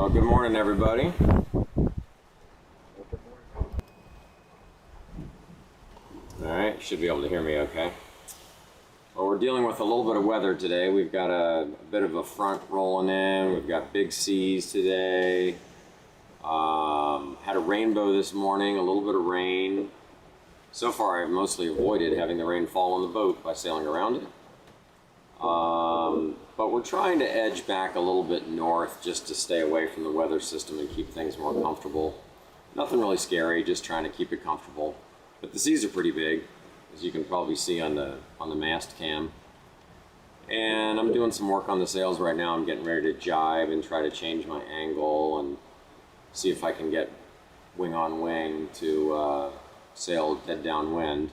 Well, good morning, everybody. Alright, you should be able to hear me okay. Well, we're dealing with a little bit of weather today. We've got a bit of a front rolling in. We've got big seas today. Had a rainbow this morning, a little bit of rain. So far, I've mostly avoided having the rain fall on the boat by sailing around it. But we're trying to edge back a little bit north just to stay away from the weather system and keep things more comfortable. Nothing really scary, just trying to keep it comfortable. But the seas are pretty big, as you can probably see on the mast cam. And I'm doing some work on the sails right now. I'm getting ready to jibe and try to change my angle and see if I can get wing on wing to sail dead downwind.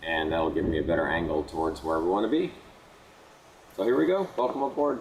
And that'll give me a better angle towards where we want to be. So here we go. Welcome aboard.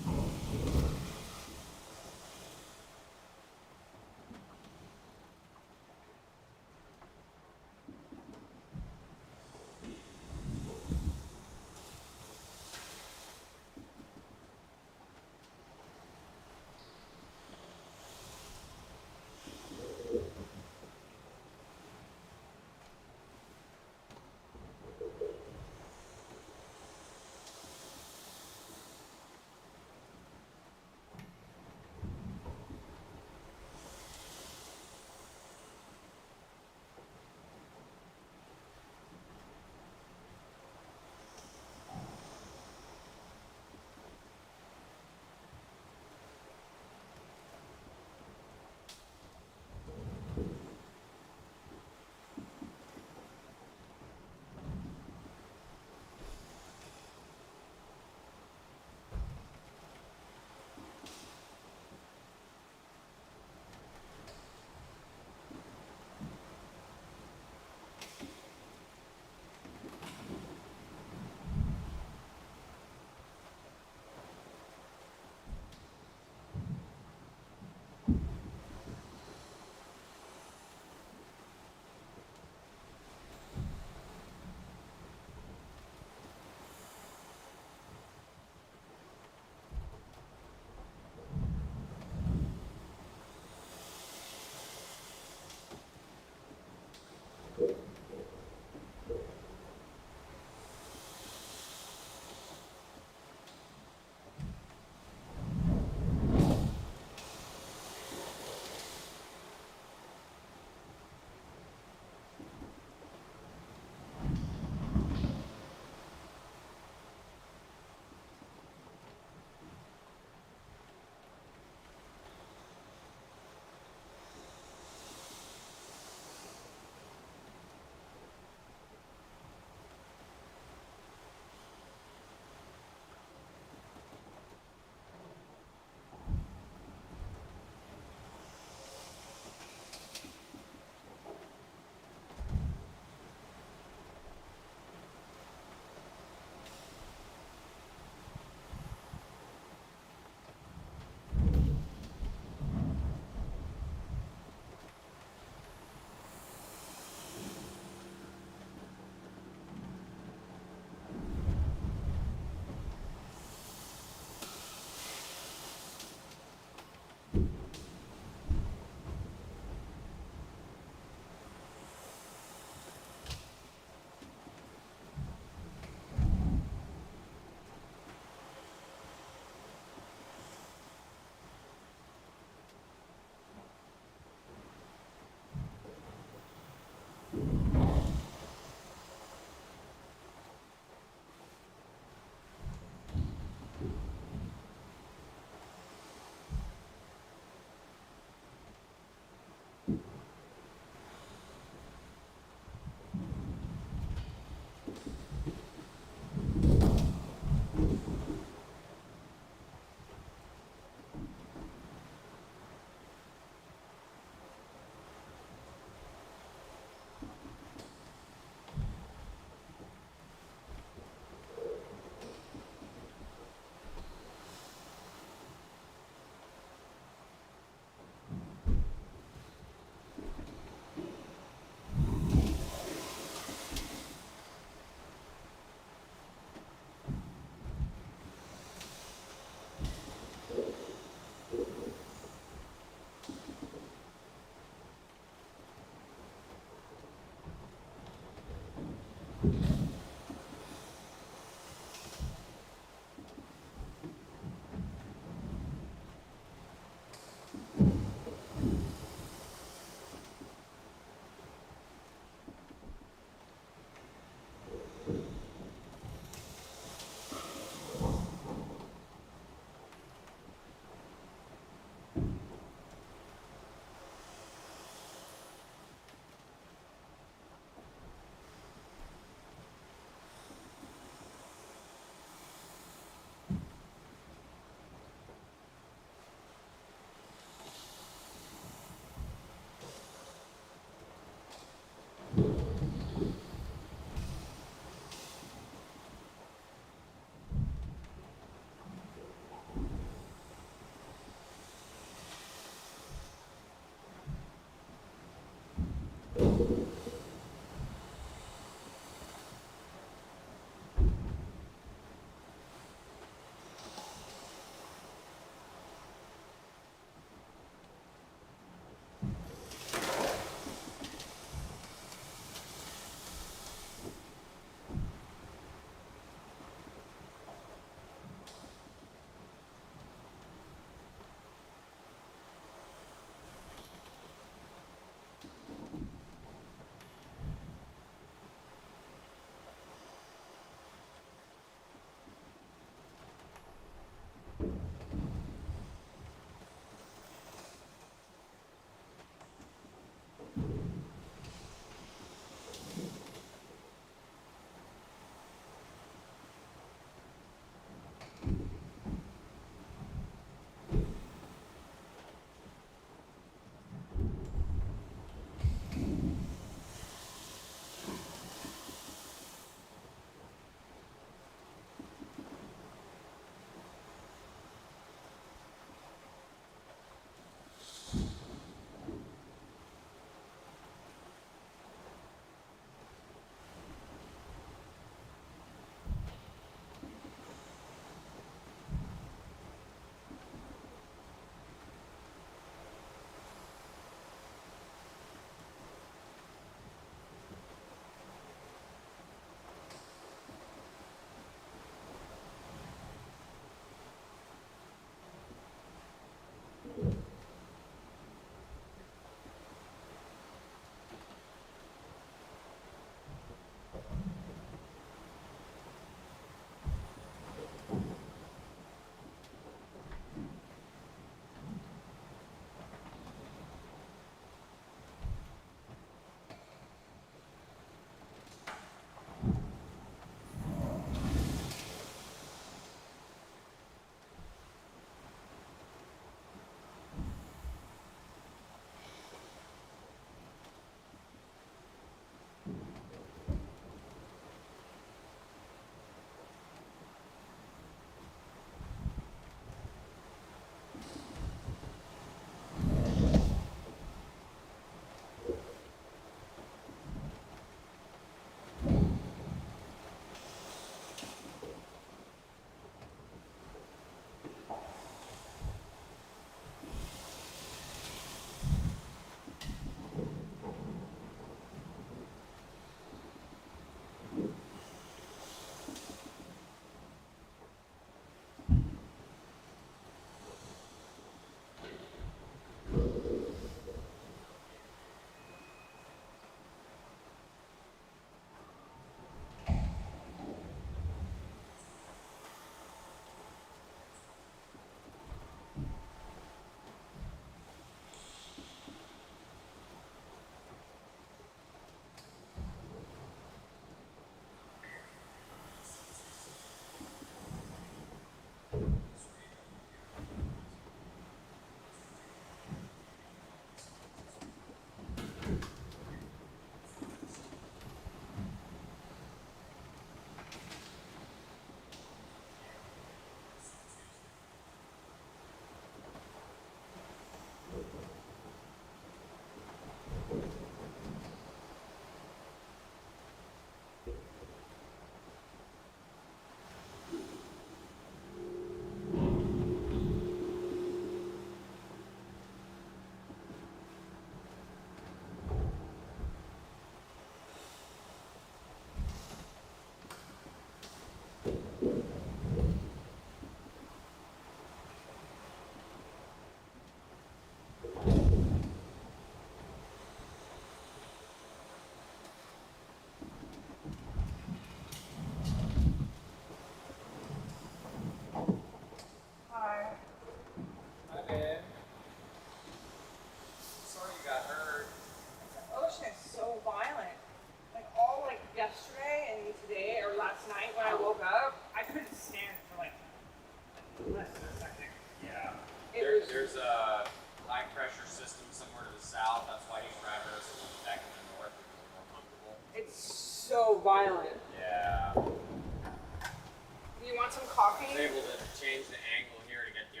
violent. Yeah. Do you want some coffee? I was able to change the angle here to get the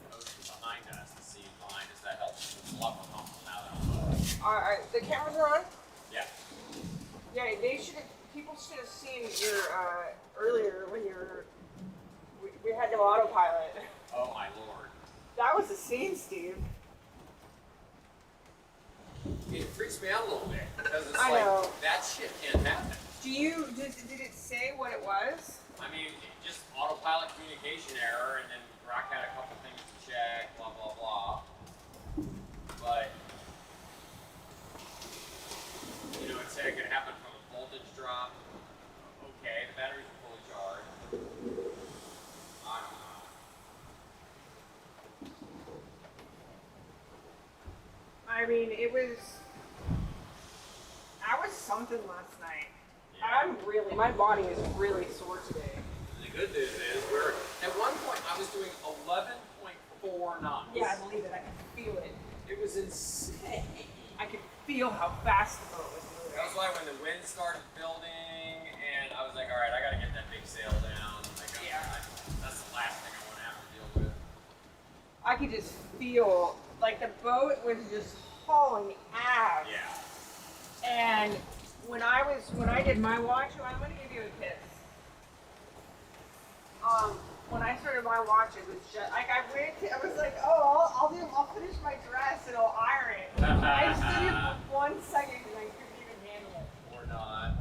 ocean behind us, the sea behind us. That helps. It's a lot more comfortable now than it was. Alright, the cameras are on? Yeah. Yeah, people should have seen your, earlier when we had no autopilot. Oh my lord. That was a scene, Steve. It freaks me out a little bit because it's I like know. that shit can't happen. Did it say what it was? I mean, just autopilot communication error, and then Rock had a couple things to check, blah blah blah. But you know, it said it could happen from a voltage drop. Okay, the batteries are fully charged. I don't know. I mean, I was something last night. Yeah. My body is really sore today. The good news is at one point I was doing 11.4 knots. Yeah, I believe it. I can feel it. It was insane. I could feel how fast the boat was moving. That was why when the wind started building, and I was like, all right, I gotta get that big sail down. That's the last thing I want to have to deal with. I could just feel like the boat was just hauling ass. Yeah. And when I did my watch, I'm gonna give you a kiss. When I started my watch, it was just like I was like, oh, I'll finish my dress and I'll iron it. I just did it for 1 second and I couldn't even handle it. Or not.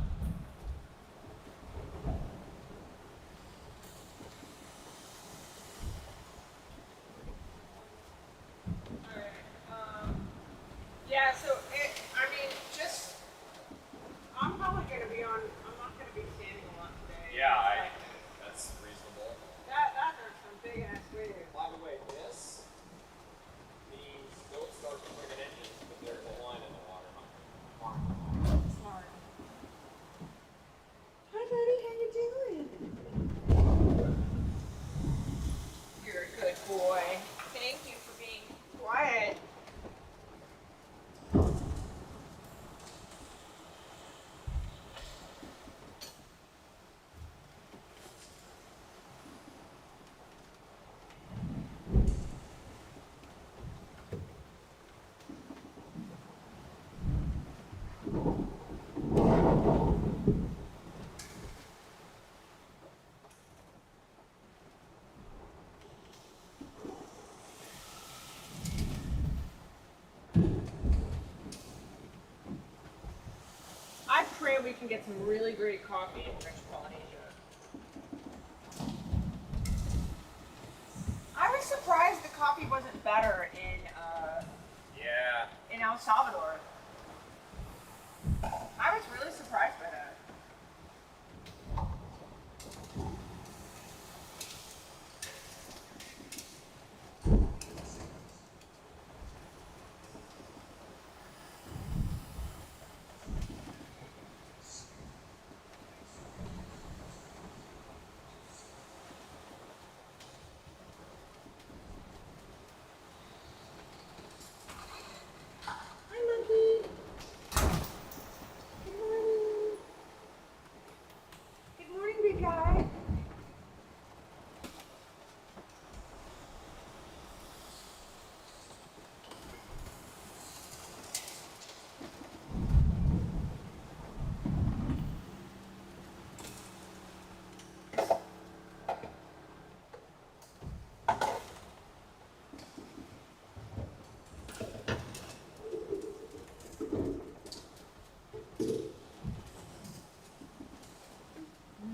Alright. Yeah, so I'm probably gonna be I'm not gonna be standing a lot today. Yeah, that's reasonable. That hurts some big ass waves. By the way, this means don't start to bring an engine, but there's a line in the water. Smart. Hi, buddy. How you doing? You're a good boy. Thank you for being quiet. I pray we can get some really great coffee in French Polynesia. I was surprised the coffee wasn't better in El Salvador. I was really surprised by that.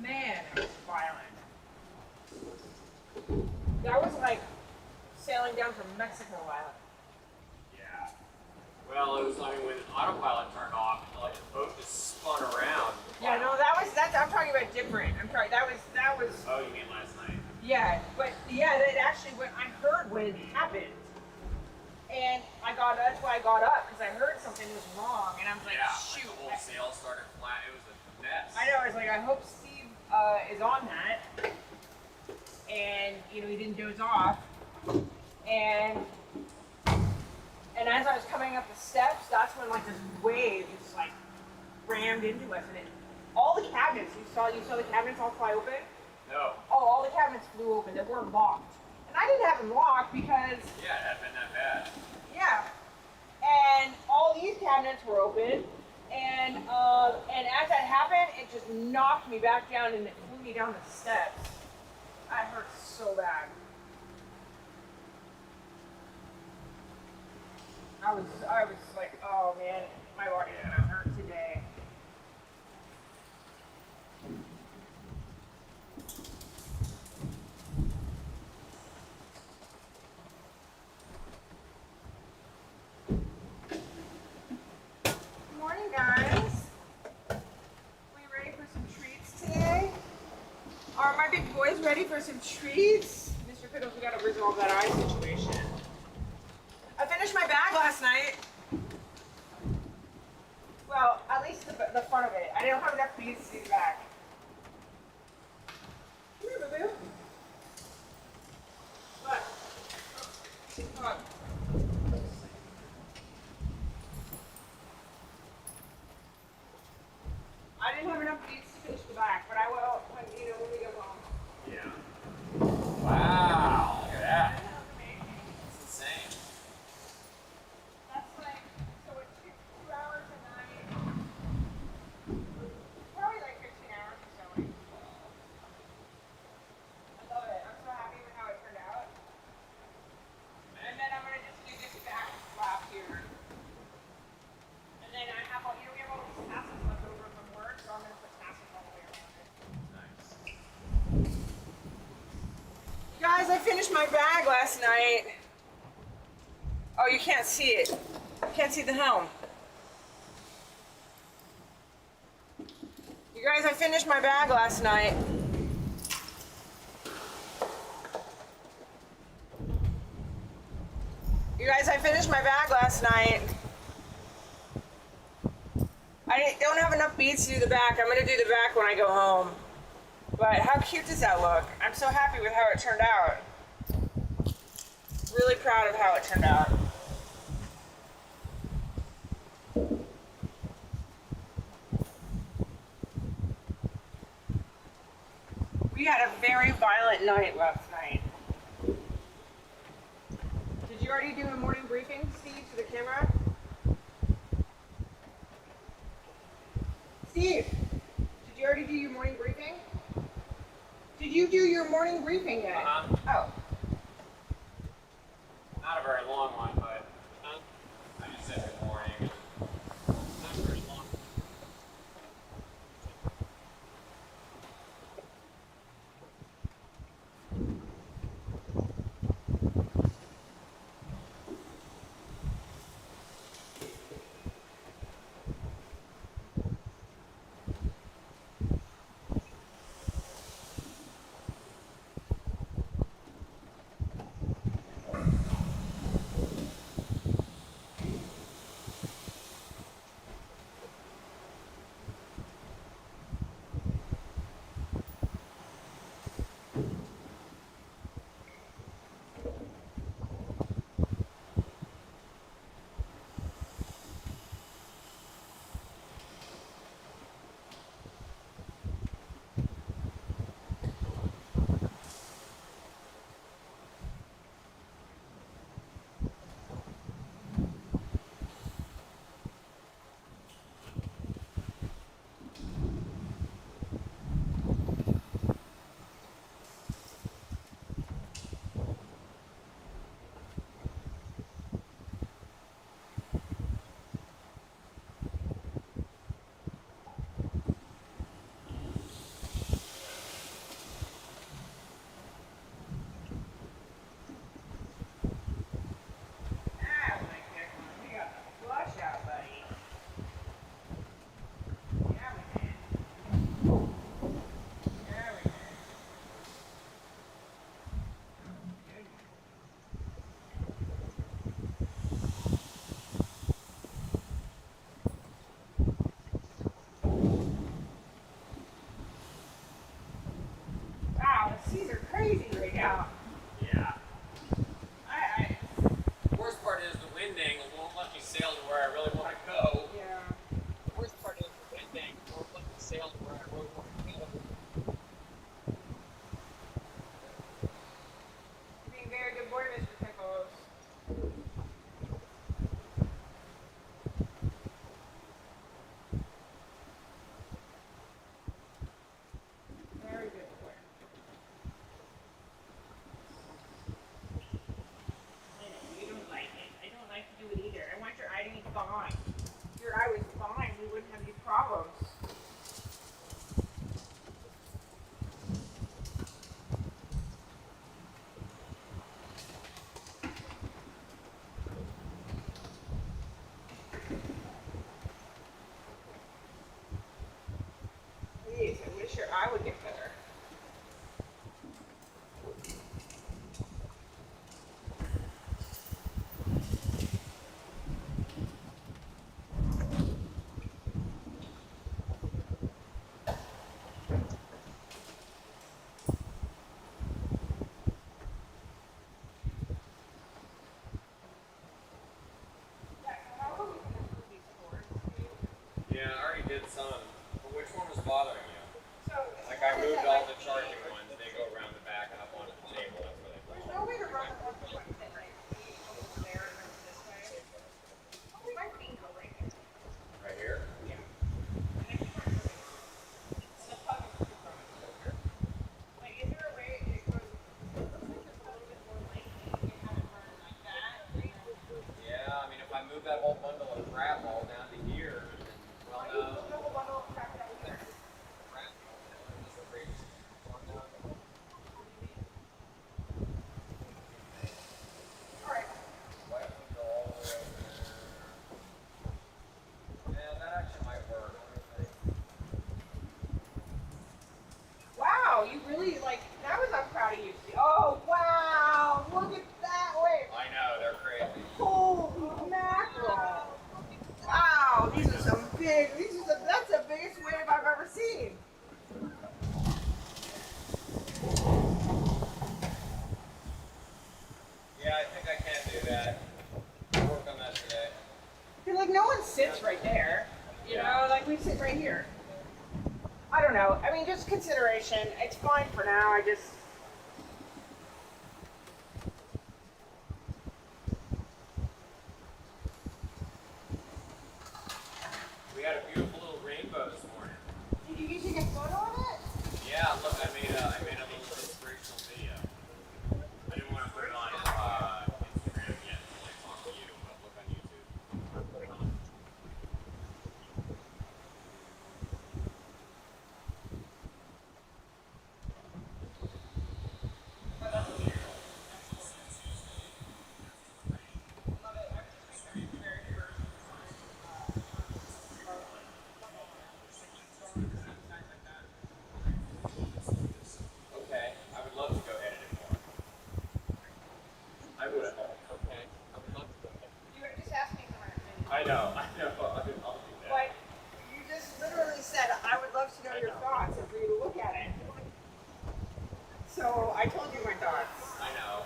Man, it was violent. That was like sailing down from Mexico violent. Yeah. Well, it was, I mean, when autopilot turned off, like the boat just spun around. Yeah, no, I'm talking about different. I'm sorry, that was. Oh, you mean last night? Yeah, but yeah, that actually, when I heard when it happened. And that's why I got up, because I heard something was wrong, and I was like, shoot. Like the whole sail started flat, it was a mess. I know, I was like, I hope Steve is on that. And, he didn't doze off. And as I was coming up the steps, that's when, like, this wave just, like, rammed into us, and it all the cabinets, you saw the cabinets all fly open? No. Oh, all the cabinets flew open. They weren't locked. And I didn't have them locked because, Yeah, it hadn't been that bad. yeah. And all these cabinets were open. And as that happened, it just knocked me back down and it flew me down the steps. That hurt so bad. I was like, oh man, my body's gonna hurt today. Good morning, guys. We ready for some treats today? Are my big boys ready for some treats? Mr. Pickles, we gotta resolve that eye situation. I finished my bag last night. Well, at least the front of it. I didn't have enough beads to do the back. Come here, boo-boo. Look. Come on. I didn't have enough beads to finish the back, but I will when we go home. Yeah. Wow. Look at that. That's insane. That's like, so it's 2 hours a night. Probably like 15 hours or so. I love it. I'm so happy with how it turned out. And then I'm gonna just do this back flap here. And then I have all, we have all these tassels left over from work, so I'm gonna put tassels all the way around it. Nice. You guys, I finished my bag last night. Oh, you can't see it. You can't see the helm. You guys, I finished my bag last night. You guys, I finished my bag last night. I don't have enough beads to do the back. I'm gonna do the back when I go home. But how cute does that look? I'm so happy with how it turned out. Really proud of how it turned out. We had a very violent night last night. Did you already do a morning briefing, Steve, to the camera? Steve, did you already do your morning briefing? Did you do your morning briefing yet? Uh-huh. Oh. Not a very long one, but I just said good morning. Not very long. sail mean, just consideration. It's fine for now. I just. We had a beautiful little rainbow this morning. Did you get to take a photo of it? Yeah, look, I made a little inspirational video. I didn't want to put it on Instagram yet until I talk to you, but look on YouTube. Okay, I would love to go edit it more. I would. Okay, I would love to go edit it. You were just asking for my opinion. I know. I'll do that. But you just literally said, I would love to know your thoughts and for you to look at it. So I told you my thoughts. I know.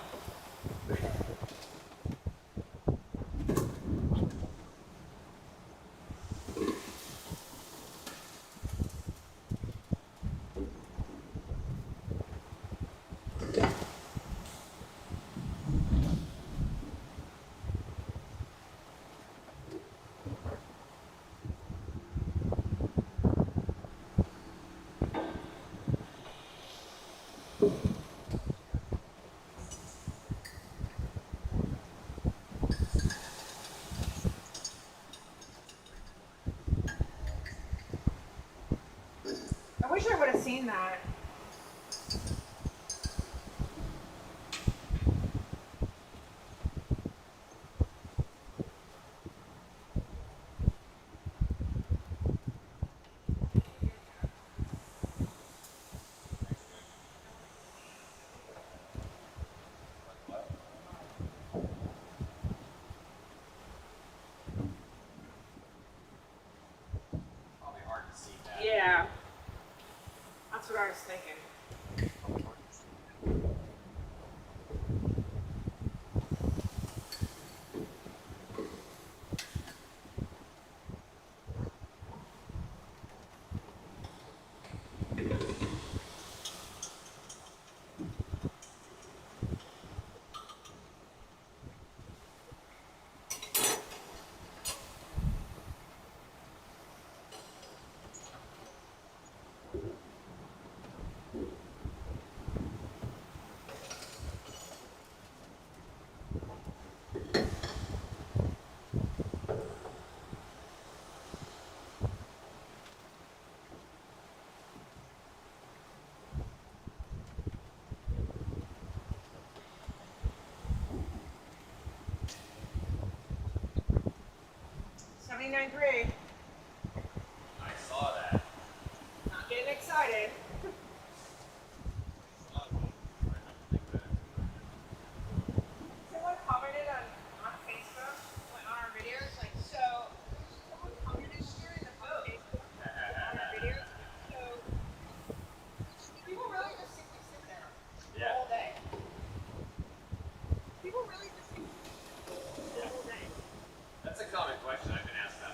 I wish I would have seen that. Probably hard to see that. Yeah. That's what I was thinking. $79.3. I saw that. Not getting excited. Someone commented on Facebook on our videos, like, so someone commented sharing the boat on our videos. So people really just simply sit there Yeah. all day. People really just sit there all day. That's a common question. I've been asked that.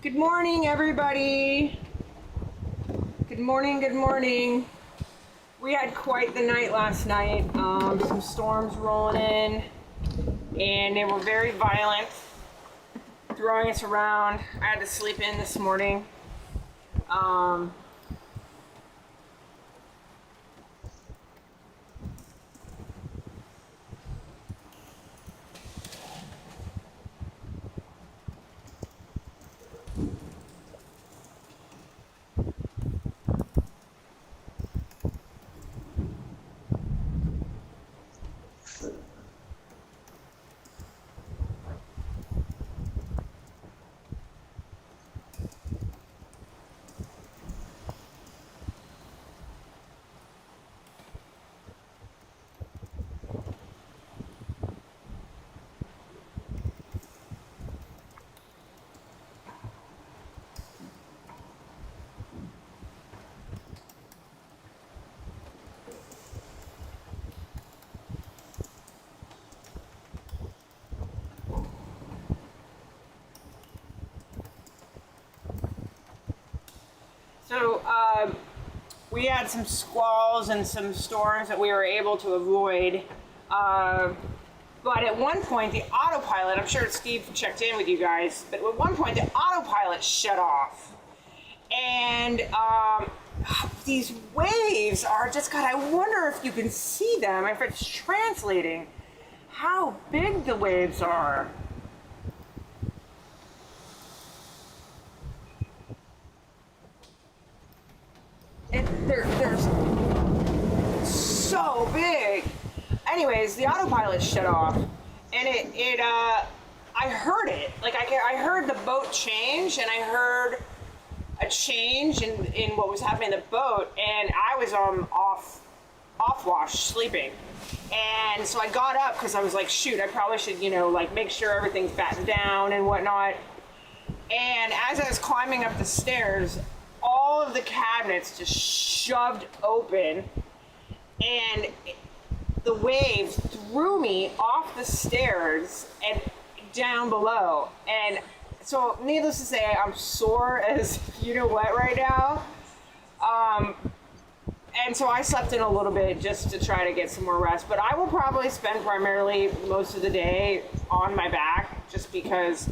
Good morning, everybody. Good morning, good morning. We had quite the night last night. Some storms rolling in, and they were very violent, throwing us around. I had to sleep in this morning. we had some squalls and some storms that we were able to avoid. But at one point, the autopilot, I'm sure Steve checked in with you guys, but at one point, the autopilot shut off. And these waves are just, God, I wonder if you can see them, if it's translating how big the waves are. They're so big. Anyways, the autopilot shut off, and I heard it. Like I heard the boat change, and I heard a change in what was happening in the boat, and I was off wash sleeping, and so I got up because I was like, shoot, I probably should, like make sure everything's battened down and whatnot. And as I was climbing up the stairs, all of the cabinets just shoved open, and the waves threw me off the stairs and down below. And so, needless to say, I'm sore as you know what right now. And so I slept in a little bit just to try to get some more rest. But I will probably spend primarily most of the day on my back, just because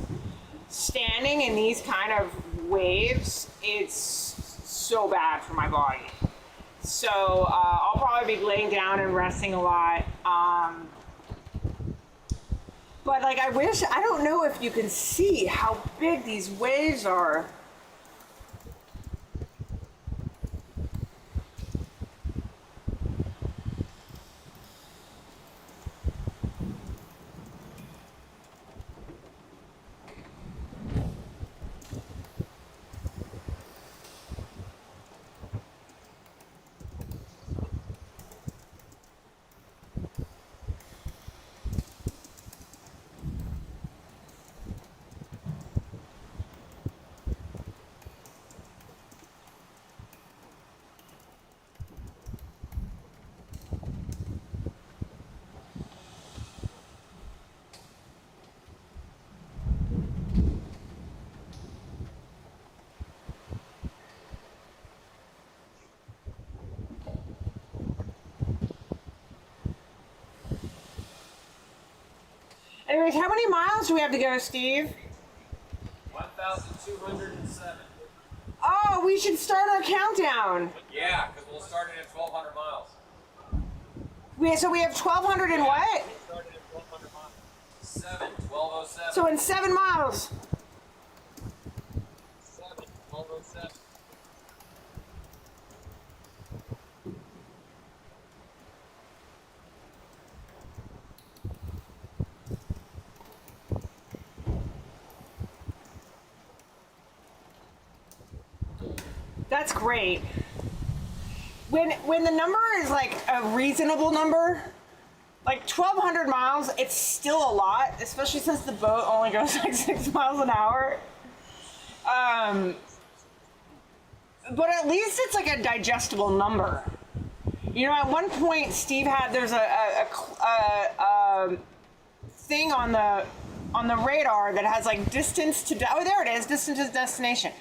standing in these kind of waves, it's so bad for my body. So I'll probably be laying down and resting a lot. But like, I don't know if you can see how big these waves are. Anyways, how many miles do we have to go, Steve? 1,207. Oh, we should start our countdown. Yeah, because we'll start it at 1,200 miles. So we have 1,200 and what? Started at 1,200 miles. 1,207. So in 7 miles. 1,207. That's great. When the number is like a reasonable number, like 1,200 miles, it's still a lot, especially since the boat only goes like 6 miles an hour. But at least it's like a digestible number. At one point, Steve had, there's a thing on the radar that has like distance to, oh, there it is, distance to destination.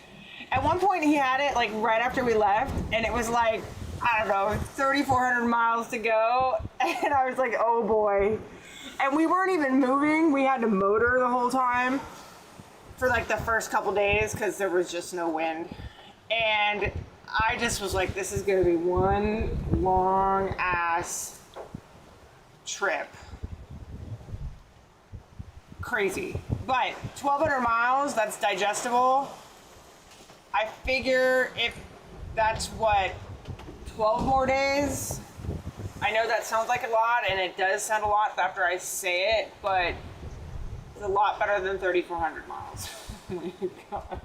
At one point he had it like right after we left, and it was like, I don't know, 3,400 miles to go, and I was like, oh boy. And we weren't even moving, we had to motor the whole time for like the first couple days because there was just no wind. And I just was like, this is gonna be one long ass trip. Crazy. But 1,200 miles, that's digestible. I figure if that's what, 12 more days? I know that sounds like a lot, and it does sound a lot after I say it, but it's a lot better than 3,400 miles. Oh my God.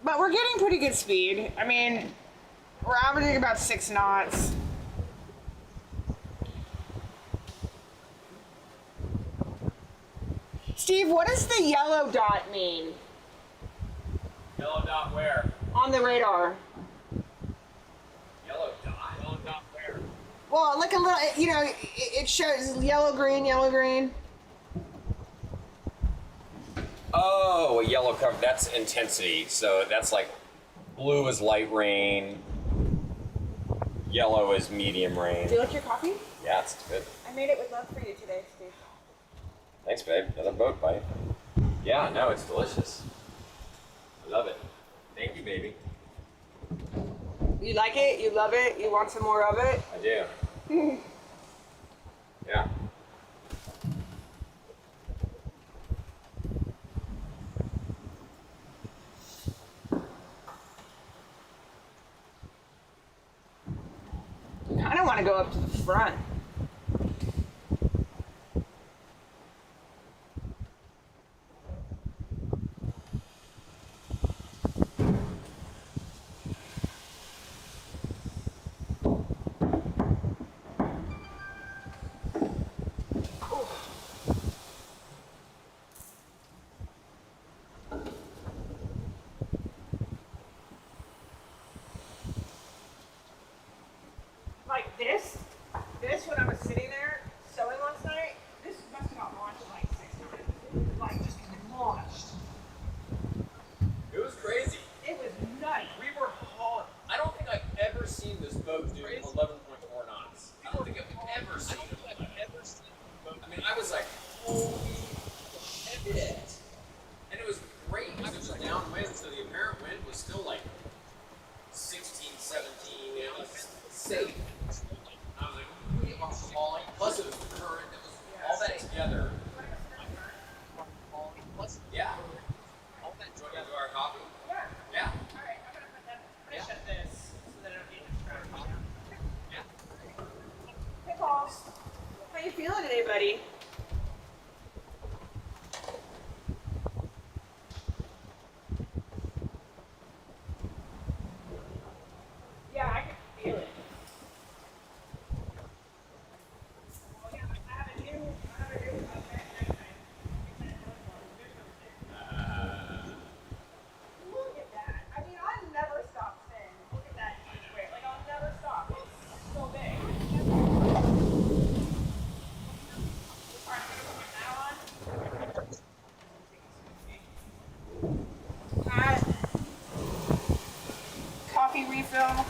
But we're getting pretty good speed. I mean, we're averaging about 6 knots. Steve, what does the yellow dot mean? Yellow dot where? On the radar. Yellow dot? Yellow dot where? Well, like a little, you know, it shows yellow, green, yellow, green. Oh, a yellow cover. That's intensity. So that's like blue is light rain, yellow is medium rain. Do you like your coffee? Yeah, it's good. I made it with love for you today, Steve. Thanks, babe. Another boat bite. Yeah, no, it's delicious. I love it. Thank you, baby. You like it? You love it? You want some more of it? I do. Yeah. I kind of want to go up to the front. Like this when I was sitting there sewing last night, this must have got launched like 6 times. It was like just launched. It was crazy. It was nutty. We were hauling. I don't think I've ever seen this boat do 11.4 knots. I don't think I've ever seen it. I mean, I was like, holy shit. And it was great because it was downwind, so the apparent wind was still like 16, 17, you know, it's safe. I was like, we are hauling. Plus it was the current, it was all that together. Yeah. All that together. Do you want to do our coffee? Yeah. Yeah. All right, I'm gonna shut this so that I don't need to distract you. Yeah. Pickles, how you feeling today, buddy? Yeah, I can feel it. Well, yeah, I have a new outfit next time. Look at that. I mean, I never stop saying, look at that huge wave. Like, I'll never stop. It's so big. Alright, I'm gonna put my hat on. Coffee refill.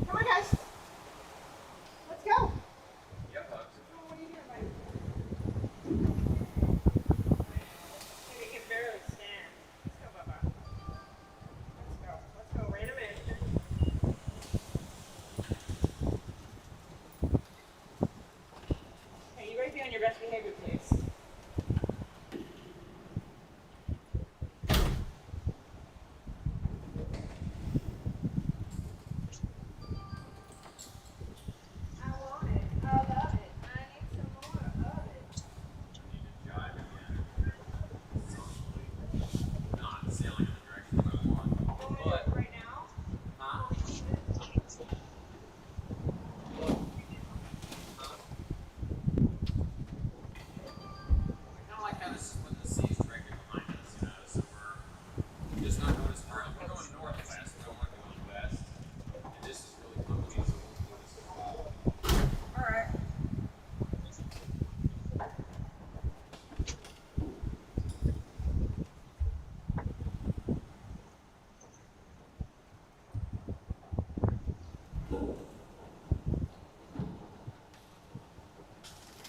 Come on, guys. Let's go. Yeah, Pugs. What are you doing, buddy? Maybe you can barely stand. Let's go, Bubba. Let's go. Let's go. Wait a minute. Hey, you guys be on your best behavior, please. I want it. I love it. I need some more of it. Need to jive again. Not sailing in the direction I want. Want me to do it right now? Huh? I kind of like how this is when the sea is directly behind us, you know, so we're just not going as far. We're going northwest, we don't want to go west. And this is really comfy, so we'll do this as well. All right.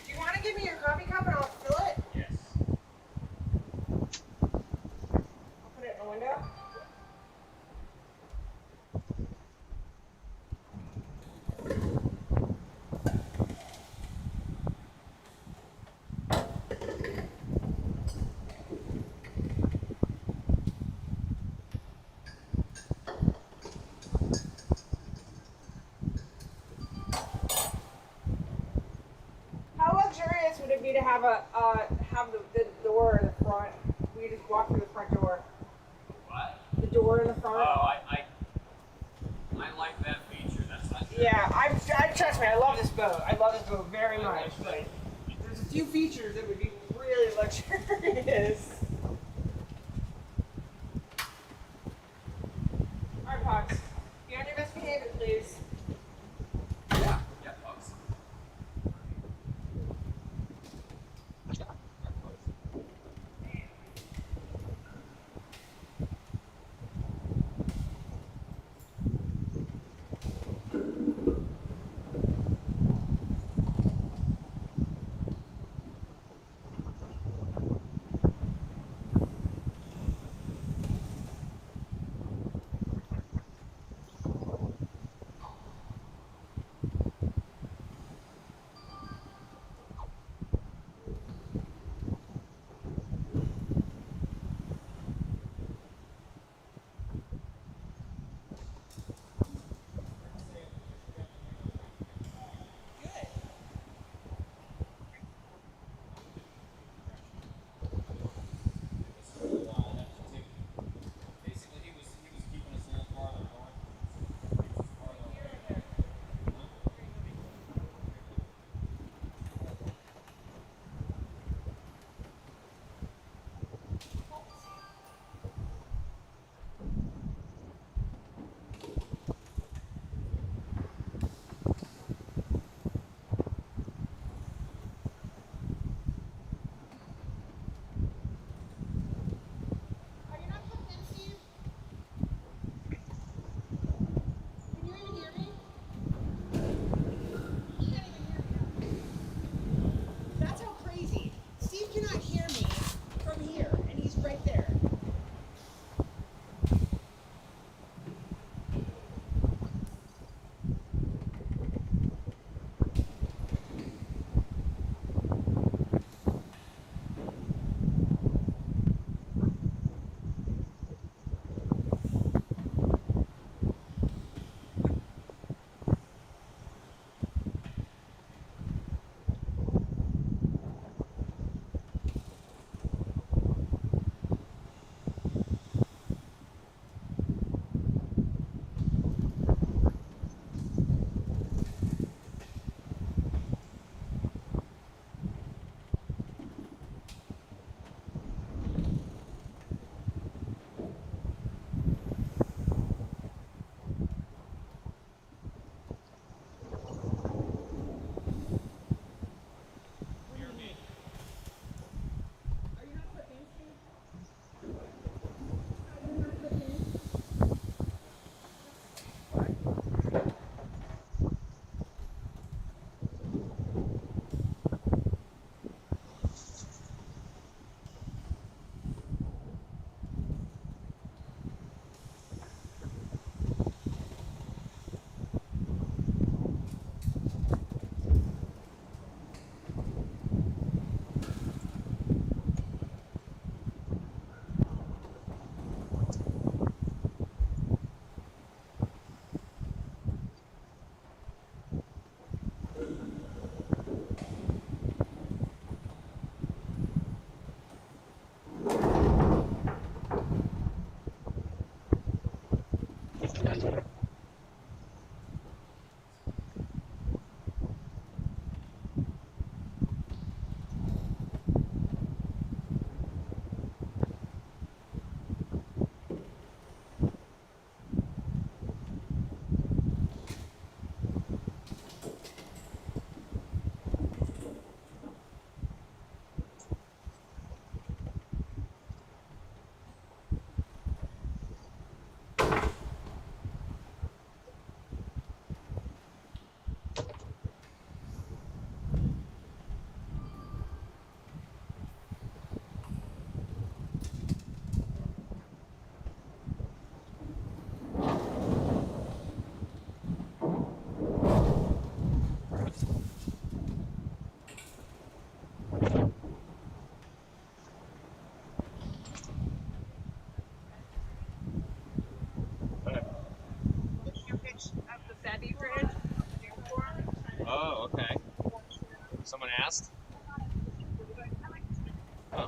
Do you want to give me your coffee cup and I'll fill it? Yes. I'll put it in the window. would be to have the door in the front. We could just walk through the front door. What? The door in the front. Oh, I like that feature. That's not true. Yeah, I trust me. I love this boat. I love this boat very much. But there's a few features that would be really luxurious. All right, Pox. Be on your best behavior, please. Yeah. Yeah, pugs. Basically, he was keeping us a little farther north. Are you not plugged in, Steve? Can you even hear me? You can't even hear me now. That's how crazy. Steve cannot hear me from here, and he's right there. Are you not plugged in, Steve? Are you not plugged in? Oh, okay. Someone asked? Huh.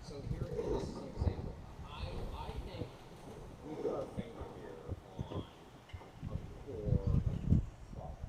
So here, this is an example. I think we put our finger here on a core problem.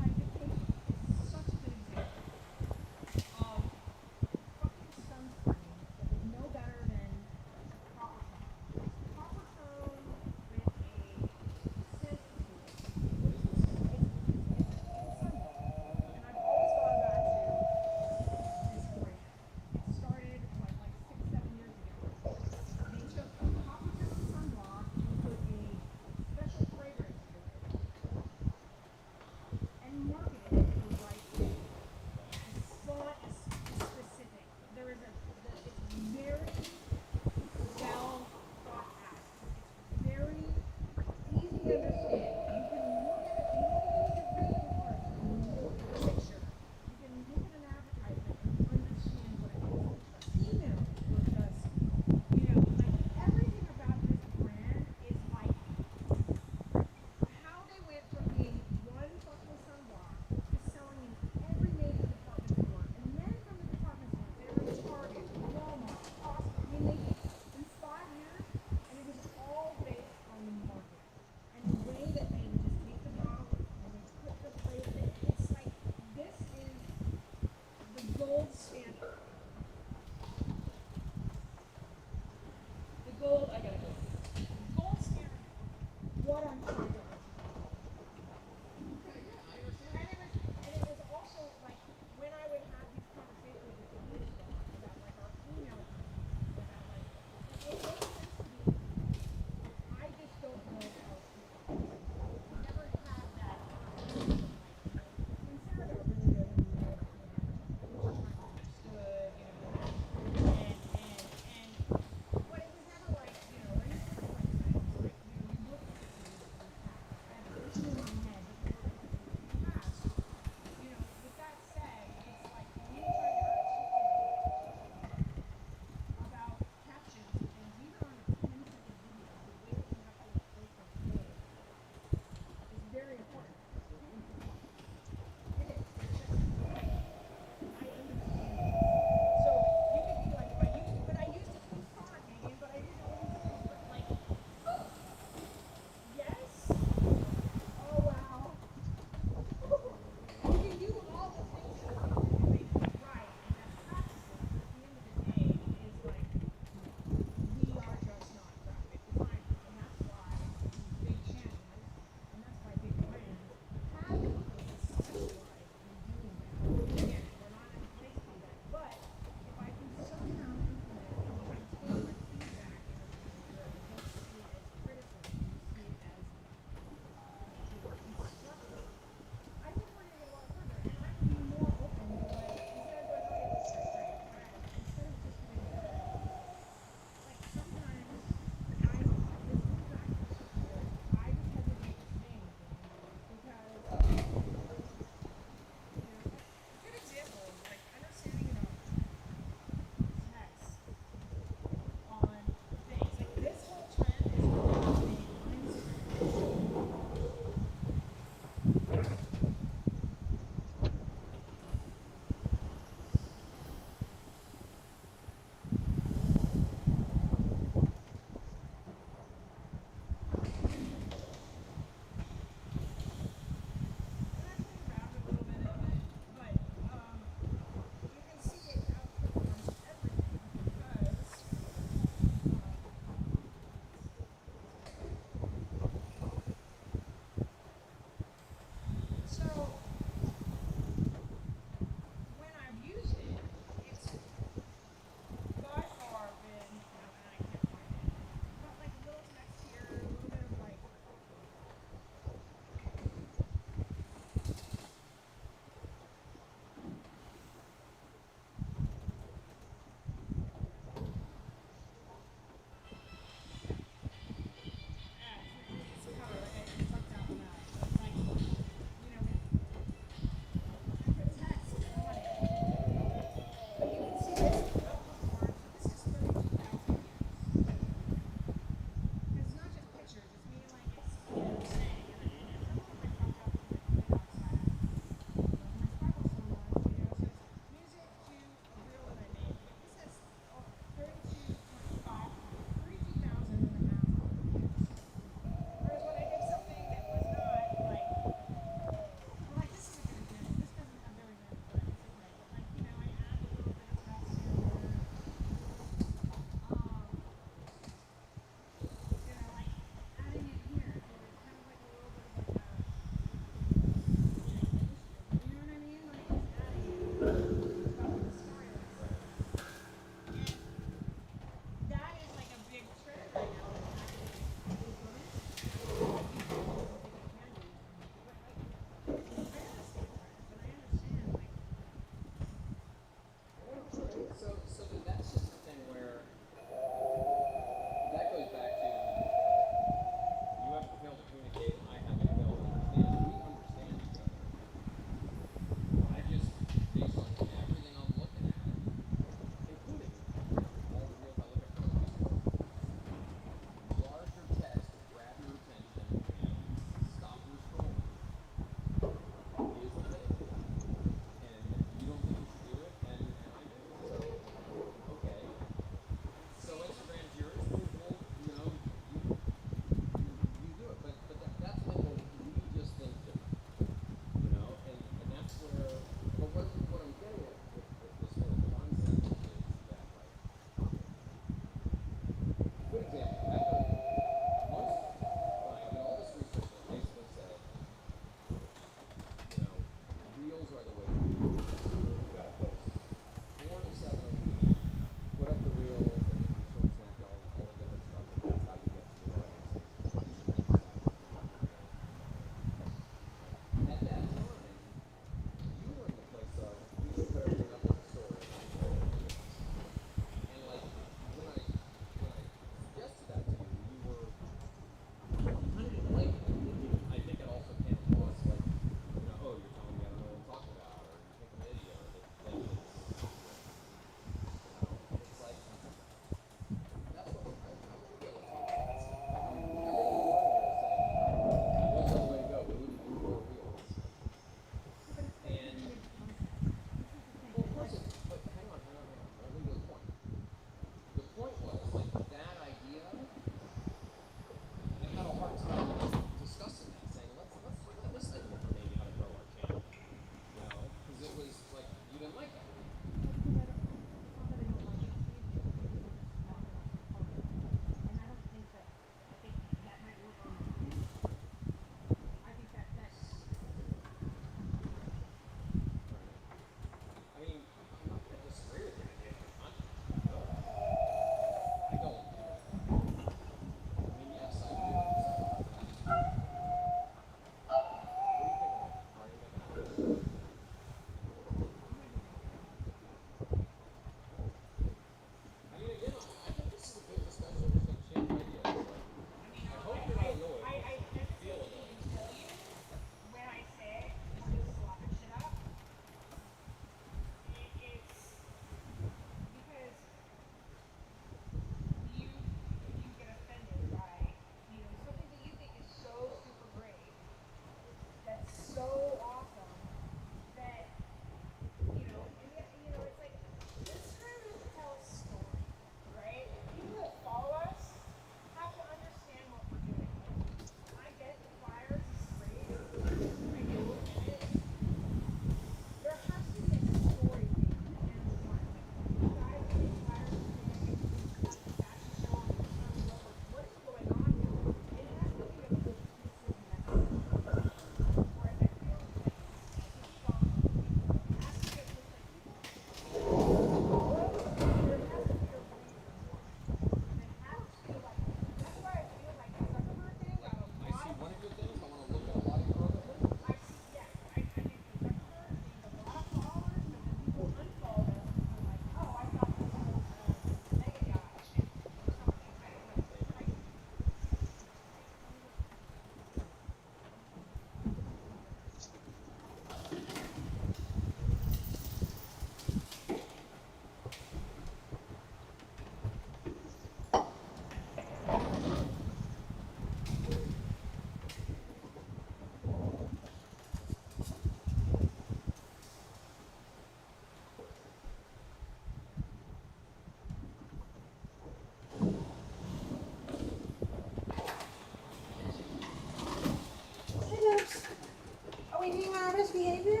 practicing on others' behavior?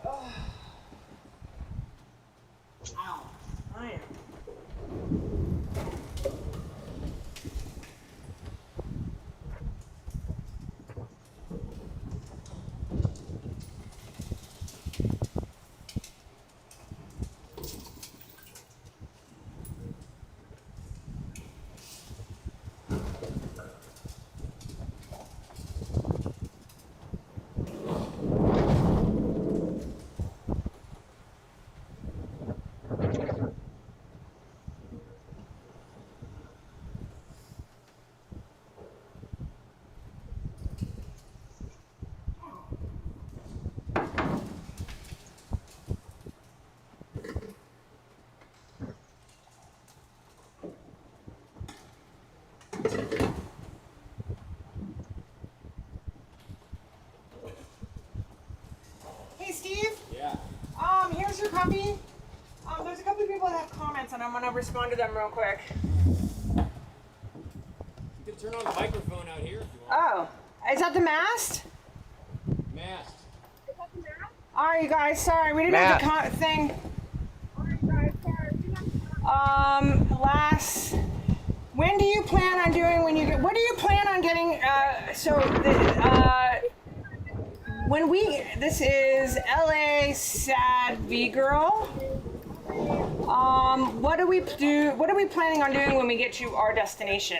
Oh. Ow. I am. Hey Steve. Yeah. Here's your puppy. There's a couple of people that have comments, and I'm gonna respond to them real quick. You can turn on the microphone out here if you want. Oh, is that the mast? Mast. All right, you guys. Sorry, we didn't have the thing. When do you plan on doing when you get? What do you plan on getting? This is LA Sad V Girl. What do we do? What are we planning on doing when we get to our destination?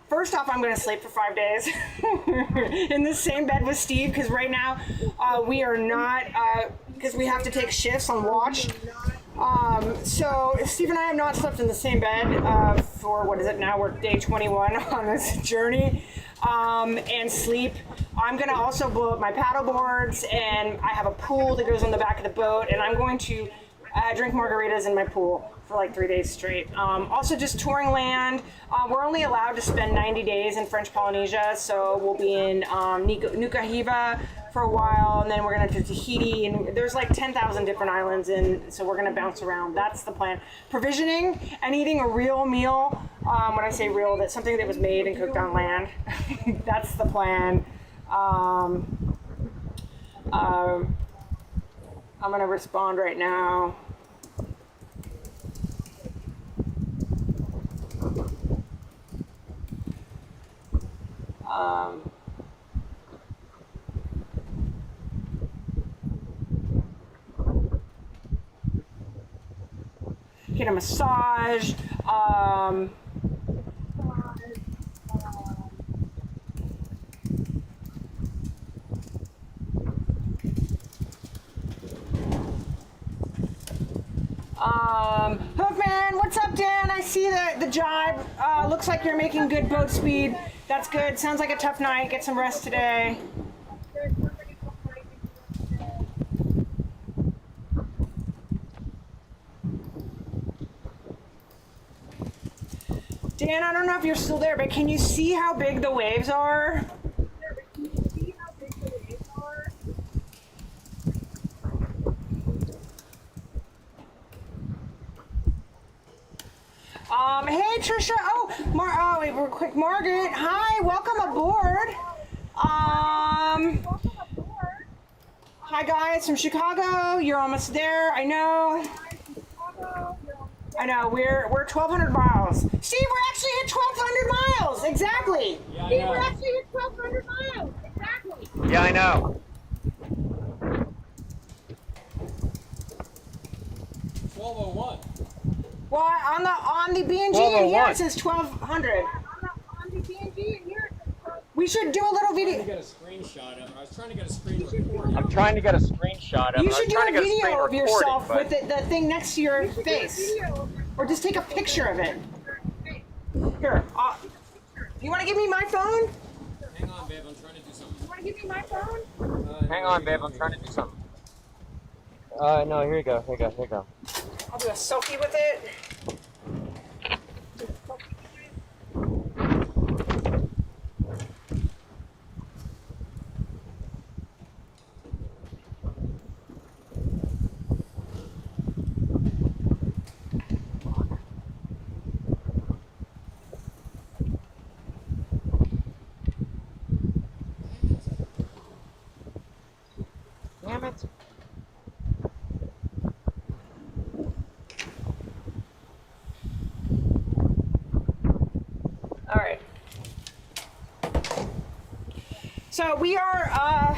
First off, I'm going to sleep for 5 days in the same bed with Steve, because right now we are not, because we have to take shifts on watch. So Steve and I have not slept in the same bed for, what is it now? We're day 21 on this journey. And sleep. I'm going to also blow up my paddle boards, and I have a pool that goes on the back of the boat, and I'm going to drink margaritas in my pool for like 3 days straight. Also just touring land. We're only allowed to spend 90 days in French Polynesia, so we'll be in Nuka Hiva for a while, and then we're going to Tahiti, and there's like 10,000 different islands, and so we're going to bounce around. That's the plan. Provisioning and eating a real meal. When I say real, that's something that was made and cooked on land. That's the plan. I'm going to respond right now. Get a massage. Hoofman, what's up, Dan? I see the jibe. Looks like you're making good boat speed. That's good. Sounds like a tough night. Get some rest today. Dan, I don't know if you're still there, but can you see how big the waves are? Hey Trisha. Wait, real quick, Margaret. Hi, welcome aboard. Hi guys from Chicago. You're almost there. I know. We're 1,200 miles. Steve, we're actually at 1,200 miles. Exactly. Yeah, Steve, we're actually at 1,200 miles. Exactly. Yeah, I know. 1201. Well, on the B&G in here it says 1,200. On the B&G in here it says 1,200. We should do a little I video. was trying to get a screenshot of it. I was trying to get a screen recording. I'm trying to get a screenshot of it. You should do a video of yourself but with the thing next to your face. Or just take a picture of it. Here. You want to give me my phone? Hang on, babe. I'm trying to do something. You want to give me my phone? hang on, babe. I'm trying to do something. No, here you go. Here you go. I'll do a selfie with it. Damn it. All right. So we are,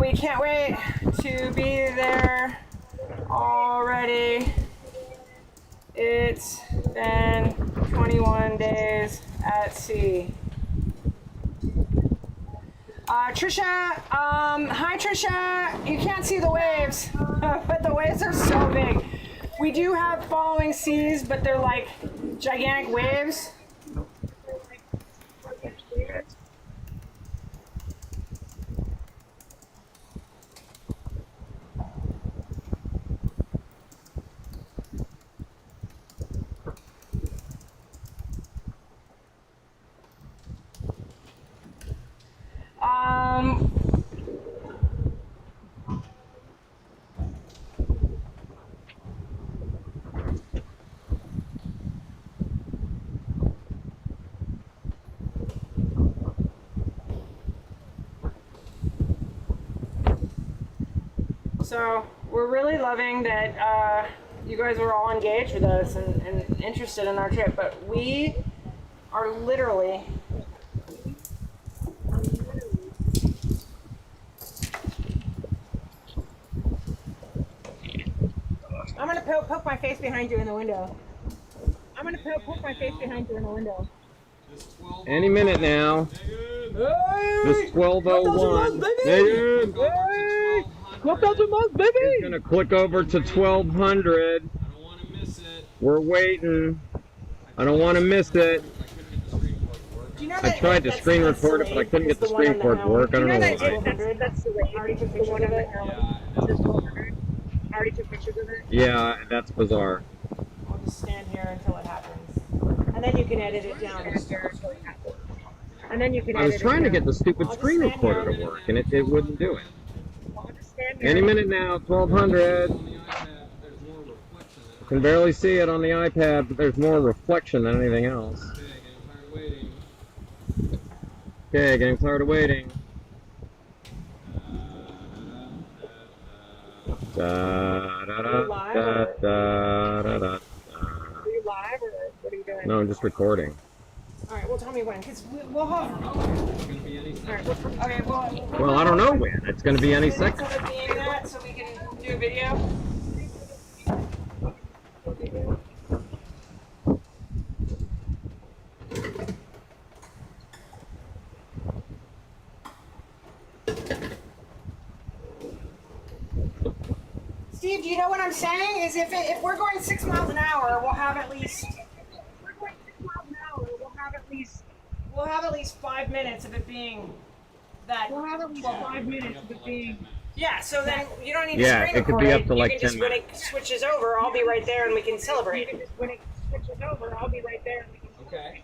we can't wait to be there already. It's been 21 days at sea. Trisha, hi Trisha, you can't see the waves, but the waves are so big. We do have following seas, but they're like gigantic waves. So we're really loving that you guys were all engaged with us and interested in our trip, but we are literally I'm gonna poke my face behind you in the window. I'm gonna poke my face behind you in the window. Any minute now. Hey! This 1201. Hey! 12,000 miles, baby! It's gonna click over to 1200. I don't want to miss it. We're waiting. I don't want to miss it. Do you know I that tried to that's screen that's record it, but I Lake, couldn't is get the the one screen on the record to helm? work. I Do don't you know know why. that's the Lake. I already took pictures of it. I already took pictures of it. Yeah, that's bizarre. I'll just stand here until it happens. And then you can edit it down. And then you can I edit was trying to it get down. the stupid I'll just screen stand here. recorder to work, and it wouldn't do it. I'll just stand here. Any minute now, 1200. Can barely see it on the iPad, but there's more reflection than anything else. Okay, getting tired of waiting. Da, da, da, da, da, da, da. Are you live or what are you doing? No, I'm just recording. All right, well, tell me when, because we'll have. All right, okay, well. Well, I don't know when. It's going to be any second. So we can do a video. Steve, do you know what I'm saying? Is if we're going 6 miles an hour, we'll have at least. We'll have at least 5 minutes of it being that. We'll have at least 5 minutes of it being. Yeah, so then you don't need to Yeah, screen it could record be up to like you can 10 just, minutes. when it switches over, I'll be right there and we can celebrate. When it switches over, I'll be right there and we can Okay.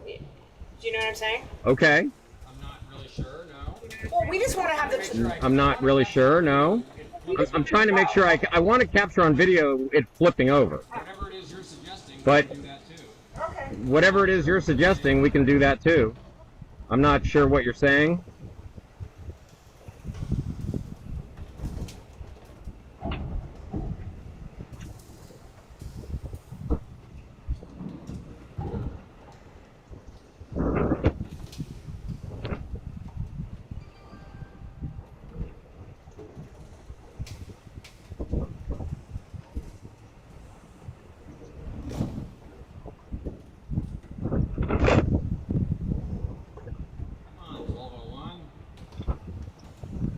Do you know what I'm saying? Okay. I'm not really sure, no. Well, we just want to have the. I'm not really sure, no. I'm trying to make sure I want to capture on video it flipping over. Whatever it is you're suggesting, we But- can do that too. Okay. Whatever it is you're suggesting, we can do that too. I'm not sure what you're saying.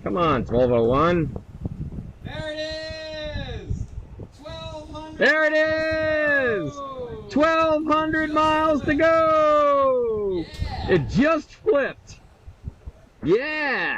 Come on, 1201. There it is! 1200! There it is! 1,200 miles to go! It just flipped. Yeah!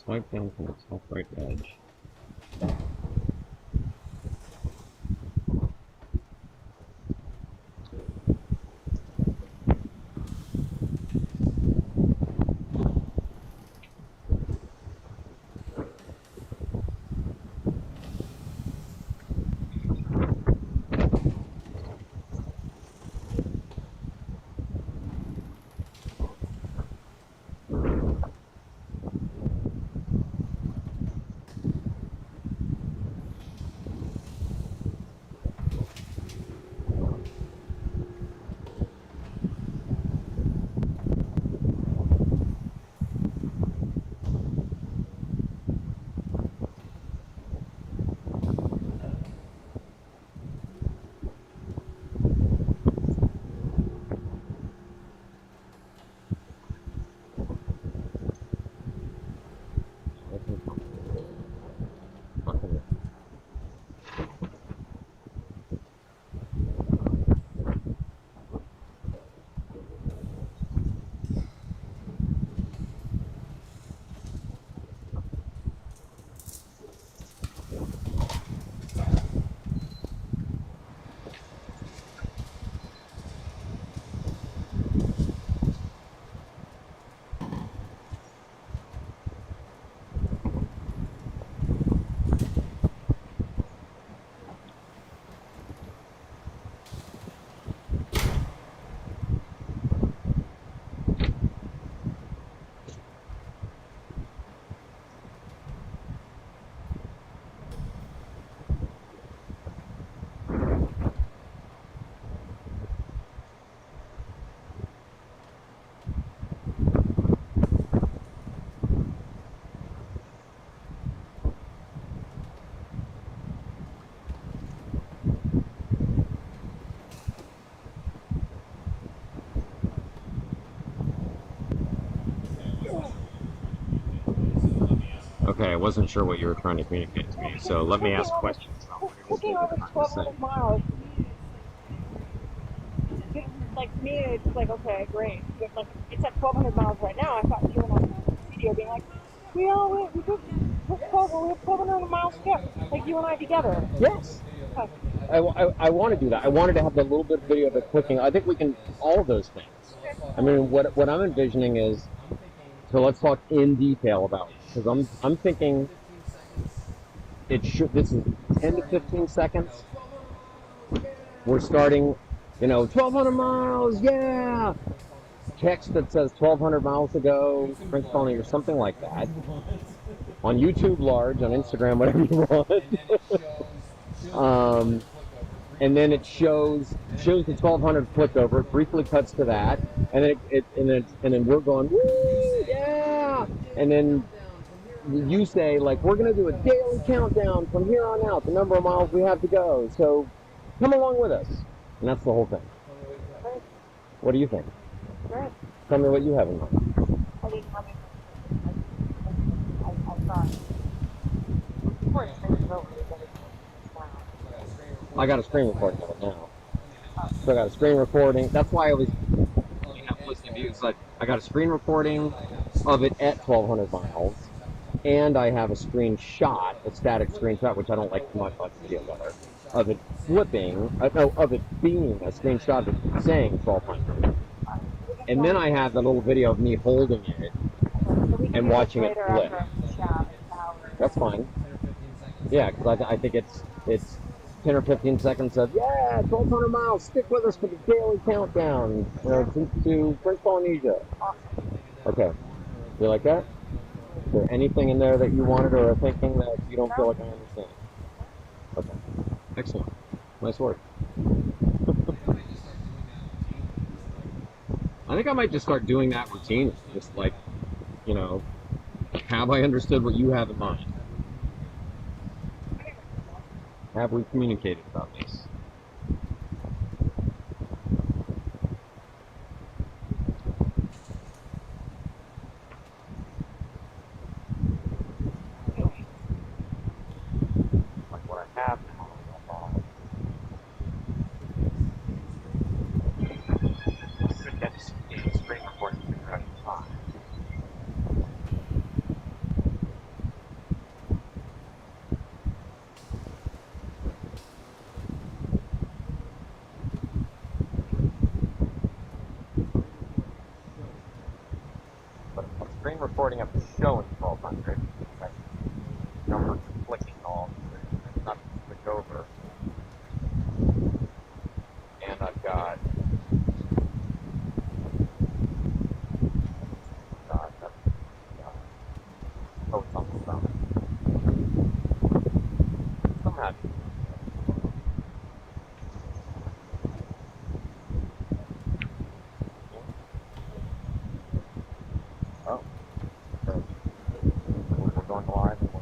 Swipe down from the top right edge. Okay, I wasn't sure what you were trying to communicate to me, so let me ask questions. Cooking over 1,200 miles. Like to me, it's like okay, great. But like it's at 1,200 miles right now. I thought you were on the video being like, we just we have 1,200 miles skip, like you and I together. Yes. Huh. I want to do that. I wanted to have the little bit of video of it clicking. I think we can, all of those things. I mean, what I'm envisioning is, so let's talk in detail about it. Because I'm thinking this is 10 to 15 seconds. We're starting, 1,200 miles, yeah! Text that says 1,200 miles ago, Prince Colony or something like that. On YouTube large, on Instagram, whatever you want. And then it shows the 1,200 flipped over. It briefly cuts to that, and then we're going, woo, yeah! And then you say, like, we're gonna do a daily countdown from here on out, the number of miles we have to go. So come along with us, and that's the whole thing. What do you think? Right. Tell me what you have in mind. I mean, I thought. Of course, things over. I got a screen recording of it now. So I got a screen recording. That's why I was listening to you. It's like I got a screen recording of it at 1,200 miles, and I have a screenshot, a static screenshot, which I don't like too much, like video better, of it flipping, of it being a screenshot of it saying 1,200. And then I have the little video of me holding it and watching it flip. That's fine. Yeah, because I think it's 10 or 15 seconds of, yeah, 1,200 miles, stick with us for the daily countdown, to Prince Polynesia. Okay, you like that? Is there anything in there that you wanted or are thinking that you don't feel like I understand? Okay, excellent. Nice work. I think I might just start doing that routinely, just like, have I understood what you have in mind? Have we communicated about this? Like what I have now. Could get a screen recording. recording up to showing 1200. That number clicking all, not to click over. And I've got posts on the stomach. Somehow. Oh. So, we're going live and we're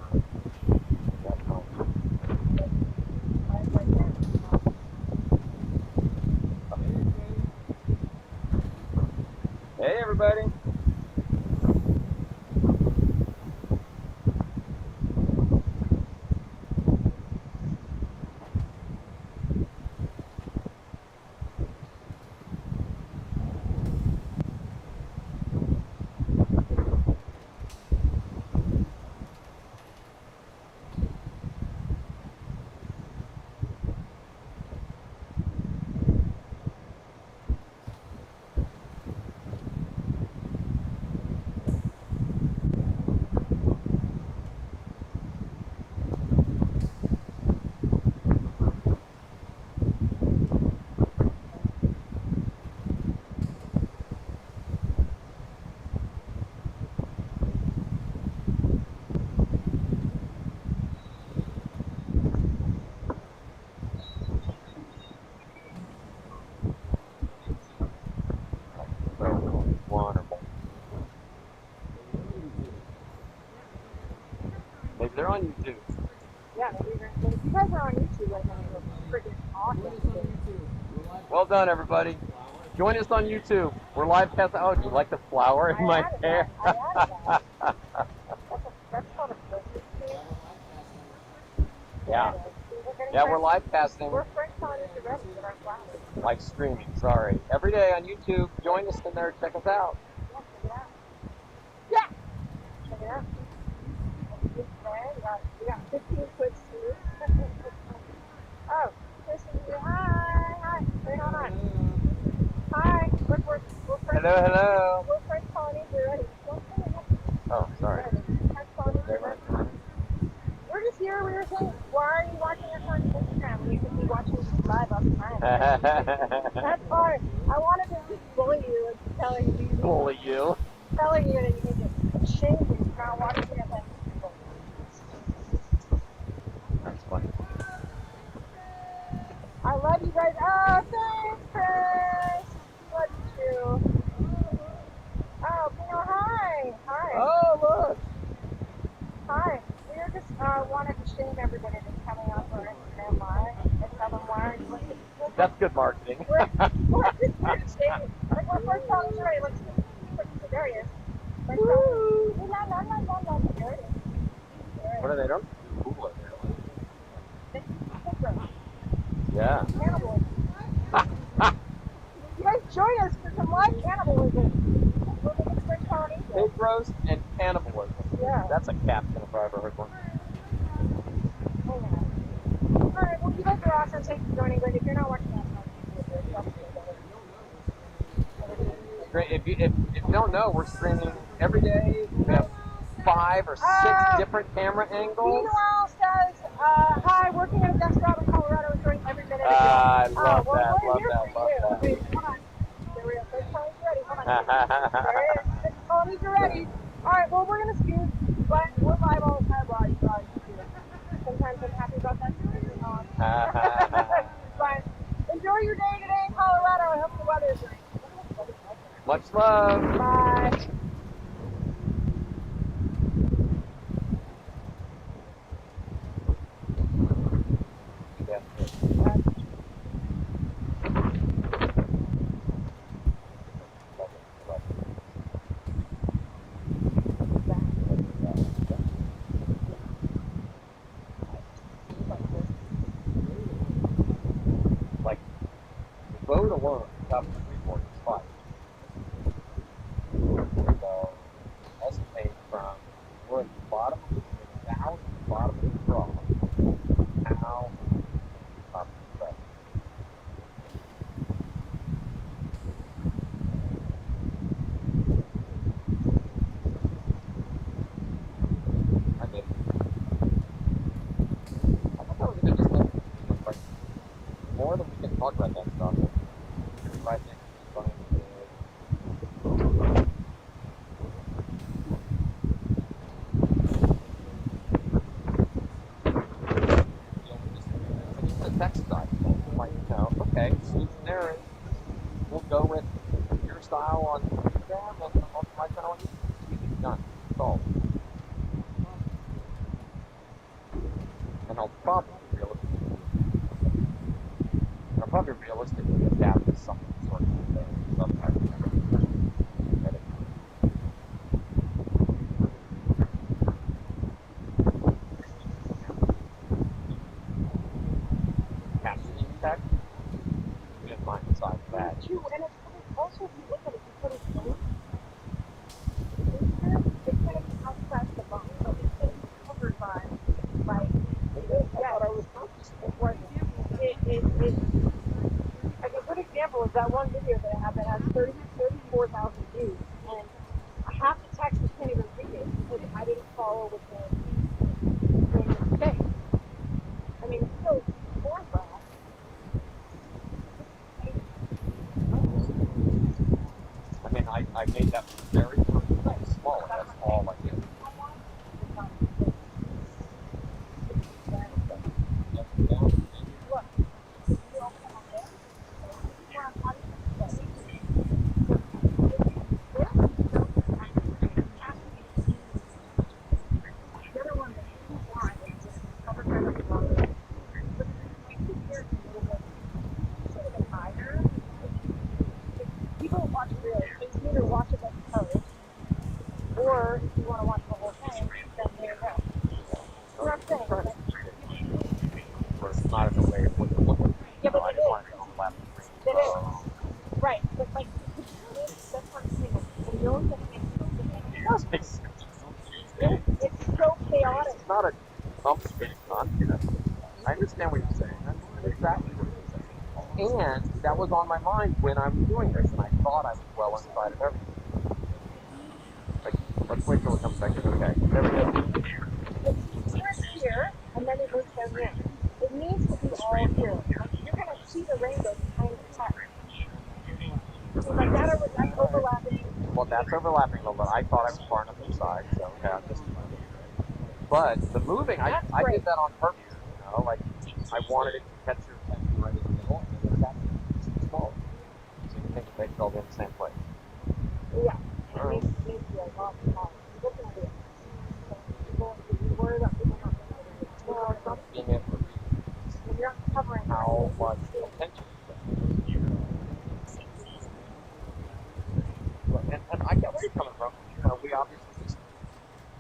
Hey everybody. Maybe they're on YouTube. Yeah, maybe if you guys are on YouTube right now, you're freaking awesome. Well done, everybody. Join us on YouTube. We're live cast. Oh, do you like the flower in my hair? I added that. That's called a Christmas tree. Yeah. Yeah, we're live casting. We're French calling it the rest of our flowers. Like streaming, sorry. Every day on YouTube. Join us in there. Check us out. Yeah. Check it out. We got 15 quick streams. Oh, Kristen, hi. Wait, hold on. Hi. We're French. Hello. We're French Polynesian already. Oh, sorry. French Polynesian. We're just here. We were saying, why are you watching us on Instagram? You could be watching us live all the time. That's hard. I wanted to just bully you and telling you. Bully you. Telling you that you need to shame you for not watching it like people. That's funny. I love you guys. Oh, thanks, Chris. Love you too. Oh, hi. Oh, look. Hi. We were just wanted to shame everybody that's coming off our Instagram live and tell them why. That's good marketing. We're just here to shame. Like, we're first calling already. Let's see. There he is. Woo! There it is. What are they doing? Cool in there. Yeah. Cannibalism. You guys join us for some live cannibalism. We're making French Polynesian. Pig roast and cannibalism. Yeah. That's a caption if I ever heard one. Oh, yeah. Alright, well, you guys are awesome. Thanks for joining, but if you're not watching that, Great. If you don't know, we're streaming every day. We have 5 or 6 different camera angles. Meanwhile says, hi, working at a desk job in Colorado, enjoying every minute of it. I love well, that. we're here for you. Wait, hold on. There we go. First pony's ready. Hold on. There it is. First pony's ready. Alright, well, we're going to scoot, but we're live all the time while you guys do it. Sometimes I'm happy about that. But enjoy your day today in Colorado. I hope the weather's nice. Much love. Bye. Like, the boat alone, top of the Freeport is 5. So, estimate from we're at the bottom, down to the bottom of the trough. How up the trough. we'll go with your style on Instagram and on my channel on YouTube. Easy, done, solved. And I'll probably realistically adapt to some sort of thing. Captioning tech, we didn't mind the size of that. Too, and it's also, if you look at it, you put it in, it's going to be outside the box, so it's going to be covered by yeah, I was it was, like a good example is that one video that I have that has 34,000 views, and half the text you can't even read it because I didn't follow with the space. I mean, it's still forefront. I mean, I made that very first small, and that's all I did. People watch reels, so you can either watch it like post, or if you want to watch the whole thing, then there you go. So what I'm saying, like, Where it's not in the way of what you're looking at. yeah, but I it just is. wanted to overlap the screen. It is. Right, but like, that's what I'm saying. I know that it makes sense. It's so chaotic. It's not a thumbstick content. I understand what you're saying. I understand exactly what you're saying. And that was on my mind when I was doing this, and I thought I was well inside of everything. Like, let's wait till it comes back. Okay, there we go. It's here, and then it moves down here. It needs to be all here. Like, you're going to see the rainbow behind the text. So like that's overlapping. Well, that's overlapping a little bit. I thought I was far enough inside, so okay, I'm just. But the moving, I did that on purpose. You know, like I wanted it to catch your attention right in the middle, and then it's too small. So you think they all be in the same place. Yeah. It needs to be a lot smaller. You're looking at it. So you're worried about people not being able to do it. Well, it's not Being able to if you're not covering how much attention. And I get where you're coming from. You know, we obviously just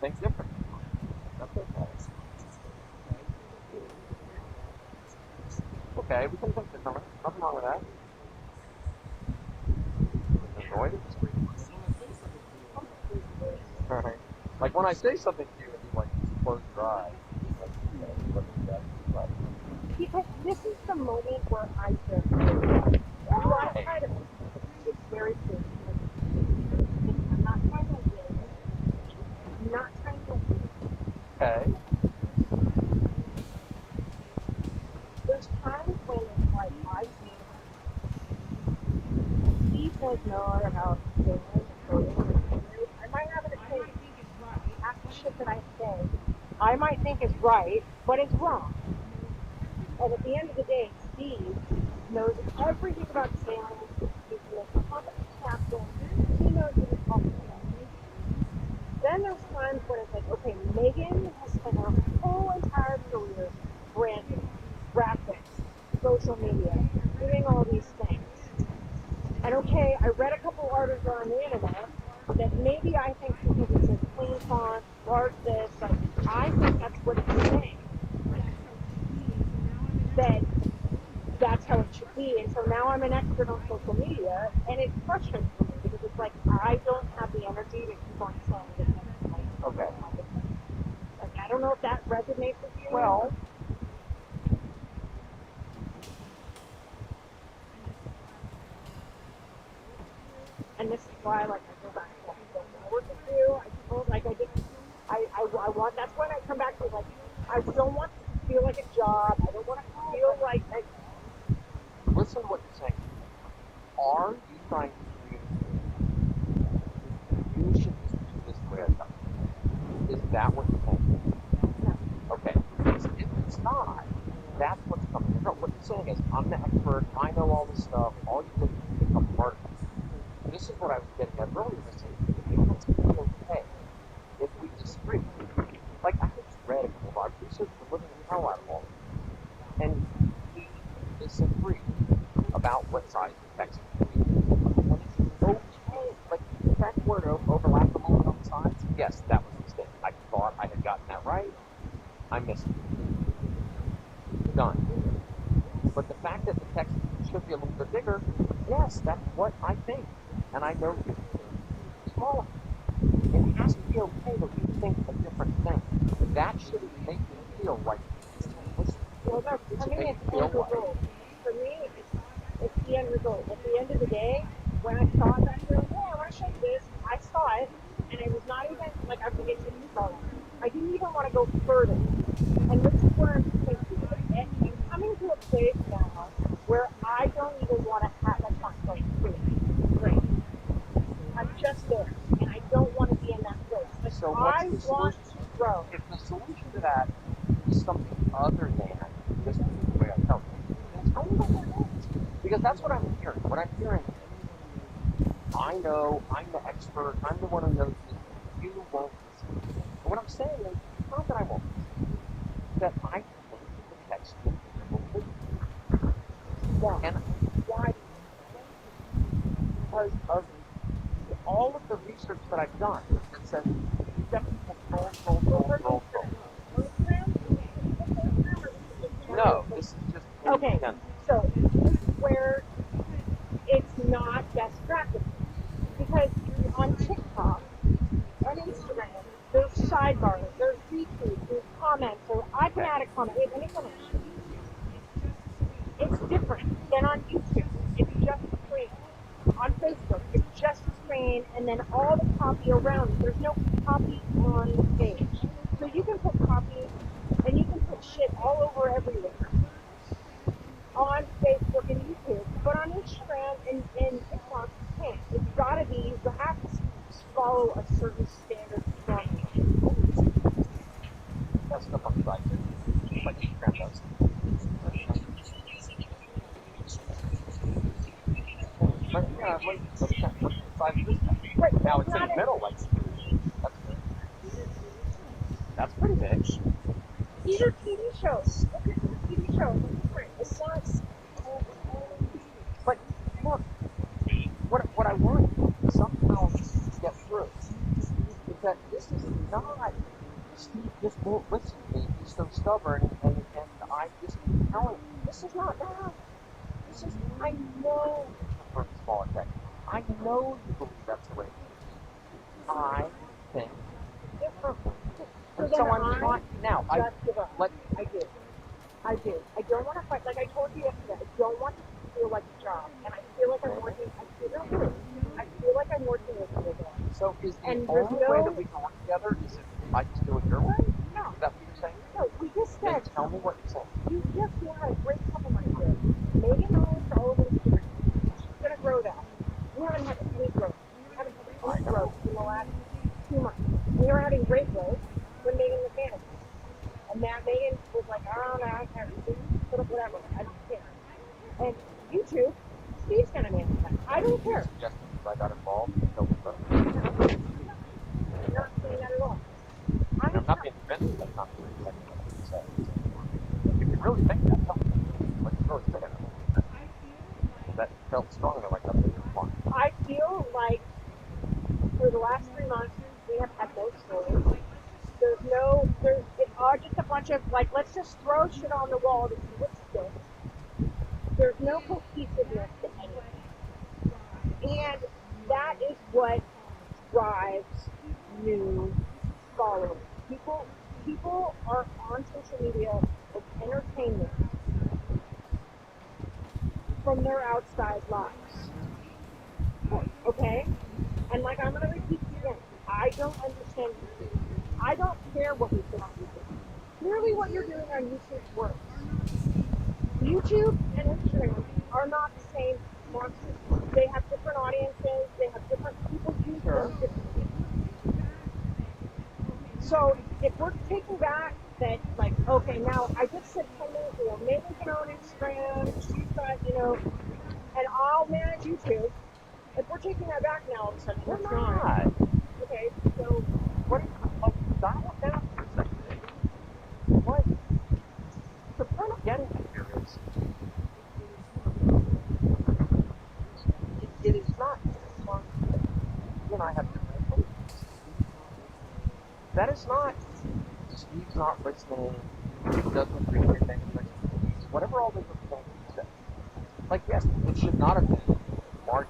think differently. That's okay. Okay, we can think differently. Nothing wrong with that. Avoidance. Alright. Like when I say something to you and you like close your eyes, like, right. because this is the moment where I just a lot of times it's very true. I'm not trying to win. I'm not trying to win. Okay. There's times when it's like Steve says no about I might have an opinion. Half the shit that I say, I might think is right, but it's wrong. And at the end of the day, Steve knows everything about sailing. He's the competent captain. He knows what he's talking about. Then there's times when it's like, okay, Meghan has spent her whole entire career branding, graphics, social media, doing all these things. And okay, I read a couple articles on the internet that maybe I think because it says clean font, large this, like, I think that's what it's saying. That that's how it should be. And so now I'm an expert on social media, and it frustrates me because it's like I don't have the energy to keep on saying this. Okay. Like, I don't know if that resonates with you. Well, and this is why, like, I go back to like, I don't want to work with you. I told, like, I want, that's when I come back to, like, I don't want to feel like a job. I don't want to feel like, listen to what you're saying. Are you trying to communicate? You should just do this way or something. Is that what you're saying? no. Okay. If it's not, that's what's coming. What you're saying is, I'm the expert. I know all this stuff. All you do is become part this is what I was getting at earlier. I said, it's okay if we disagree. Like, I just read a couple of our research for living the hell out of all of it. And we disagree about what size the text is. And it's okay. Like, the fact where it overlapped a little bit on the sides, yes, that was a mistake. I thought I had gotten that right. I missed it. Done. But the fact that the text should be a little bit bigger, yes, that's what I think. And I know you smaller. It has to be okay that we think a different thing. That shouldn't make me feel like Well, no, for me, it's the end result. For me, it's the end result. At the end of the day, when I saw it, I said, "Oh, I want to show you this." I saw it, and it was not even like I could get to you saw it. I didn't even want to go further. And this is where I'm thinking. I'm coming to a place now where I don't even want to have that conversation. Great. I'm just there, and I don't want to be in that place. Like, so what's I the want solution? to grow. If the solution to that is something other than this is the way I tell you, then tell me what that is. Because that's what I'm hearing. What I'm hearing is, I know, I'm the expert, I'm the one who knows this, you won't listen. And what I'm saying is, it's not that I won't listen, that I think the text will be able to. And why? Because of all of the research that I've done that says you definitely control. No, this is just Okay, so this is where it's not best practice. Because on TikTok, on Instagram, there's sidebars, there's retweets, there's comments, so I can add a comment. Wait, let me finish. It's different than on YouTube. It's just a screen. On Facebook, it's just a screen and then all the copy around it. There's no copy on the page. So you can put copy and you can put shit all over everywhere. On Facebook and YouTube, but on Instagram and TikTok, you can't. It's gotta be, you have to follow a certain standard from That's stuff on the side. Like Instagram does. But yeah, what's the size of this thing? Right, Now it's in the middle, like that's pretty big. These are TV shows. Look at the TV shows. It's not. But look, what I want to somehow get through is that this is not Steve just won't listen to me. He's so stubborn, and I just keep telling him this is not that. This is I know you prefer the smaller text. I know you believe that's the way it is. I think differently. And so I'm not now. I do. I don't want to fight. Like I told you yesterday, I don't want this to feel like a job. And I feel like I'm working. I feel like I'm working with you again. So is the only way that we can work together is if I just do it your way? No. Is that what you're saying? No, we just Then said. tell me what you're saying. You just had a great compliment here. Megan knows all of this. She's going to grow that. We haven't had any growth. We haven't had any growth in the last 2 months. We were having great growth when Megan was managing. And now Megan was like, oh, no, I can't do whatever. I don't care. And YouTube, Steve's going to manage that. I don't care. Just because I got involved, so I'm not saying that at all. I'm not being defensive. That's not what you said. If you really think that, tell me. Like, you really think it. That felt stronger, like that's what you're fun. I feel like for the last 3 months, we have had no stories. It's all just a bunch of, like, let's just throw shit on the wall to see what sticks. There's no cohesiveness to anything. And that is what drives new followers. People are on social media as entertainment from their outside lives. Okay? And like I'm going to repeat it again, I don't understand YouTube. I don't care what we put on YouTube. Clearly what you're doing on YouTube works. YouTube and Instagram are not the same monsters. They have different audiences, they have different people use them differently. So if we're taking back that, like, okay, now I just said 10 minutes ago, Megan can own Instagram, she's got, and I'll manage YouTube, If we're taking that back now, all of a sudden, We're it's not. Okay, so What? Like, dial it down for a second. What? The point I'm getting at here is, it is not fun. You and I have different opinions. That is not, Steve's not listening, Steve doesn't agree with anything, whatever all those other things you said. Like, yes, it should not have been March.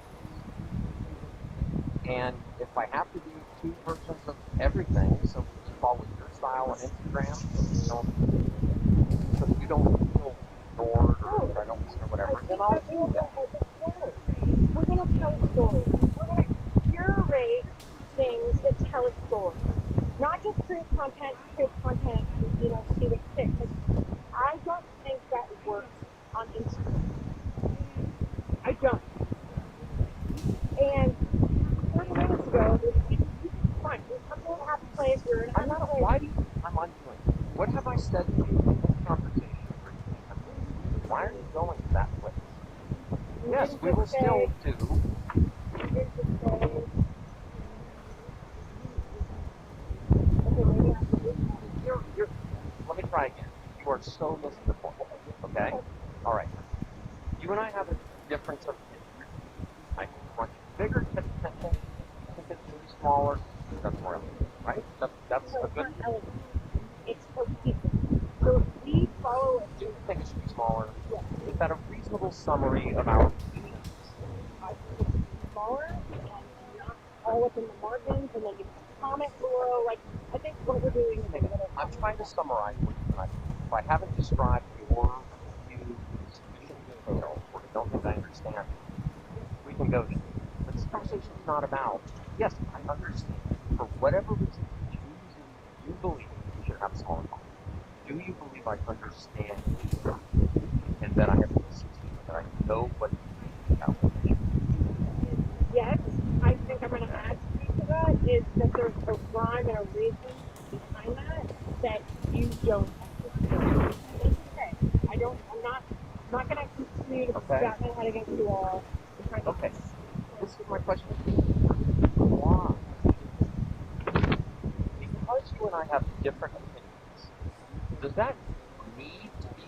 And if I have to do 2 versions of everything, so we just follow your style on Instagram, so you don't feel ignored or I don't listen or whatever, then I'll do that. we're going to tell a story. We're going to curate things that tell a story. Not just create content, you know, see what sticks. I don't think that works on Instagram. I don't. And 30 minutes ago, fine, we're coming to a happy place, we're in a happy place. Why do you think I'm undoing? What have I said to you in this conversation? Why are you going that way? Yes, we will still do. Let me try again. You are so misinformed. Okay? All right. You and I have a difference of opinion. I want you bigger, catch attention. I think it's really smaller. That's more elegant, right? That's a good. It's for people. So if we follow it, Do you think it should be smaller? yes. Is that a reasonable summary of our opinions? I think it should be smaller and not all up in the margins, and then you can comment below. Like, I think what we're doing is a little. I'm trying to summarize what you and I. If I haven't described your views in sufficient detail, or you don't think I understand, we can go there. But this conversation is not about. Yes, I understand. For whatever reason you believe you should have a smaller phone. Do you believe I understand you and that I have listened to you, that I know what you think about me? Yes, I think I'm going to add to that is that there's a rhyme and a reason behind that you don't understand. It's okay. I'm not going to continue to bat my head against the wall. Okay. This is my question. Why? Because you and I have different opinions, does that need to be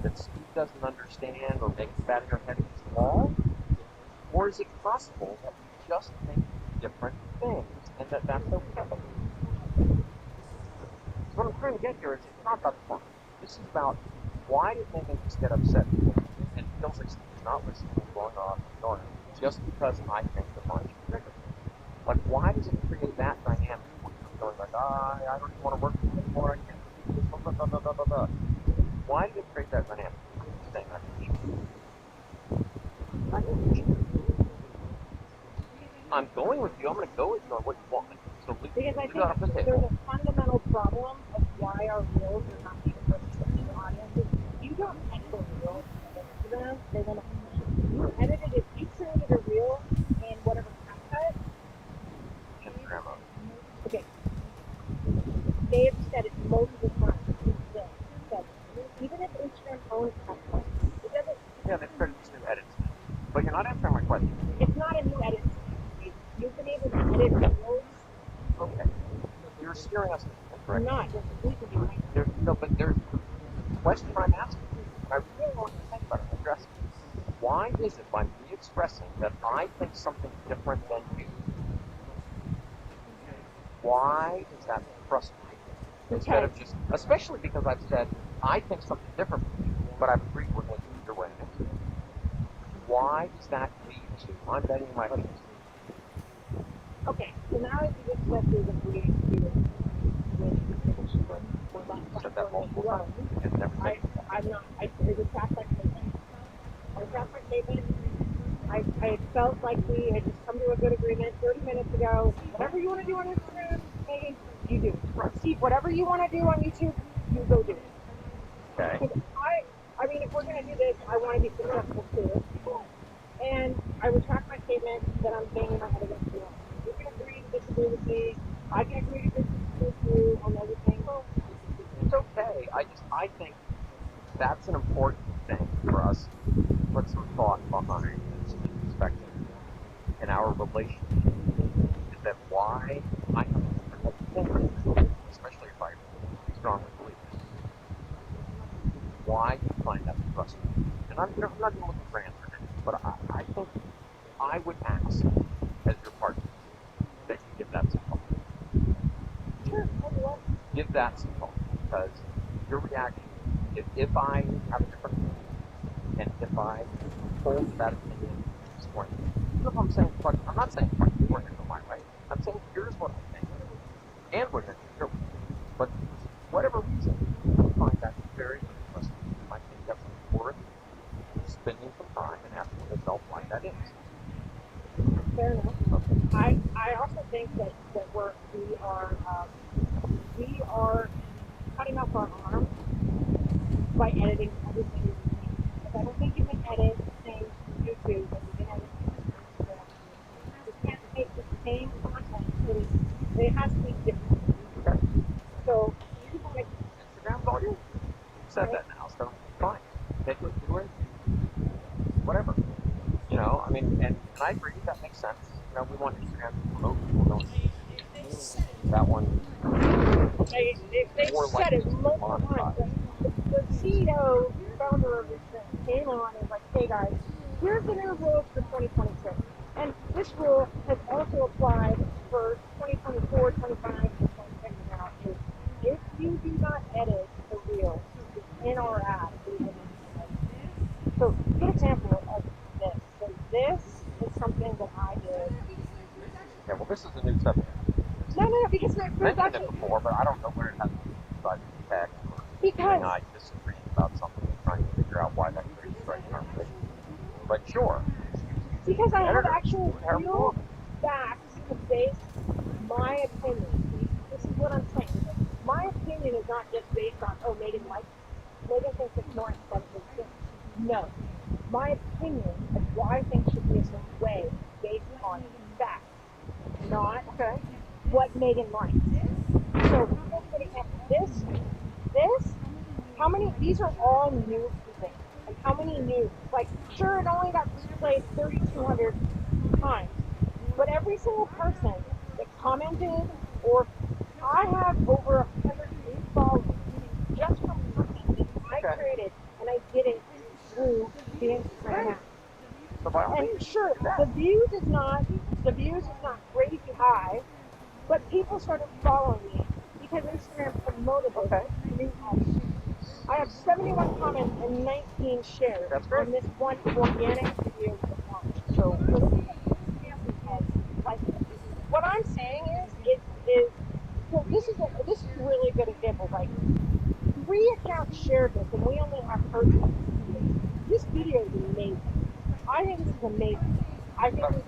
that Steve doesn't understand or makes batting your head against the wall? Or is it possible that we just think different things and that that's okay? So what I'm trying to get here is it's not about the point. This is about why did Meghan just get upset and feels like Steve's not listening, going off, ignoring him, just because I think the punch is bigger? Like, why does it create that dynamic where you're feeling like, I don't even want to work with you anymore, I can't do this, blah, blah, blah, blah, blah, blah. Why did it create that dynamic? Saying that I'm going with you. I'm going to go with you on what you want. So because I think there's a fundamental problem of why our reels are not being pushed to the audiences. You don't edit a reel to them. They want to. You edited it. You created a reel in whatever cut. Instagram. Okay. They have said it multiple times. Even if Instagram owns CapCut, it doesn't. Yeah, they've created these new edits. But you're not answering my question. It's not a new edit. You've been able to edit reels. Okay. You're steering us in the correct. I'm not. There's the question I'm asking, and I really want you to think about it and address it. Why is it by me expressing that I think something different than you, why is that frustrating? Instead of just, especially because I've said, I think something different from you, but I've agreed with what you're weighing into. Why does that lead to, I'm betting my head. Okay, so now if you just said there's a reading to Said that multiple times. It's never said. I'm not, I retract my statement. I retract my statement. I felt like we had just come to a good agreement 30 minutes ago. Whatever you want to do on Instagram, Megan, you do. Steve, whatever you want to do on YouTube, you go do it. Okay. I mean, if we're going to do this, I want to be successful too. And I retract my statement that I'm banging my head against the wall. You can agree to disagree with me. I can agree to disagree with you on everything. It's okay. I think that's an important thing for us. Put some thought behind this perspective. speculation is that why I have a different opinion, especially if I strongly believe it, why you find that frustrating. And I'm not going to look for answers, but I think I would ask, as your partner, that you give that some thought. Sure, Give that some thought, because your reaction, if I have a different opinion, and if I hold that opinion strong, even if I'm saying, I'm not saying fuck you, we're going to go my way. I'm saying here's what I think, and we're going to do it. But for whatever reason, I find that very, very frustrating. I think that's worth spending some time and asking yourself why that is. fair enough. Okay. I also think that we are cutting off our arms by editing everything. Because I don't think you can edit things from YouTube that you can edit from Instagram. You can't make the same content. It has to be different. Okay. So you want to Instagram's all you. You said that now, so fine. Take it, do it, whatever. You know, I mean, and I agree, that makes sense. You know, we want Instagram to promote people knowing that one. they More said likely it to be multiple times. monetized. The CEO, founder of this thing, came on and was like, hey guys, here's the new rules for 2026. And this rule has also applied for 2024, 25, and 26 now. Is if you do not edit the reel in our app, we will not edit it. So, good example of this. So this is something that I did. Yeah, well, this is a new subject. No, because You've mentioned it before, but I don't know where it has to do with text or Because I disagree about something and trying to figure out why that creates the right conversation. But sure. Because I have Editor, actual have real facts to base my opinion. This is what I'm saying. My opinion is not just based on, oh, Megan likes it. Megan thinks it's more expensive. No. My opinion of why things should be a certain way is based on facts, not what Megan likes. So, for example, how many, these are all new people. Like, how many new? Like, sure, it only got displayed 3,200 times, but every single person that commented, or I have over 100 new followers just from content that I created, and I did it through the Instagram app. So by all And means, sure, the views is not crazy high, but people started following me because Instagram promoted it to new audience. I have 71 comments and 19 shares on this one organic video launch. So this is an example of, like, what I'm saying is so this is a really good example. Like, 3 accounts shared this, and we only have 13. This video is amazing. I think this is amazing. I think it's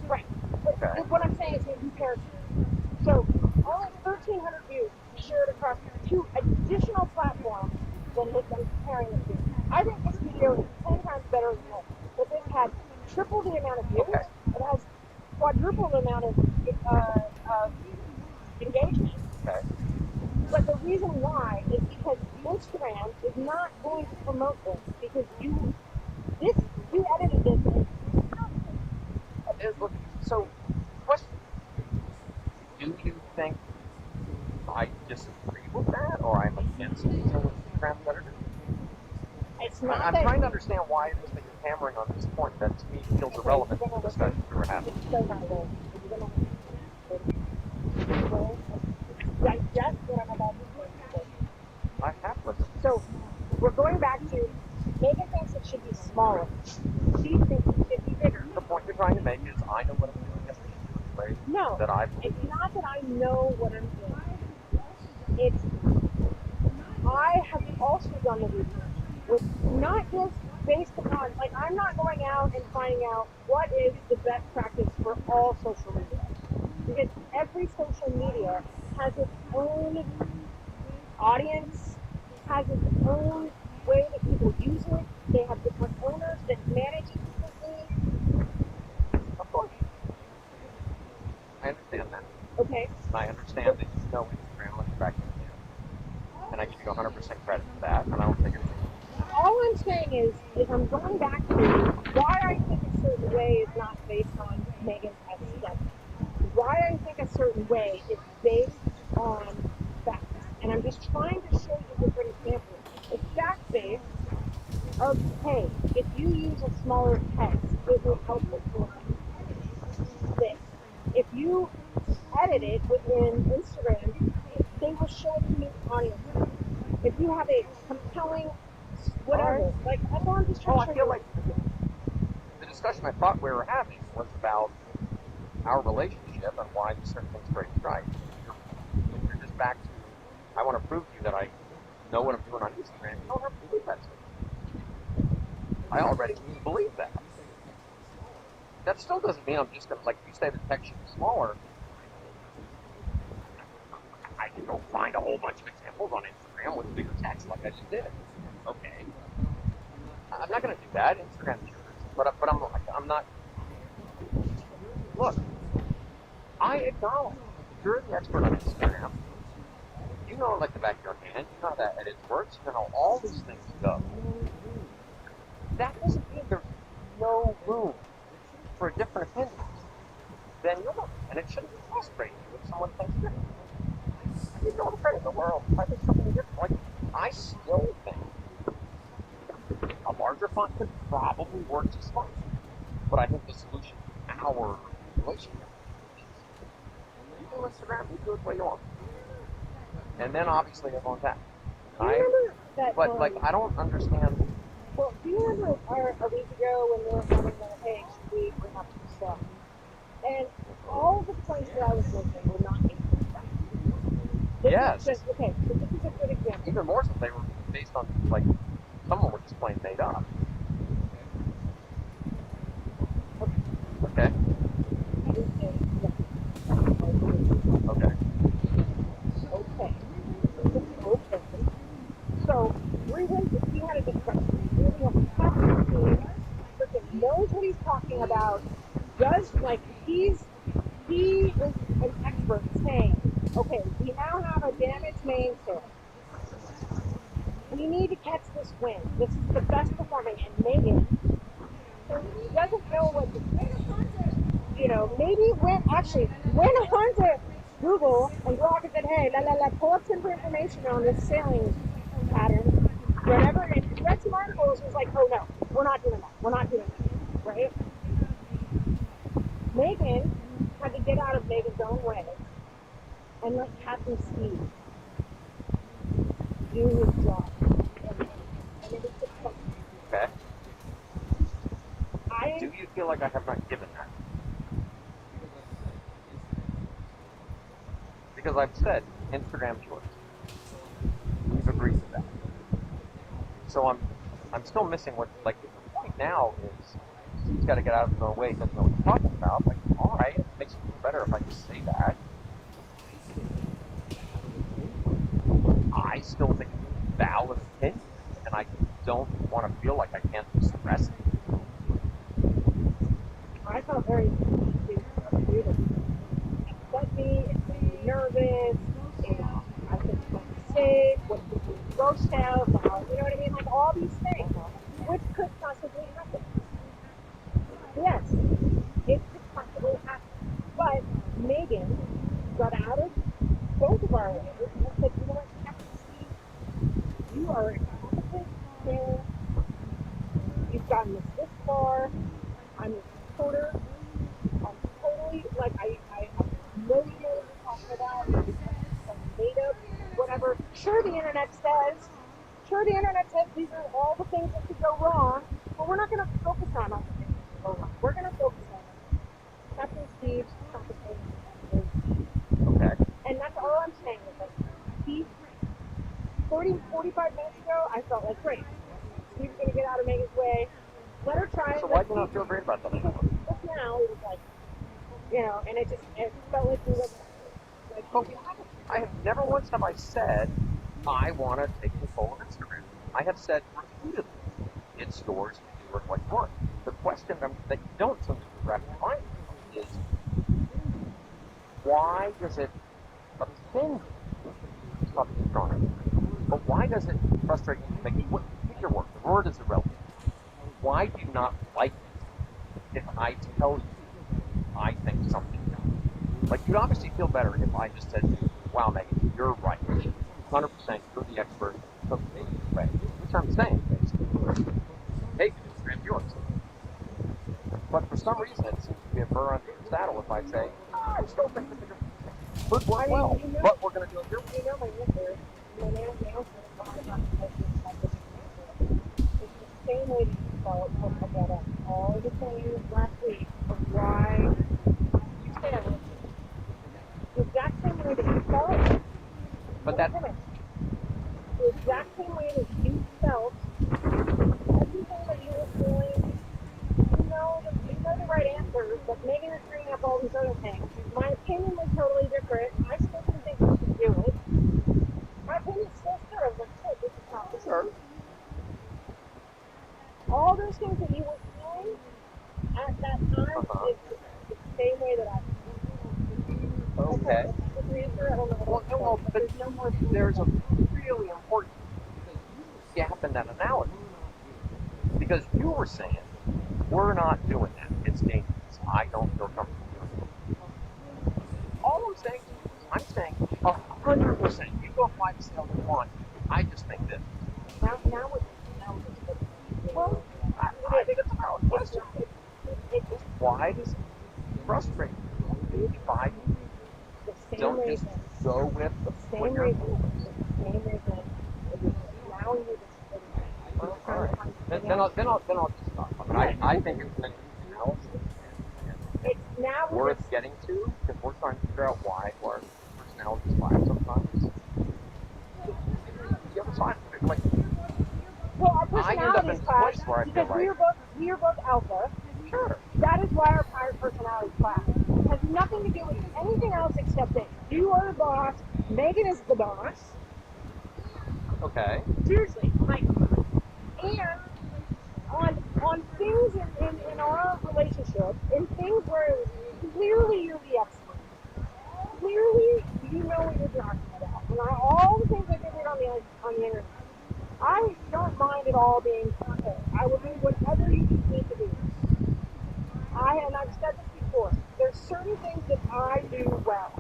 right. But what I'm saying is in comparison. So only 1,300 views shared across 2 additional platforms than I'm comparing it to. I think this video is 10 times better than this. But this had triple the amount of views. It has quadruple the amount of engagement. But the reason why is because Instagram is not going to promote this because you edited this. So, question. Do you think I disagree with that, or I'm against using Instagram editor? It's not I'm that trying to understand why it is that you're hammering on this point that to me feels irrelevant to the discussion we were having. it's so not relevant. Digest what I'm about to say. I have listened. So we're going back to Megan thinks it should be smaller. She thinks it should be bigger. The point you're trying to make is I know what I'm doing as a way No, that I it's not that I know what I'm doing. It's I have also done the research with not just based upon, like, I'm not going out and finding out what is the best practice for all social media. Because every social media has its own audience, has its own way that people use it. They have different owners that manage it differently. Of course. I understand that. Okay. And I understand that you know Instagram like the back of your hand. And I give you 100% credit for that, and I don't take anything. All I'm saying is I'm going back to why I think a certain way is not based on Megan's way is based on facts. And I'm just trying to show you different examples. It's fact-based of, hey, if you use a smaller text, it will help with this. If you edit it within Instagram, they will show it to you on Instagram. If you have a compelling whatever, like that's all I'm just trying Well, to I show feel you. like the discussion I thought we were having was about our relationship and why certain things break right. If you're just back to, I want to prove to you that I know what I'm doing on Instagram, you don't have to believe that. I already believe that. That still doesn't mean I'm just going to, like, you say the text should be smaller. I can go find a whole bunch of examples on Instagram with bigger text, like I just did. Okay. I'm not going to do that. Instagram's yours. But I'm not. Look, I acknowledge you're the expert on Instagram. You know it like the back of your hand. You know how that edit works. You know how all these things go. That doesn't mean there's no room for a different opinion than yours. And it shouldn't frustrate you if someone thinks different. I give you all the credit in the world if I think something different. Like, I still think a larger font could probably work just fine. But I think the solution to our relationship is you do Instagram, you do it the way you want. And then obviously everyone's happy. Do you remember that? But like, I don't understand. Well, do you remember a week ago when we were having the, hey, should we bring up some stuff? And all the points that I was making were not making sense. Yes. Just, okay, so this is a good example. Even more so, they were based on, like, some of them were just plain made up. Okay. Okay. Okay. Okay. So, we had a discussion. We have a captain who freaking knows what he's talking about, does, like, he is an expert saying, okay, we now have a damaged mainsail. We need to catch this wind. This is the best performing. And Meghan, who doesn't know what to do, you know, maybe went on to Google and Grok and said, hey, pull up some information on this sailing pattern, whatever, and read some articles and was like, oh no, we're not doing that, right? Meghan had to get out of Meghan's own way and let Captain Steve do his job. And it was successful. Okay. Do you feel like I have not given that? Because I've said Instagram's yours. We've agreed to that. So I'm still missing what, like, the point now is he's got to get out of his own way. He doesn't know what he's talking about. Like, all right, it makes me feel better if I just say that. I still think it's a valid opinion, and I don't want to feel like I can't express it. I felt very confused. It upset me, it made me nervous, I couldn't feel safe, what could be ghost out, you know what I mean? Like all these things, which could possibly happen. Yes, it could possibly happen. But Meghan got out of both of our ways and said, you know what, Captain Steve, you are a competent sailor. You've gotten this far. I'm a reporter. I'm totally, like, I have no idea what you're talking about. Some made up, whatever. Sure, the internet says these are all the things that could go wrong, but we're not going to focus on all the things that could go wrong. We're going to focus on Captain Steve's competition. Okay. And that's all I'm saying is, like, he, 45 minutes ago, I felt like, great, Steve's going to get out of Megan's way. Let her try it. So why do you not feel great about that? Just now, it was like, you know, and it felt like we were like, I have never once have I said I want to take control of Instagram. I have said repeatedly, it's yours, you do what you want. The question that you don't seem to wrap your mind around is, why does it offend you? It's not too strong, but why does it frustrate you to make you pick your word? The word is irrelevant. Why do you not like it if I tell you I think something? Like, you'd obviously feel better if I just said to you, wow, Megan, you're right. 100%, you're the expert. So take it away. Which I'm saying, basically. Take it, it's yours. But for some reason, it seems to be a burr under your saddle if I say, I still think that the could work well, but we're going to do it your way. You know my answer. My answer is not about this. It's the same way that you felt when I got up. All the things last week of why you stand. The exact same way that you felt. But that, the exact same way that you felt. Everything that you were feeling. You know the right answers, but Megan is bringing up all these other things. My opinion was totally different. I still didn't think we should do it. My opinion still stood. I was like, shit, this is not the church. All those things that you were feeling at that time is the same way that I feel. okay. I don't know. Well, but there's a really important gap in that analogy. Because you were saying, we're not doing that. It's dangerous. I don't feel comfortable doing it. All I'm saying is, I'm saying 100%. You go fly the sail you want. I just think that. Now well, I think it's a valid question. Why does it frustrate you if I don't just go with the same reason. It was allowing you to then I'll just stop. I think it's an analysis worth getting to because we're trying to figure out why our personalities clash sometimes. The other side of it, like, well, our personalities clash because we are both alpha. Sure. That is why our pirate personalities clash. It has nothing to do with anything else except that you are the boss, Megan is the boss. Okay. Seriously, like, and on things in our relationship, in things where clearly you're the expert, clearly you know what you're talking about, and all the things I figured on the internet, I don't mind at all being perfect. I will do whatever you need to do. And I've said this before, there's certain things that I do well,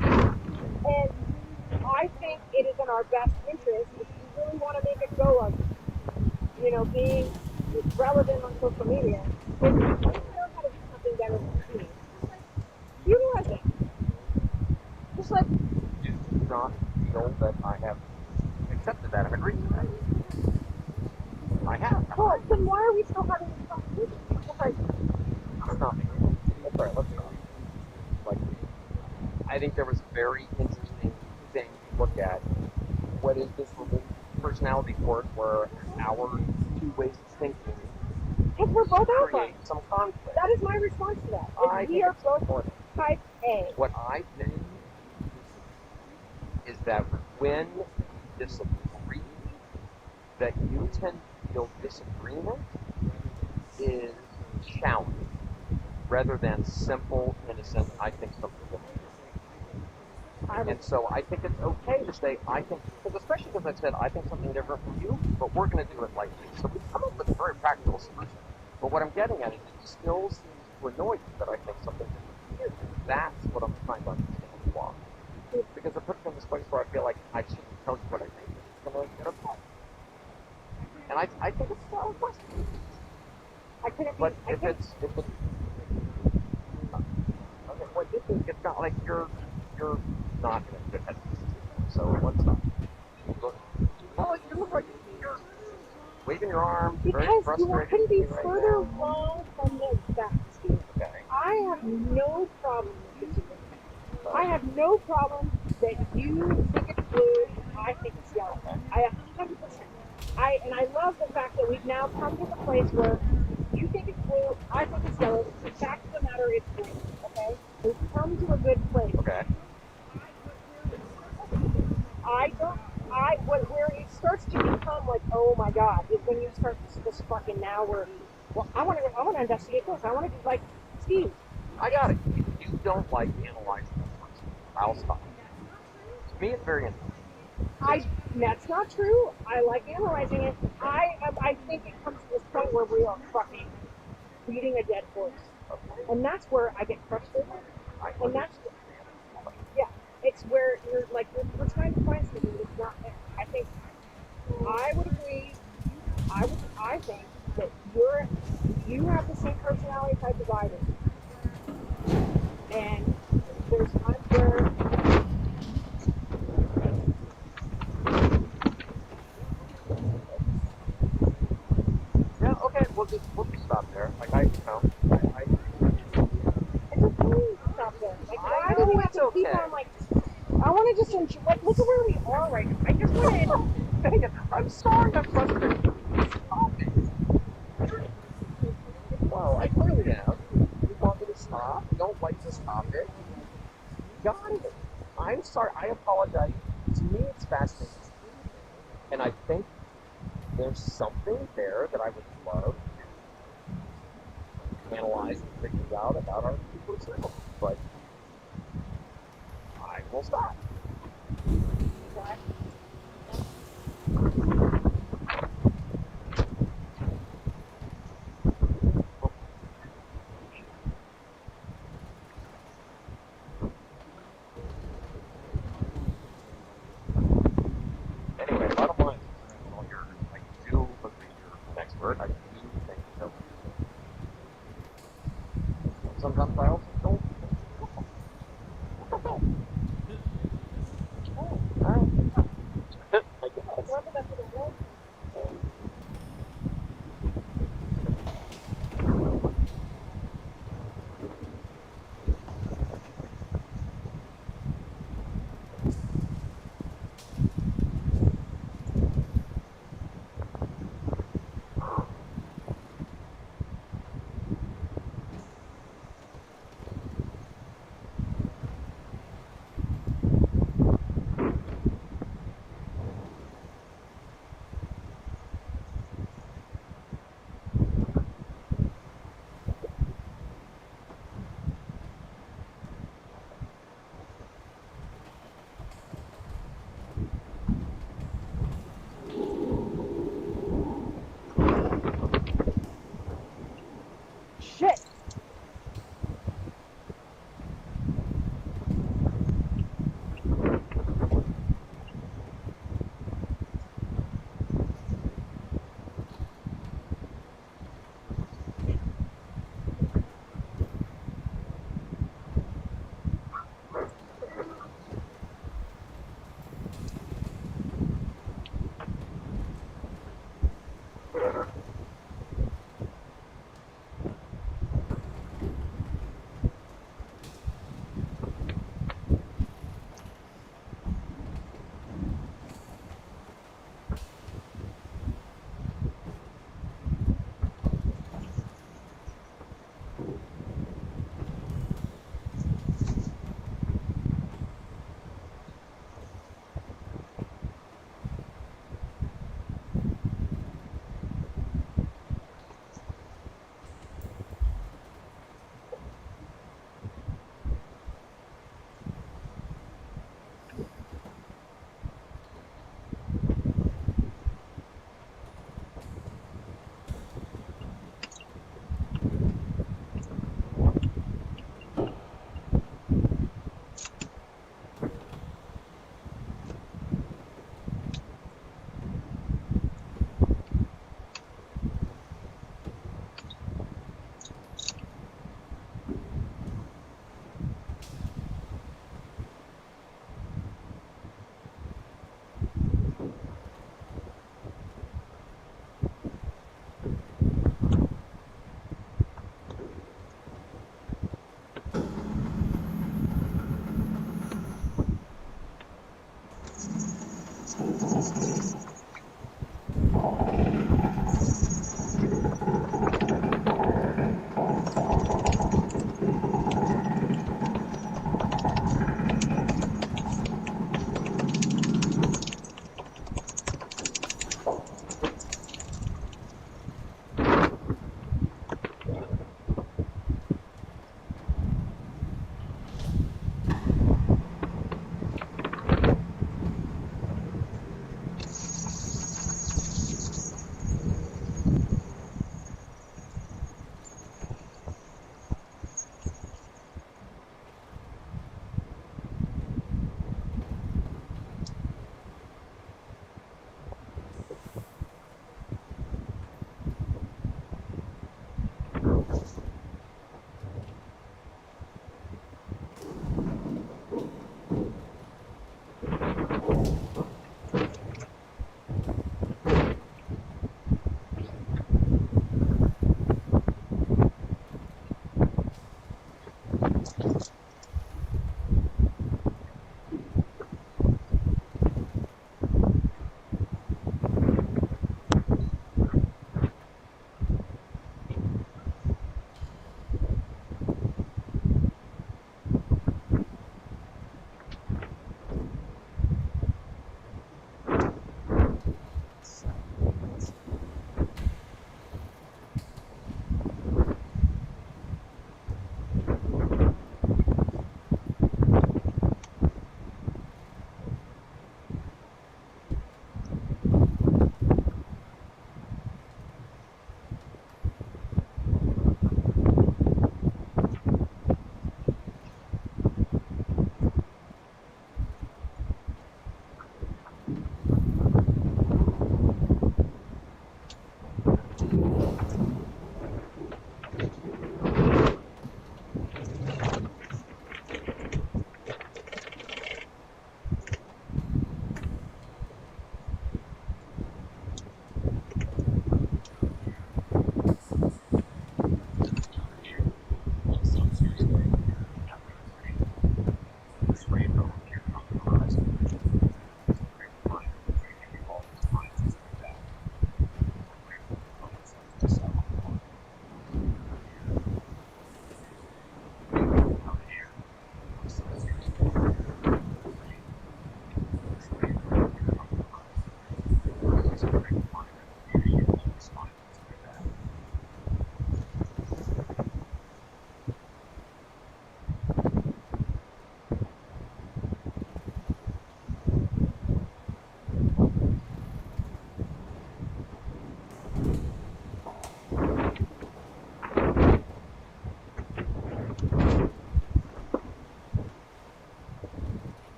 and I think it is in our best interest if you really want to make it go of, being relevant on social media. If you know how to do something better than me, utilize it. Just like Do not feel that I have accepted that and agreed to that. I have. well, then why are we still having this conversation? Like, It's not me. That's all right, let's stop. Like, I think there was a very interesting thing to look at. What is this personality quirk where our two ways of thinking because we're both alpha. create some conflict? That is my response to that. We are both type A. What I think is that when you disagree, that you tend to feel disagreement is challenging rather than simple, innocent, I think something different. And so I think it's okay to say, I think, because especially because I said, I think something different from you, but we're going to do it like this. So we come up with a very practical solution. But what I'm getting at is it still seems to annoy you that I think something different from you. That's what I'm trying to understand why. Because it puts me in this place where I feel like I shouldn't tell you what I think. It's going to get upset. And I think it's a valid question. But if it's okay, well, this is, it's not like you're not in a good headspace. So what's up? Well, you look like you're waving your arm, very because frustrated. you couldn't be right further now. wrong from the fact, Steve. Okay. I have no problem with disagreeing. I have no problem that you think it's blue, I think it's yellow. I 100%. I love the fact that we've now come to the place where you think it's blue, I think it's yellow. The fact of the matter is green. Okay? We've come to a good place. Okay. Where it starts to become like, oh my God, is when you start this fucking now where, well, I want to investigate this. I want to do like, Steve. I got it. You don't like analyzing this person. I'll stop. To me, it's very interesting. That's not true. I like analyzing it. I think it comes to this point where we are fucking beating a dead horse. Okay. And that's where I get frustrated. And that's, yeah, it's where you're like, we're trying to find something that's not there. I think, I would agree, I think that you have the same personality type as I do. And there's times where, Yeah, okay, we'll just stop there. Like I it's okay to stop there. Like, why do we have to keep on, like, I want to just enjoy, look at where we are right now. I just want to, Megan, I'm sorry I'm frustrated. Stop it. Well, I clearly am. You want me to stop? You don't like to stop it? Got it. I'm sorry. I apologize. To me, it's fascinating. And I think there's something there that I would love to analyze and figure out about our personality. But I will stop. Anyway, bottom line, well, I do agree you're an expert. I do think that sometimes I also don't. All right. I guess.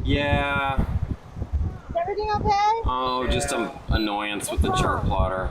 Yeah. Is everything okay? Oh, just some annoyance with the chart plotter.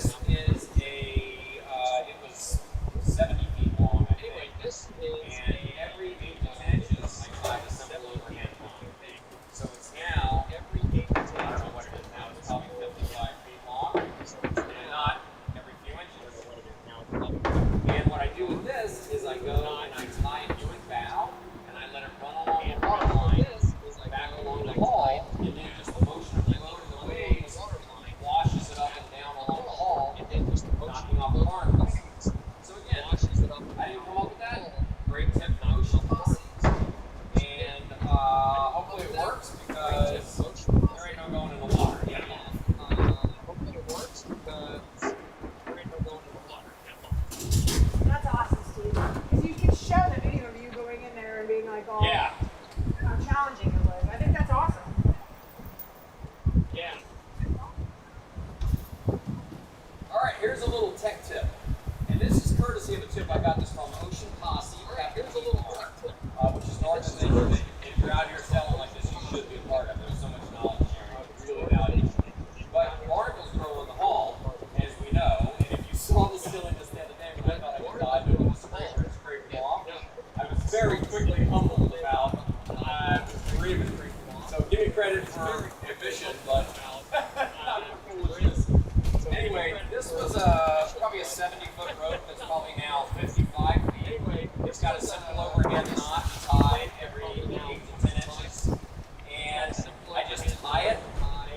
this is it was 70 feet long, I think. And every 8 to 10 inches, I tried to assemble overhand pump. So it's now, I don't know what it is now, it's probably 55 feet long, and not every few inches. And what I do with this is I go and I tie it to a bow, and I let it run along the water line, back along the hull, and then just the motion of the boat and the waves washes it up and down along the hull, knocking off the barnacles. So again, I didn't come up with that. Great tip from Ocean Posse. And hopefully it works because there ain't no going in the water. Yeah. That's awesome, Steve. Because you can show the video of you going in there and being like, oh, Yeah. how challenging it was. I think that's awesome. Yeah. All right, here's a little tech tip. And this is courtesy of a tip I got this from Ocean Posse, Captain's Bar, which is north of Vegas. If you're out here selling like this, you should be a part of it. There's so much knowledge sharing. It's really valuable. But barnacles grow in the hull, as we know. And if you saw the silliness the other day when I thought I could dive into the scraper and scrape them off, I was very quickly humbled about breathing. So give me credit for efficient, but anyway, this was probably a 70-foot rope that's probably now 55 feet. It's got a simple overhand knot tied every 8 to 10 inches. And I just tie it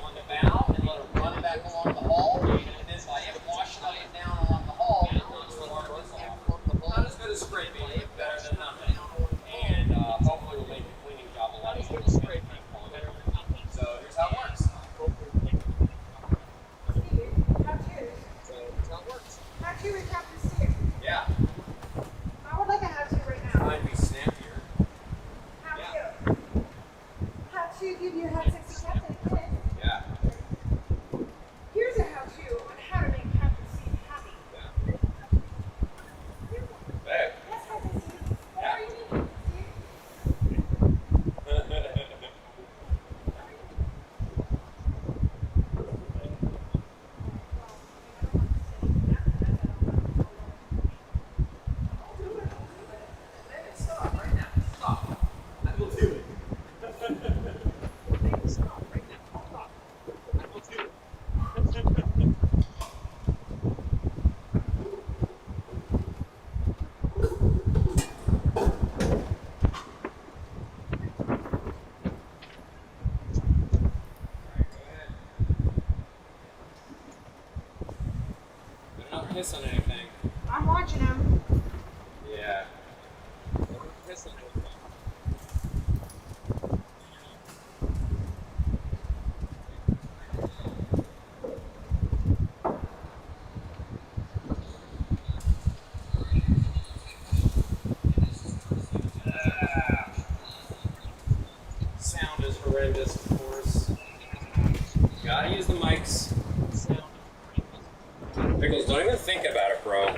on the bow and let it run back along the hull. And then by it washing up and down along the hull, it knocks the barnacles off. Not as good as scraping, but better than nothing. And hopefully we'll make the cleaning job a lot easier. So here's how it works. How-to with Captain Steve. Yeah. I would like a how-to right now. Try and be snappier. How-to. How-to give you a hot, sexy captain a kiss. Yeah. Here's a how-to on how to make Captain Steve happy. Hey. Yes, Captain Steve. What are you doing, Stop right now. Stop. I will do it. Stop right now. Stop. I will do it. Better not piss on anything. I'm watching him. Yeah. Don't piss on anything. Sound is horrendous, of course. Gotta use the mics. Pickles, don't even think about it, bro.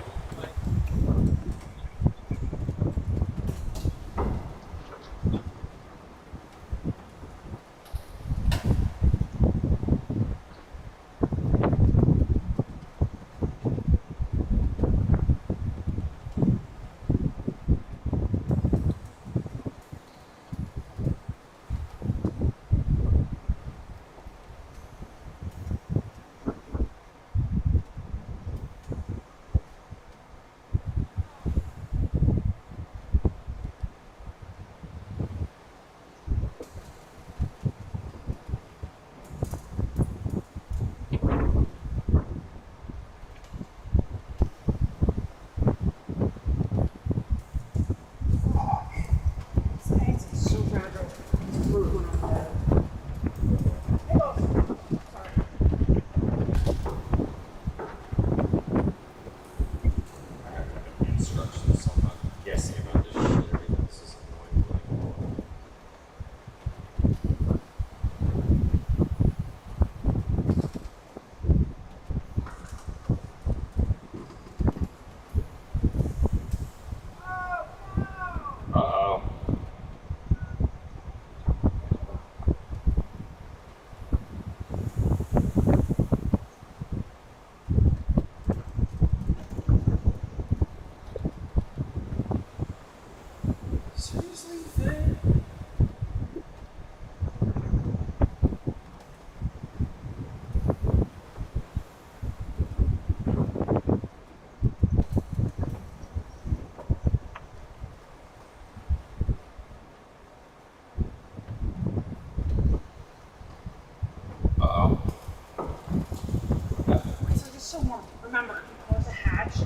remember, close the hatch,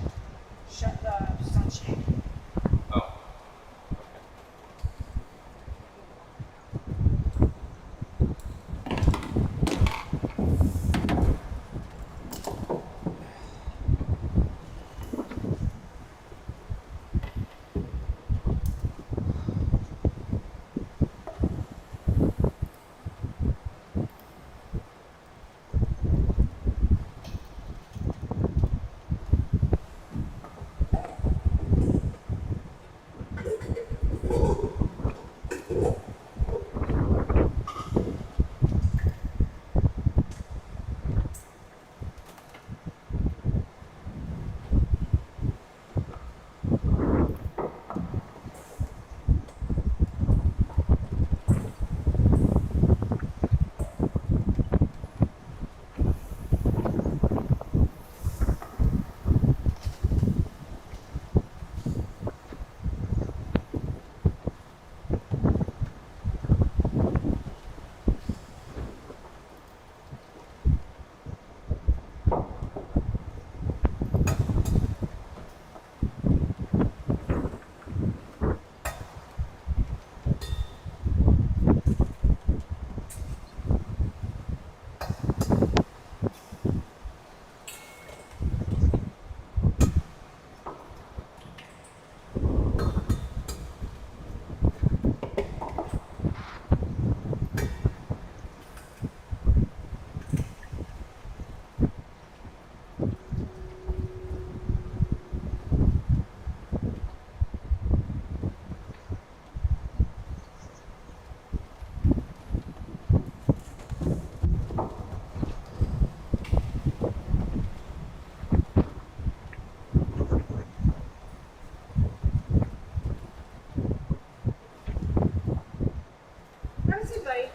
shut the sunshade. Oh. Have a seat, buddy.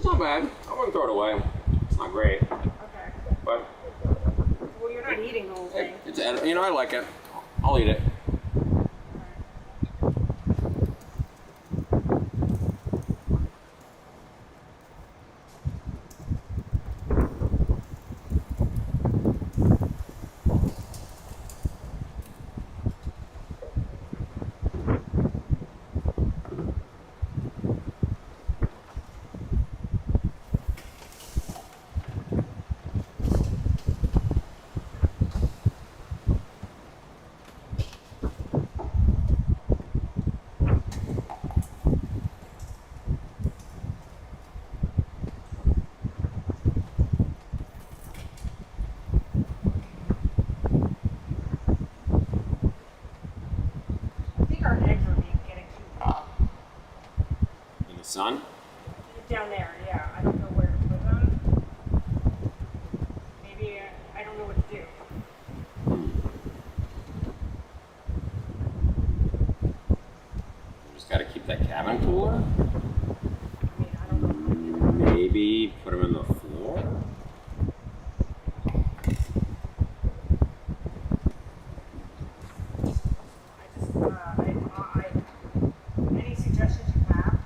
not bad. I wouldn't throw it away. It's not great, Okay. but Well, you're not eating the whole thing. it's you know, I like it. I'll eat it. I think our eggs are getting too hot. In the sun. Down there, yeah. I don't know where to put them. Maybe I don't know what to do. You just got to keep that cabin cooler. I mean, I don't know how to do that. Maybe put them in the floor. I just, any suggestions you have?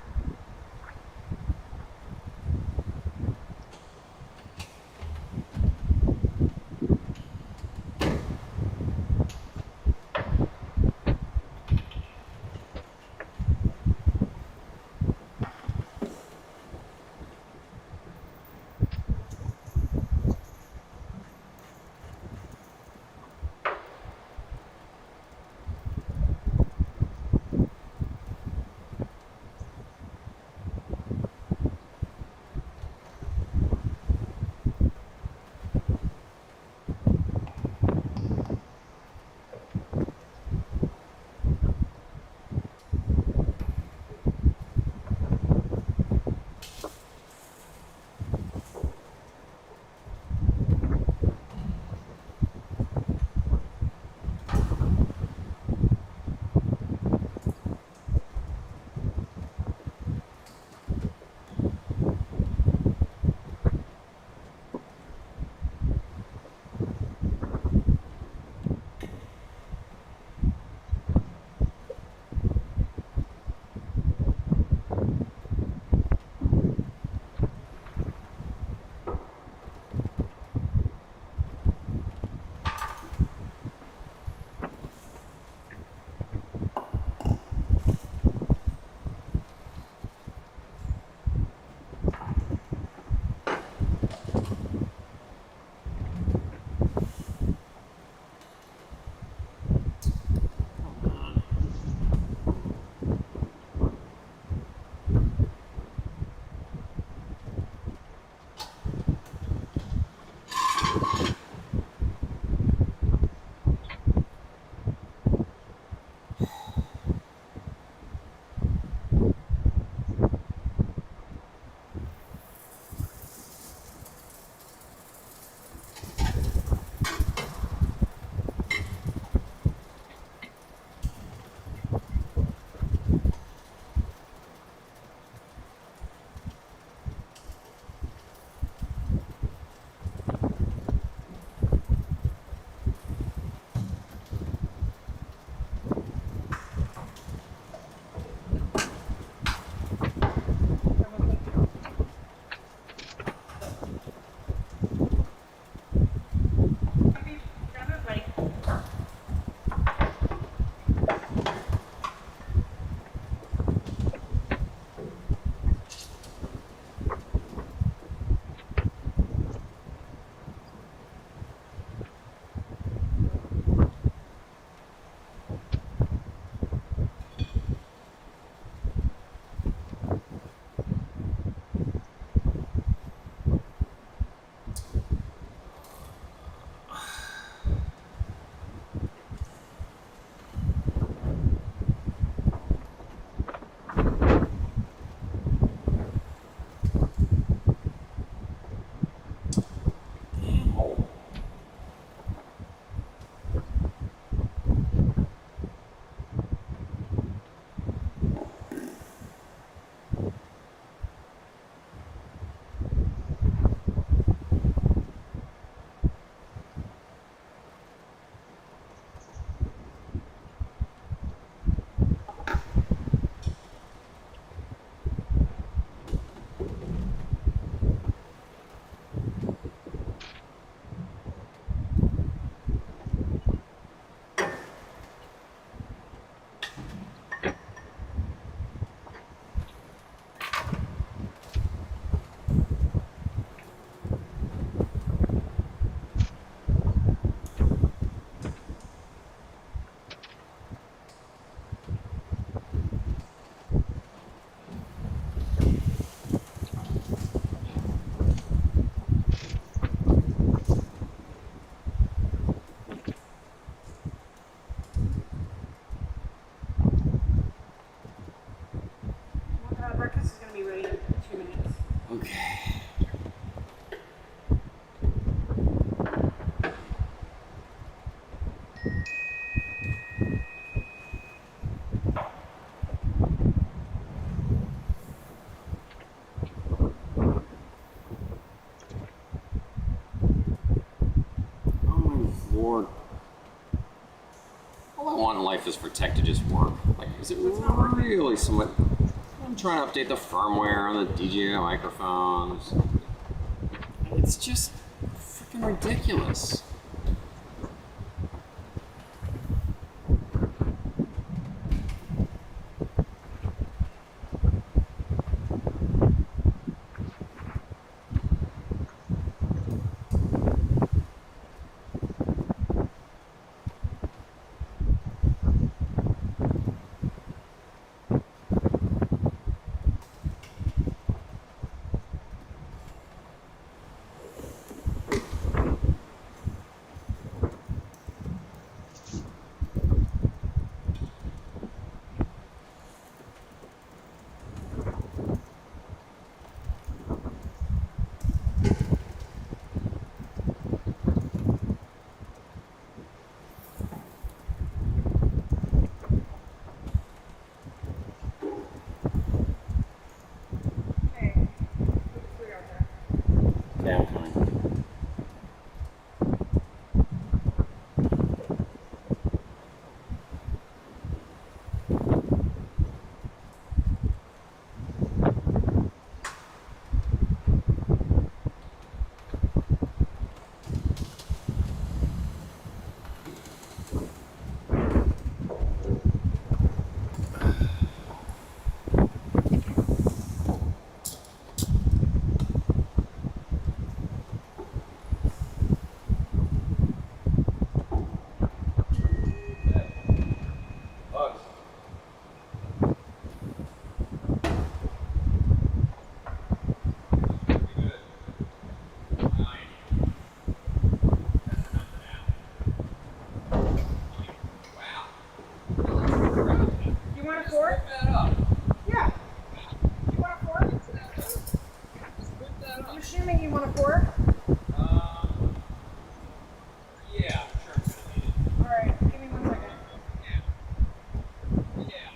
life is for tech to just work. Like, is it really somewhat? I'm trying to update the firmware on the DJI microphones. It's just freaking ridiculous. Yeah, I'm coming. Pugs. Pretty good. Wow. You want a fork? That up. Yeah. You want a fork? I'm assuming you want a fork. Yeah, sure. All right, give me 1 second. Yeah.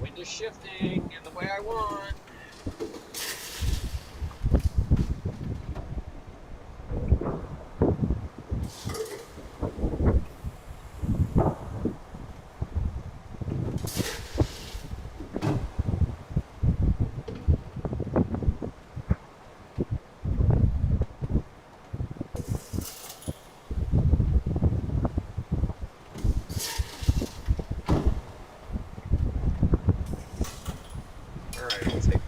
Wind is shifting in the way I want. All right, we'll take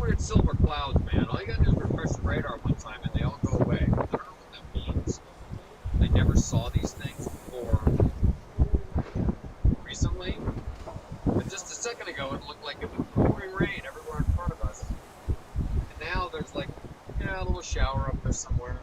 weird silver clouds, man. All you gotta do is refresh the radar one time and they all go away. I don't know what that means. I never saw these things before recently. But just a second ago, it looked like it was pouring rain everywhere in front of us. And now there's like, yeah, a little shower up there somewhere.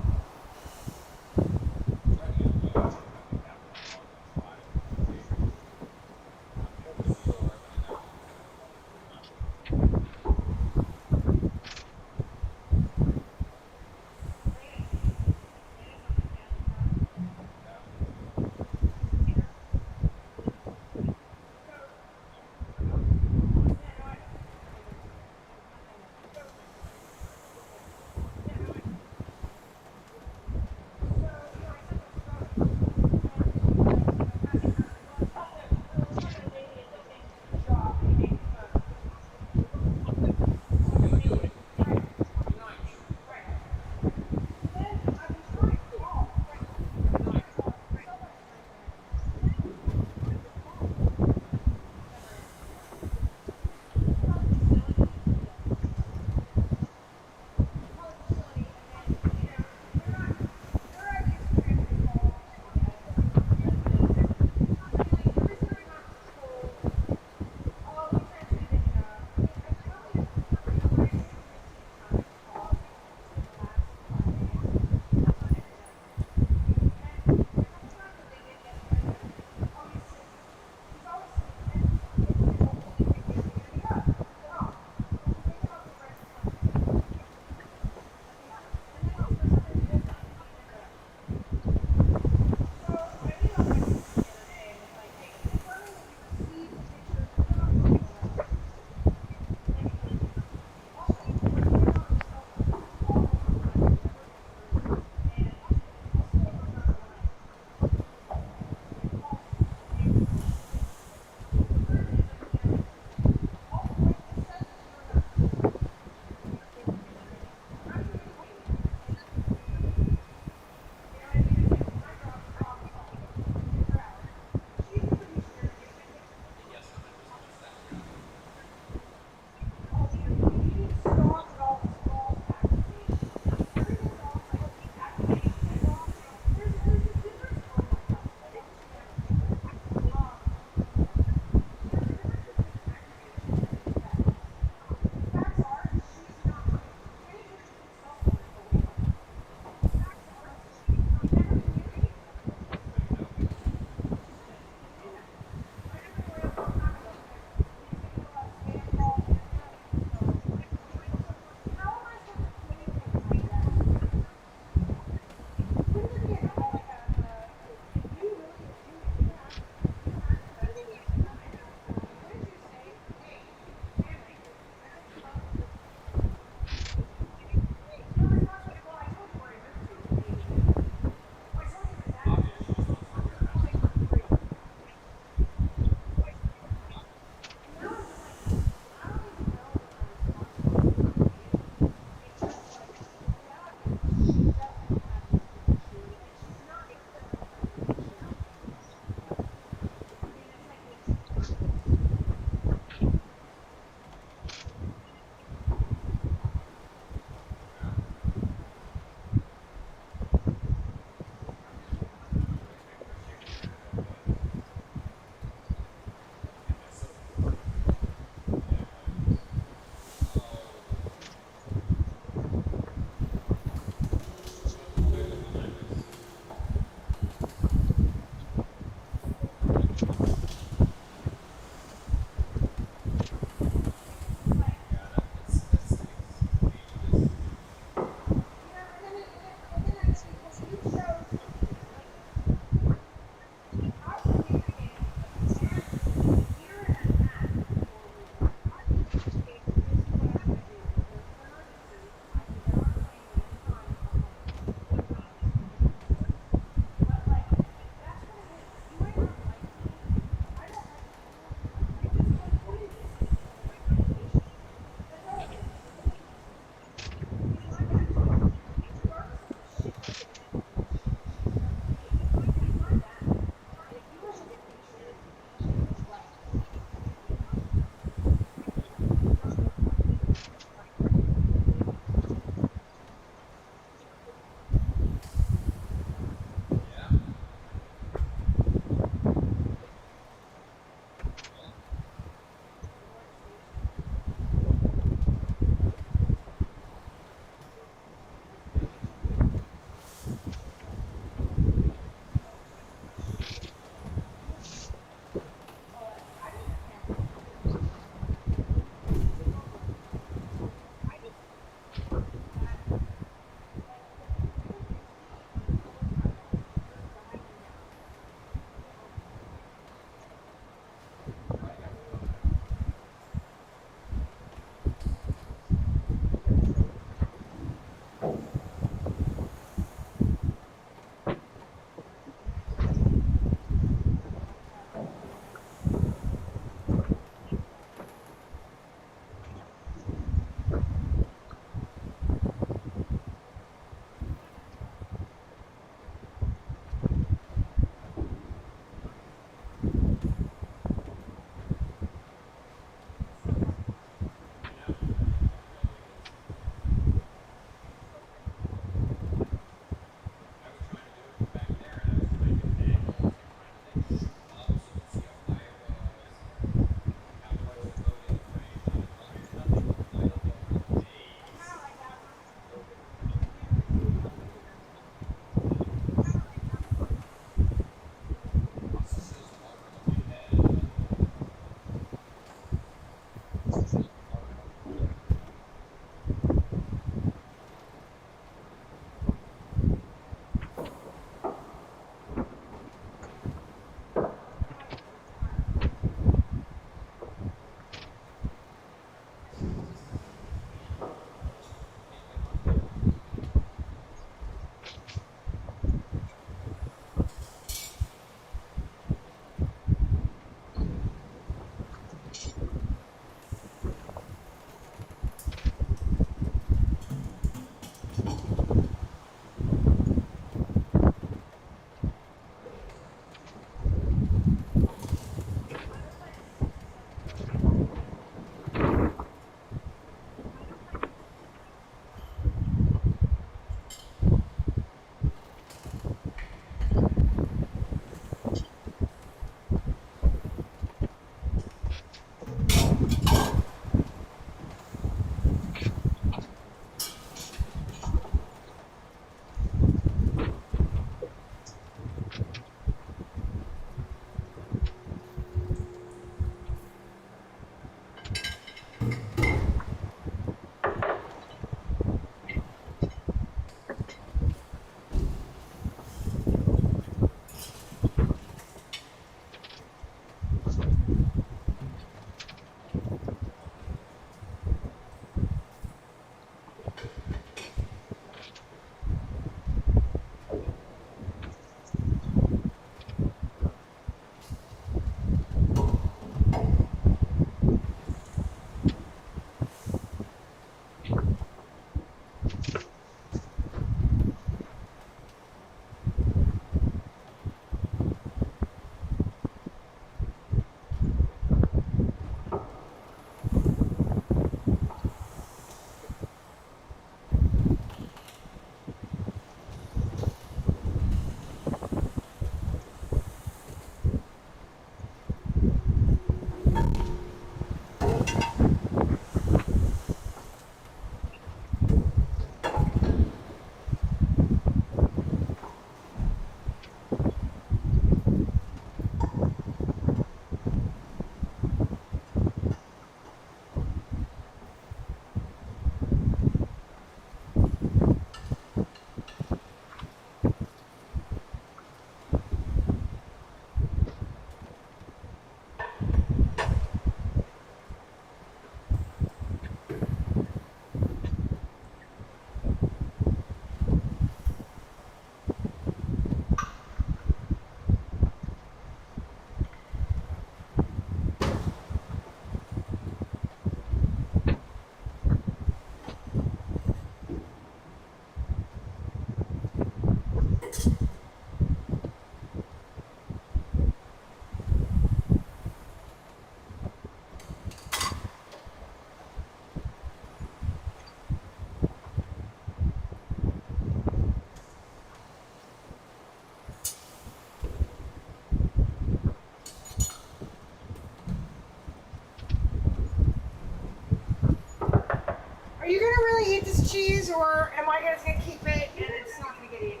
Are you gonna really eat this cheese, or am I just gonna keep it and it's not gonna get eaten?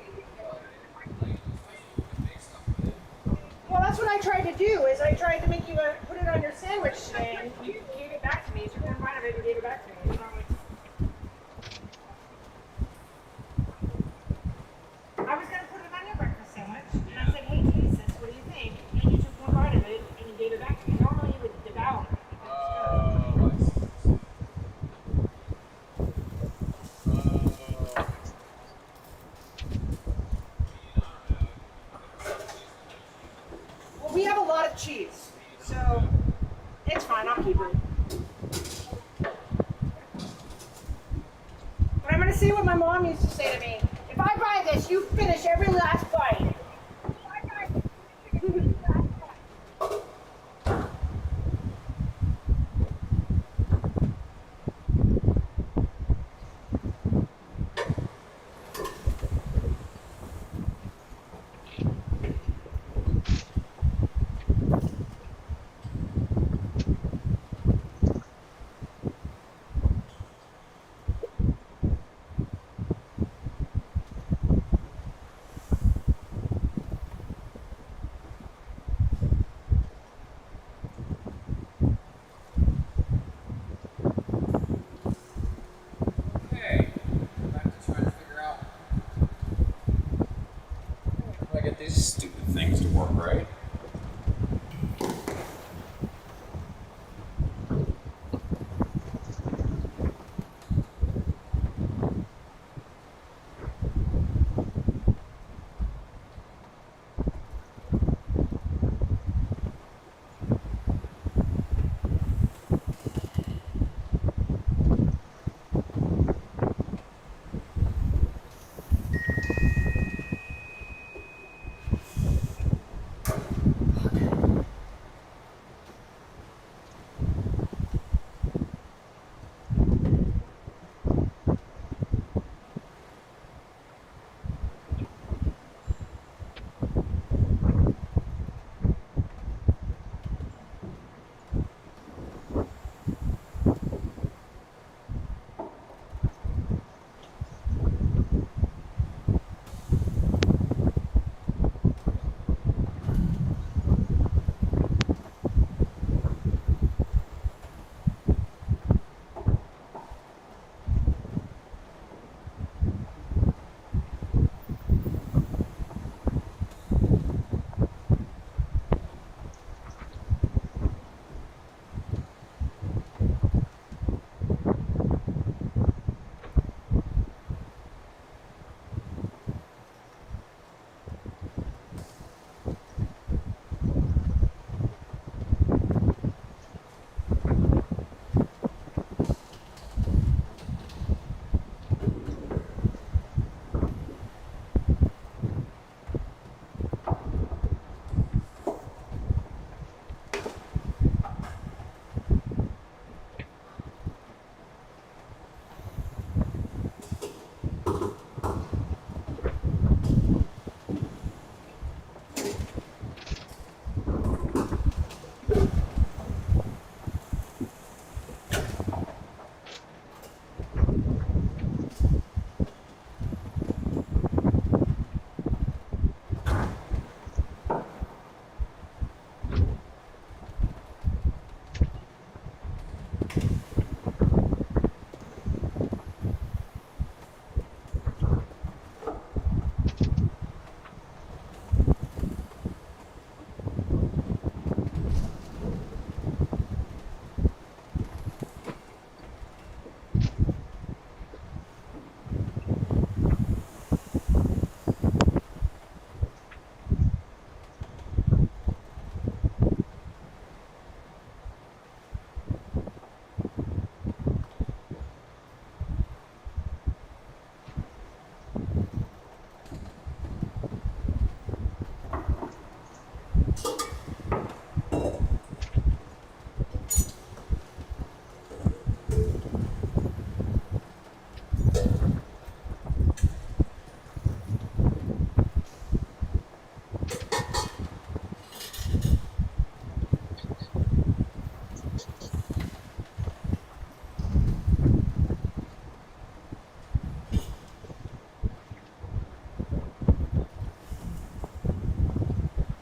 Well, that's what I tried to do. Is I tried to make you put it on your sandwich today, and you gave it back to me. So you took one of it and gave it back to me. And I'm like, I was gonna put it on your breakfast sandwich, and I said, "Hey, taste this. What do you think?" And you took one bite of it and you gave it back to me. Normally you would devour it. We have a lot of cheese, so it's fine, I'll keep it. But I'm gonna say what my mom used to say to me. If I buy this, you finish every last bite.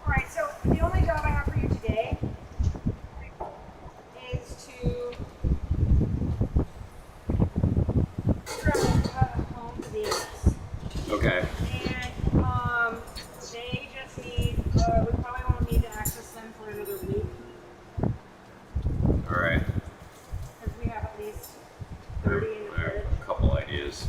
Alright, so the only job I have for you today is to drive home to the US. Okay. And they just need, we probably won't need to access them for another week All right. because we have at least 30 in the I have fridge. a couple ideas.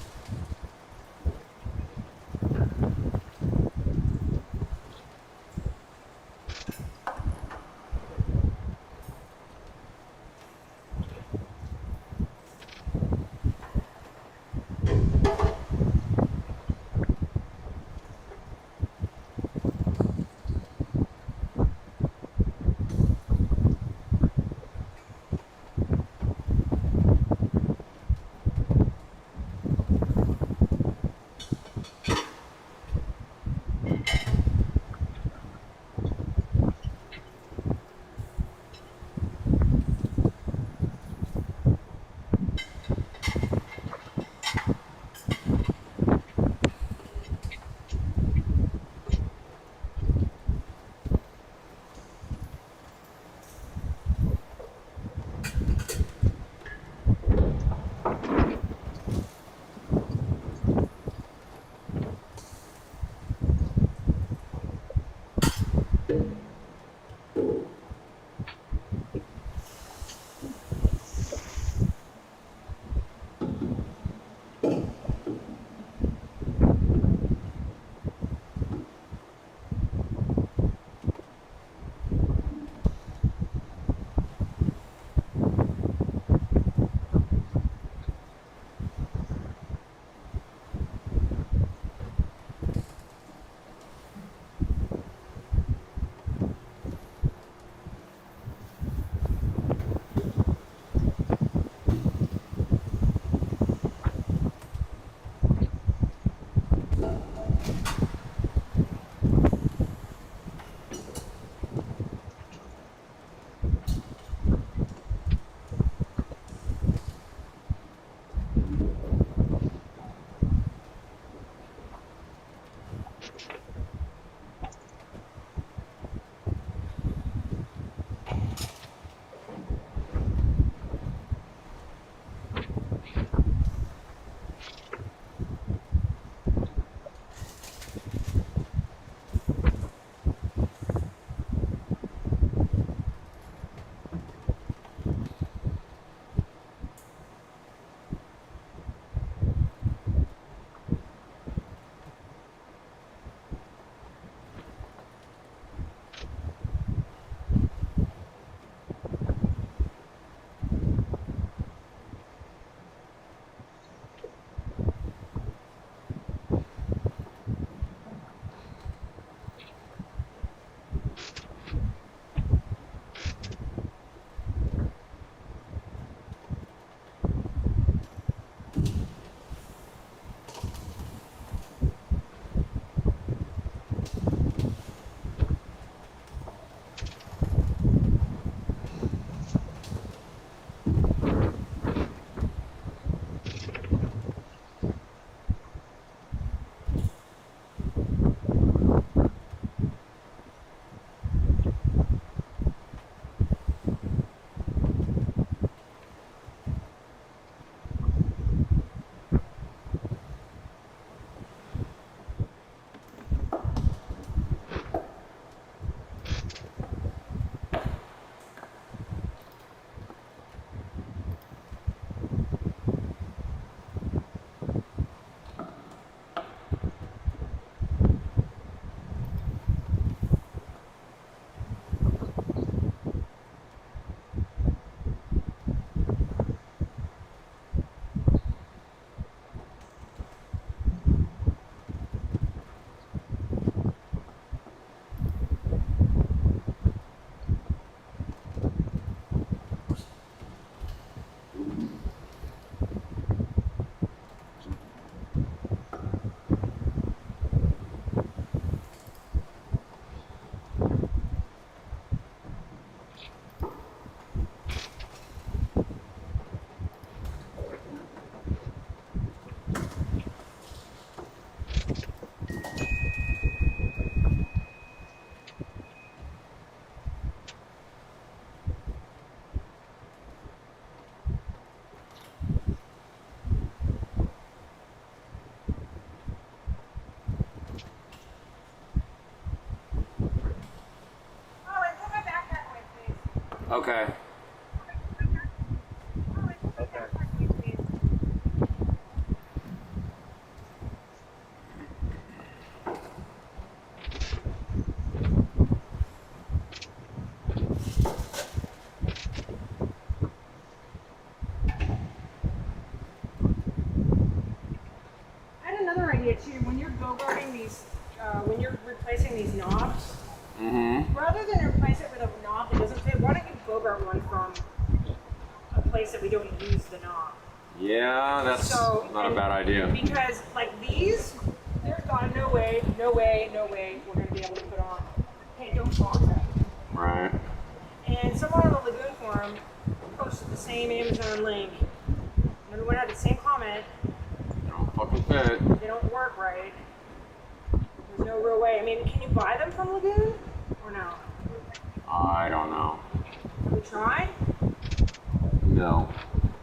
Okay. Okay. I had another idea too. When you're go-karting these, when you're replacing these knobs, rather than replace it with a knob that doesn't fit, why don't you go-kart one from a place that we don't use the knob? Yeah, that's not a bad idea. Because like these, there's no way we're gonna be able to put on. Hey, don't talk that. Right. And someone on the Lagoon forum posted the same Amazon link. And everyone had the same comment. They don't fucking fit. They don't work right. There's no real way. I mean, can you buy them from Lagoon or no? I don't know. Have we tried? No.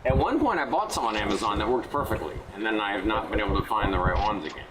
At one point, I bought some on Amazon that worked perfectly, and then I have not been able to find the right ones again.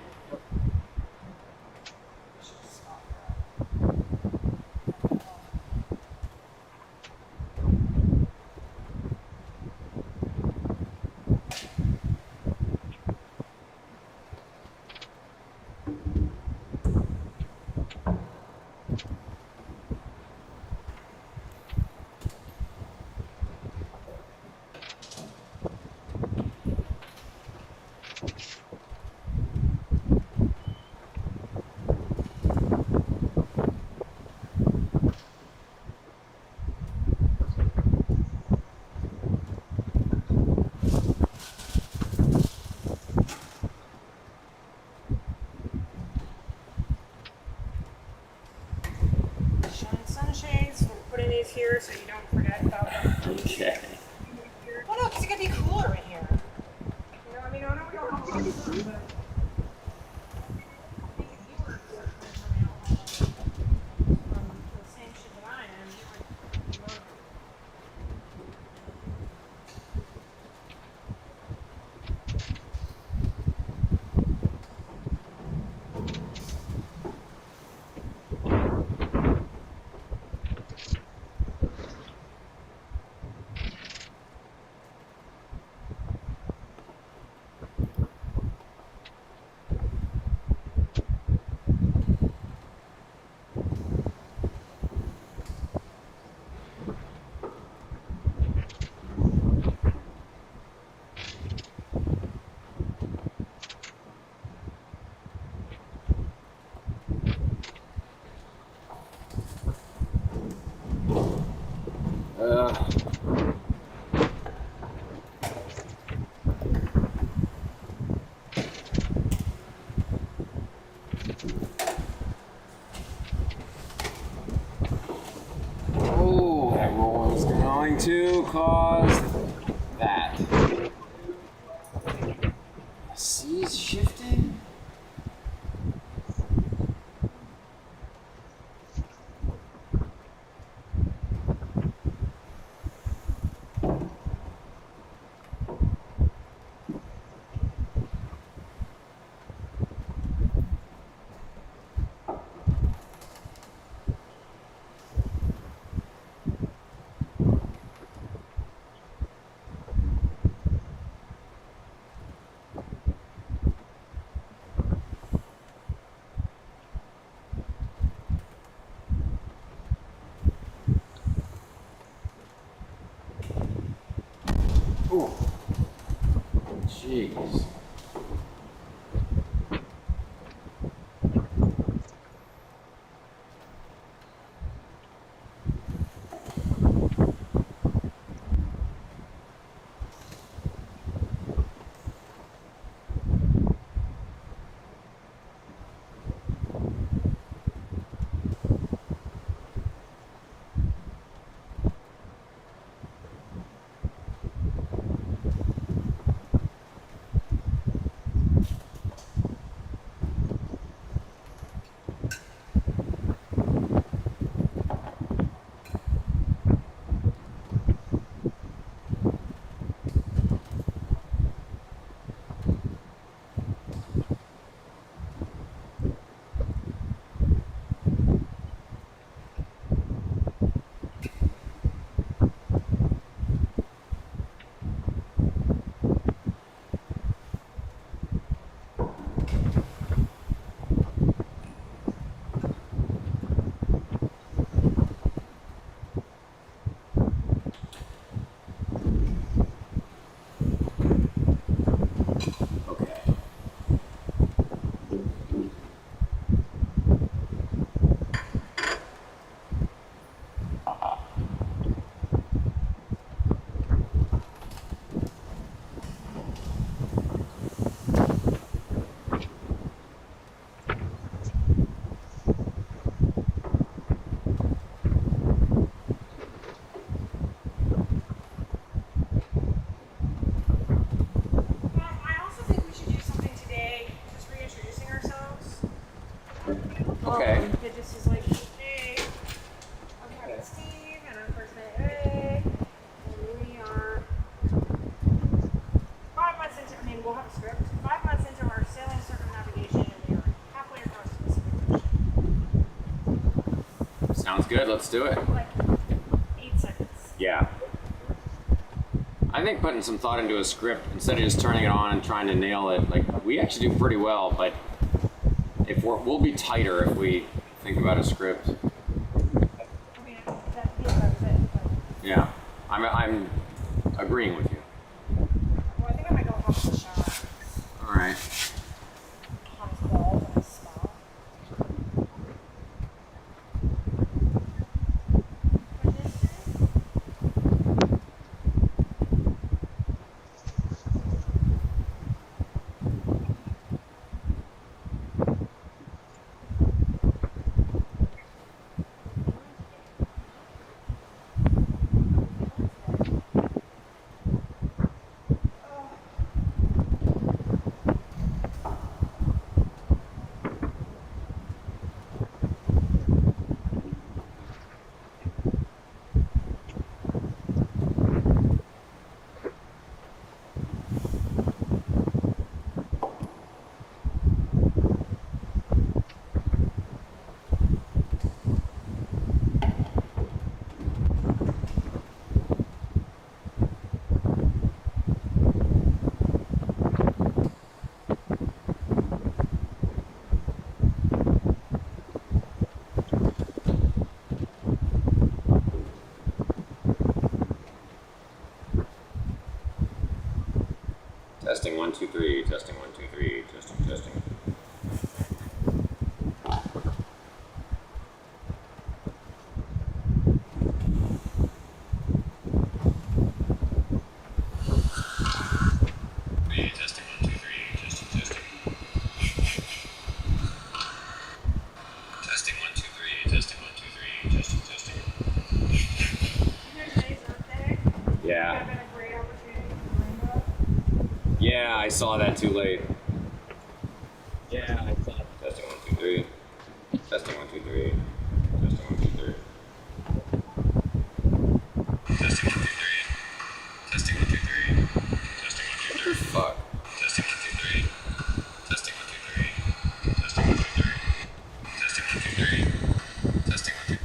Shine sunshades. We're putting these here so you don't forget about them. Okay. Well, no, because it's gonna be cooler in here. You know, I mean, I know we don't have a lot of sun, but. I think if you were coming out from the same shit that I am, you would be motivated. Oh, that roll is going to cause that. The sea's shifting? Ooh. Jeez. good. Let's do it. Like 8 seconds. Yeah. I think putting some thought into a script instead of just turning it on and trying to nail it, like we actually do pretty well, but if we'll be tighter if we think about a script. I mean, that feels that was it. But Yeah, I'm agreeing with you. Well, I think I might go home for a shower. All right. hot as balls and I smell. Testing 1 2 3. Testing 1 2 3. Testing testing. Testing 1 2 3. Testing testing. Testing 1 2 3. Testing 1 2 3. Testing testing. Today's Earth Day. Yeah. Would have been a great opportunity for rainbow. Yeah, I saw that too late. Yeah, I saw. Testing 1 2 3. Testing 1 2 3. Testing 1 2 3. Testing 1 2 3. Testing 1 2 3. Testing 1 2 3. What the fuck? Testing 1 2 3. Testing 1 2 3. Testing 1 2 3. Testing 1 2 3. Testing 1 2 3.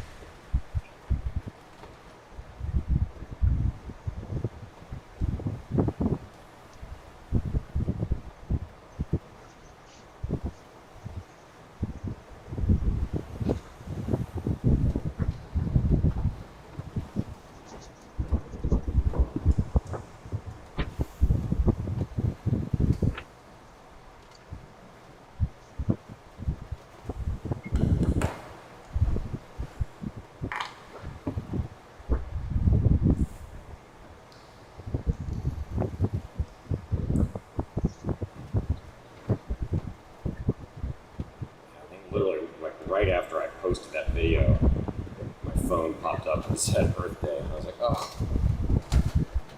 Literally, like right after I posted that video, my phone popped up and said Earth Day, and I was like, oh,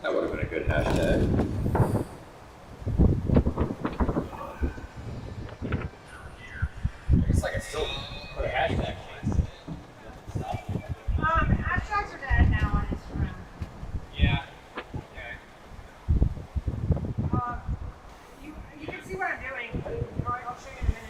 that would have been a good hashtag. I guess I could still put a hashtag. Hashtags are dead now on Instagram. Yeah. You can see what I'm doing. I'll show you in a minute.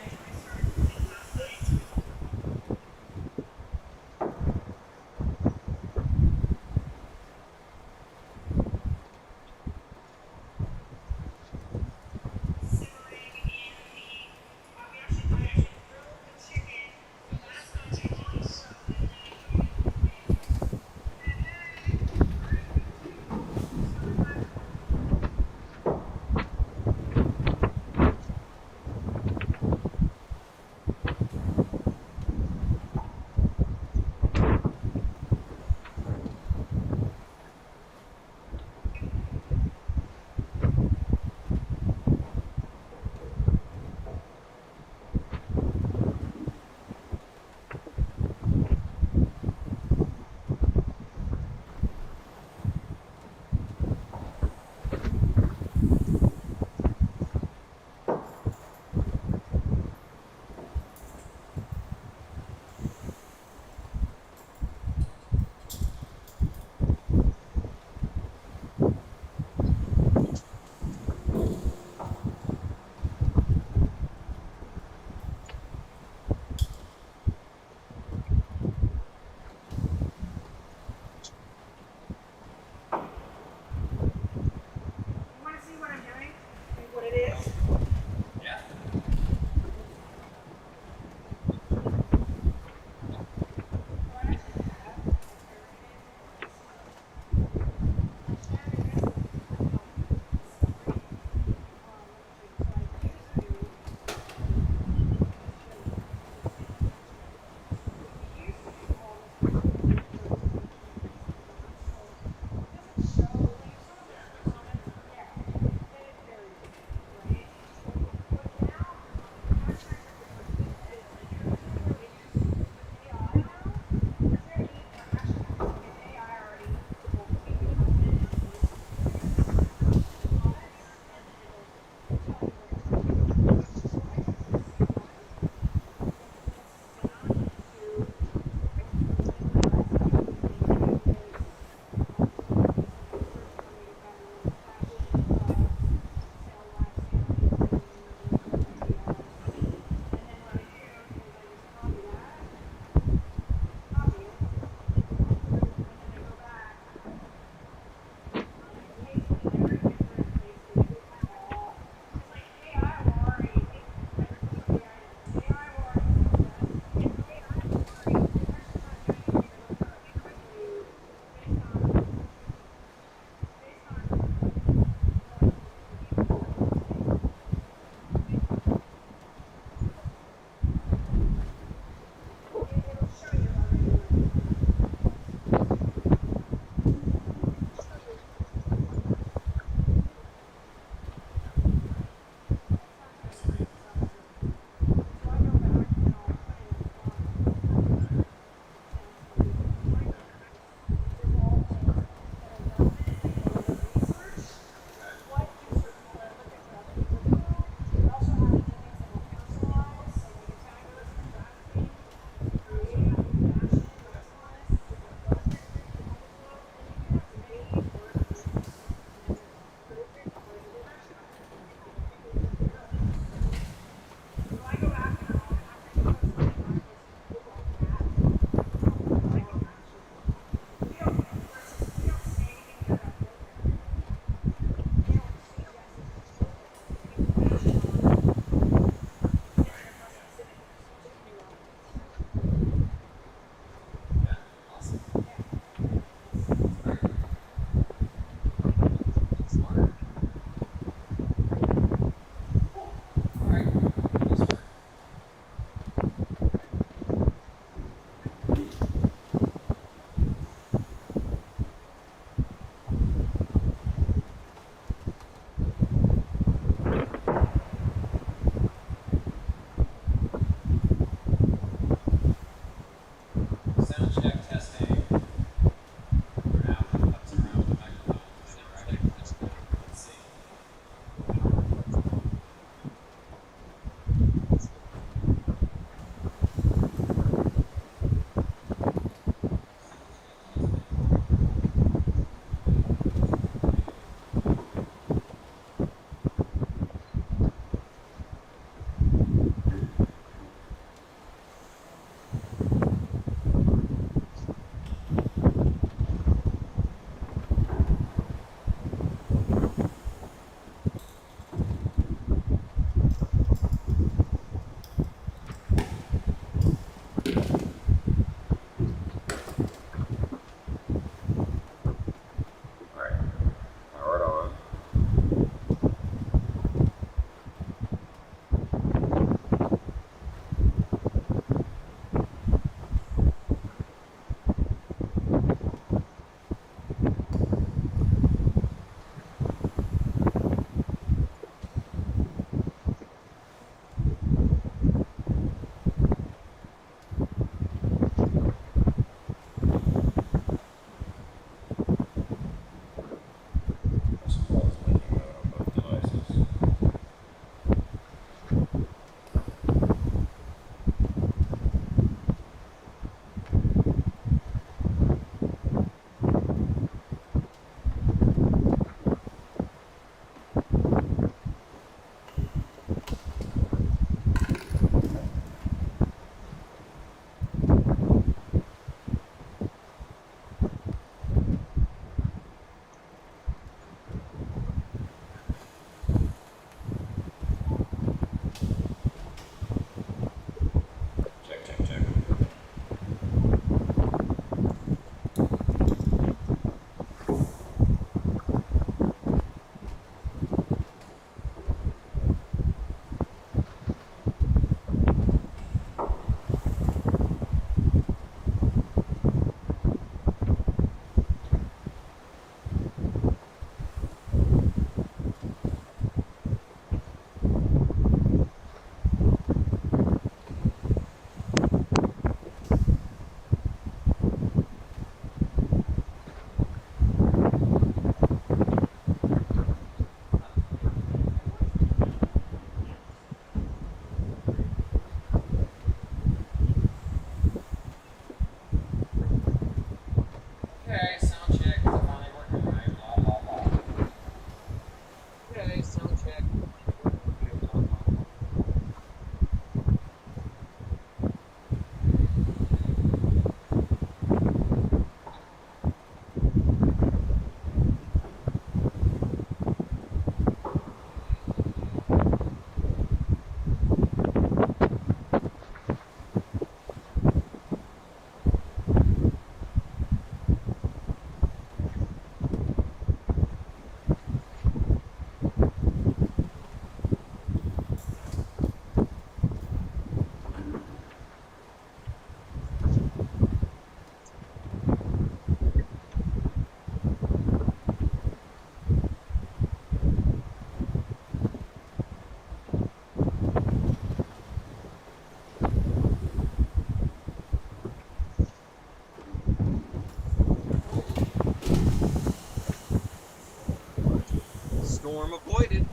Storm avoided.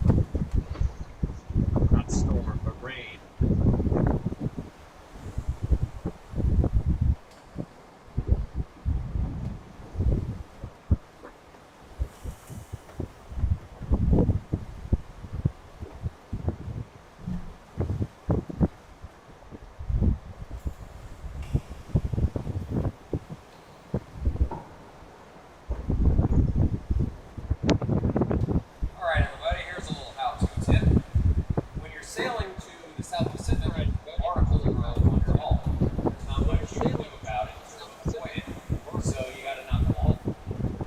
Not storm, but rain. Alright everybody, here's a little how-to tip. When you're sailing to the South Pacific, articles are on your hull. There's not much you can do about it to avoid it, so you gotta knock them all.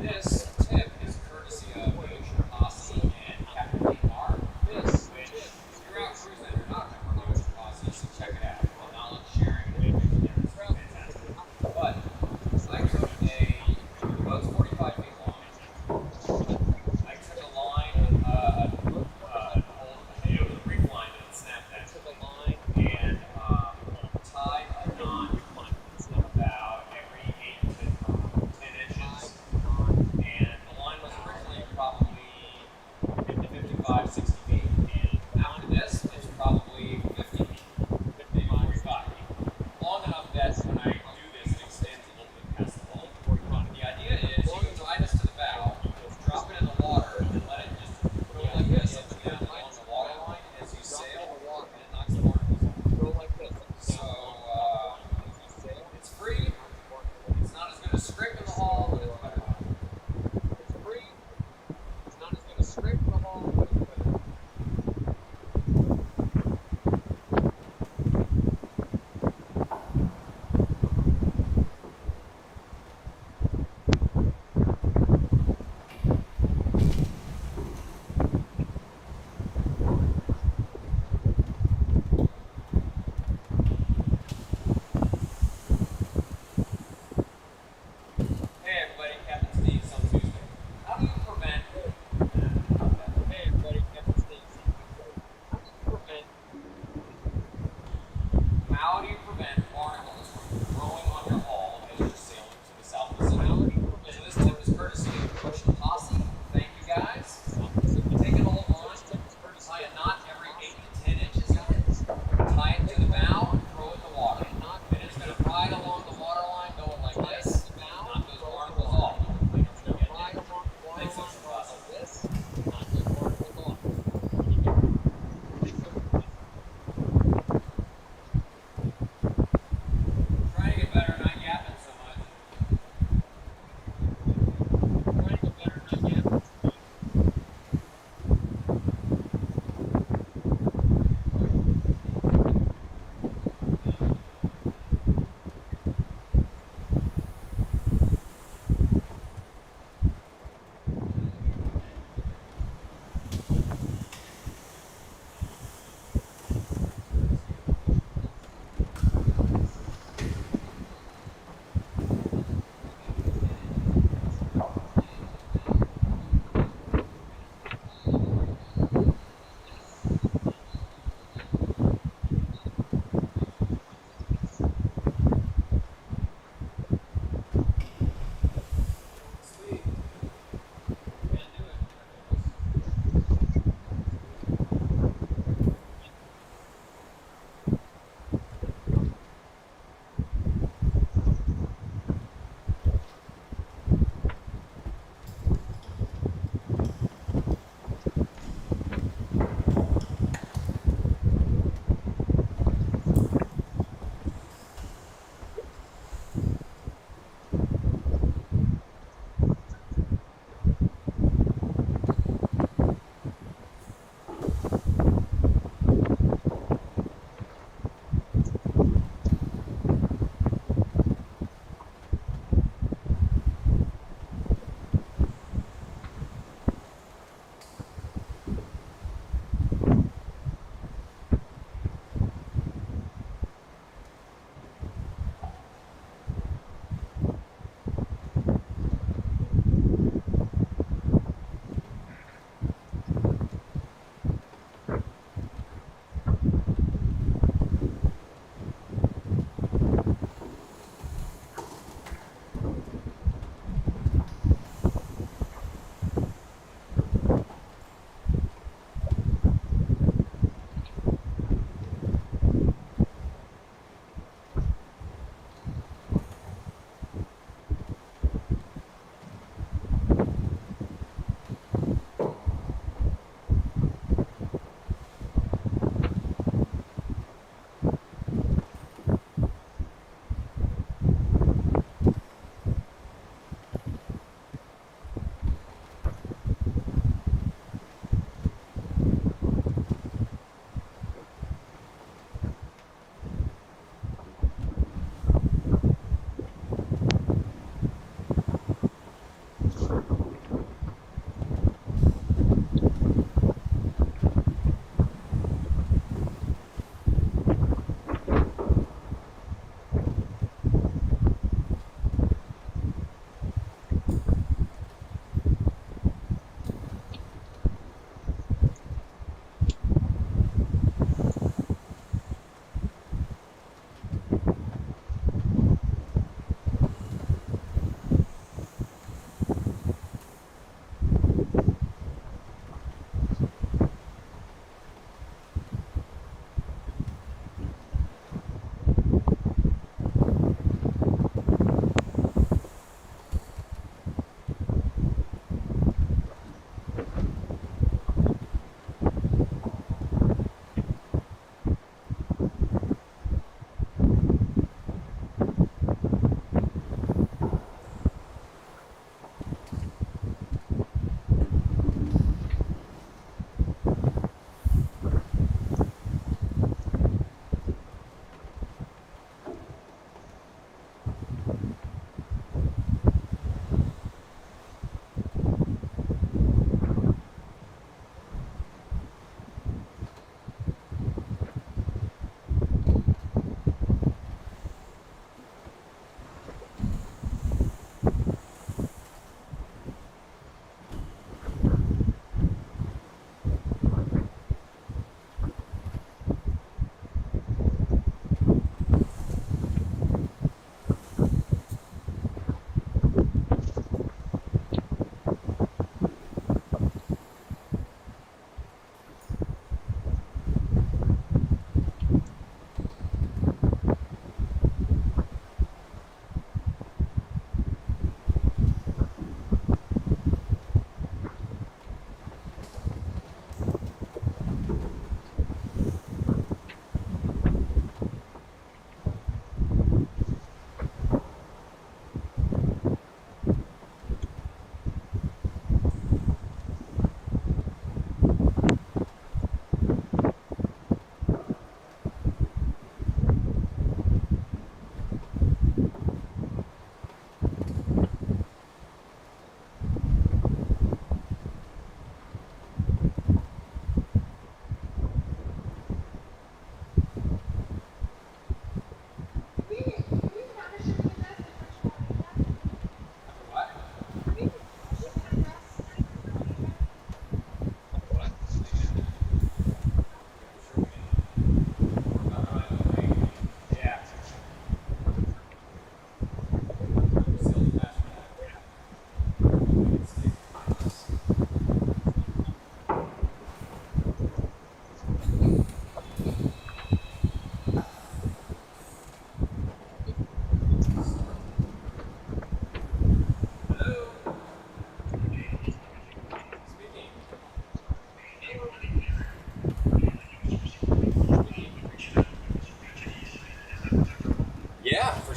This tip is courtesy of the Ocean Posse and Captain Mark. This, which, if you're out cruising and you're not from the Ocean Posse, you should check it out. The knowledge sharing and information there is fantastic. But, I took the boat's 45 feet long. I took a line, it was a reef line that snapped that. Took a line and tied a knot about every 8 to 10 inches. And the line was originally probably 55, 60 feet. And after this, it's probably 50 feet, maybe 45 feet. Long enough that when I do this, it extends a little bit past the hull. The idea is you can tie this to the bow, drop it in the water, and then let it just go like this up and down along the water line as you sail, and it knocks the barnacles off. Go like this. So, it's free. It's not as good as scraping the hull, but it's better. It's free. It's not as good as scraping the hull, but it's better.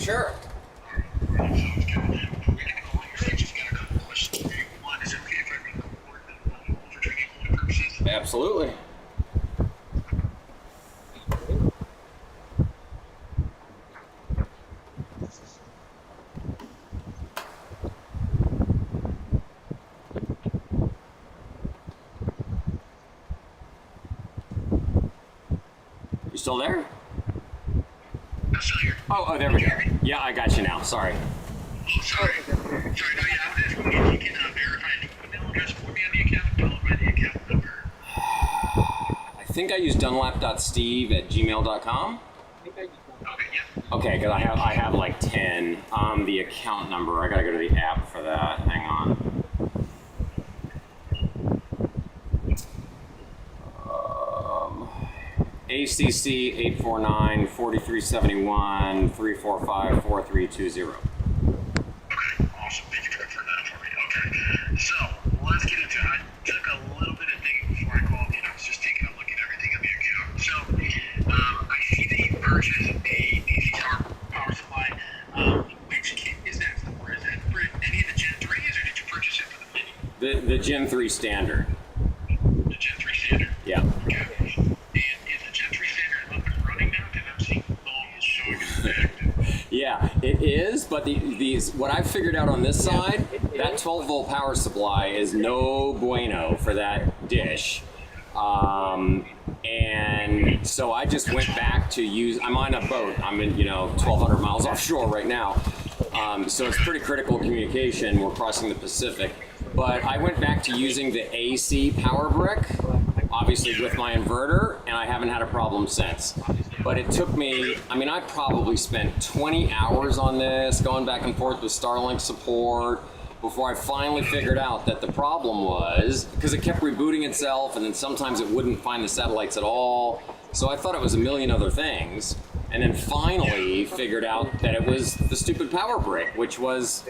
sure. Sounds good. We're gonna go on your just got a couple questions for you. One, is it okay if I record the for training purposes? Absolutely. You still there? I'm still here. Oh, there we go. Yeah, I got you now. Sorry. Oh, sorry. Sorry, no, yeah, I was asking if you can verify an email address for me on the account, followed by the account number. I think I use dunlap.steve@gmail.com. Okay, yeah. Okay, because I have like 10. The account number, I gotta go to the app for that. Hang on. ACC 849 4371 345 4320. Okay, awesome. Thank you for confirming that for me. Okay, so let's get into it. I took a little bit of digging before I called you. I was just taking a look at everything on the account. So I see that you purchased a DC power supply. Which kit is that for? Is that for any of the Gen 3s, or did you purchase it for the Mini? The Gen 3 standard. The Gen 3 standard? Yeah. Okay. And is the Gen 3 standard up and running now? Because I'm seeing phones showing it's active. Yeah, it is, but these what I've figured out on this side, that 12-volt power supply is no bueno for that dish. And so I just went back to use, I'm on a boat, I'm in, 1,200 miles offshore right now. So it's pretty critical communication, we're crossing the Pacific. But I went back to using the AC power brick, obviously with my inverter, and I haven't had a problem since. But it took me, I probably spent 20 hours on this, going back and forth with Starlink support, before I finally figured out that the problem was, because it kept rebooting itself, and then sometimes it wouldn't find the satellites at all. So I thought it was a million other things, and then finally figured out that it was the stupid power brick, which was,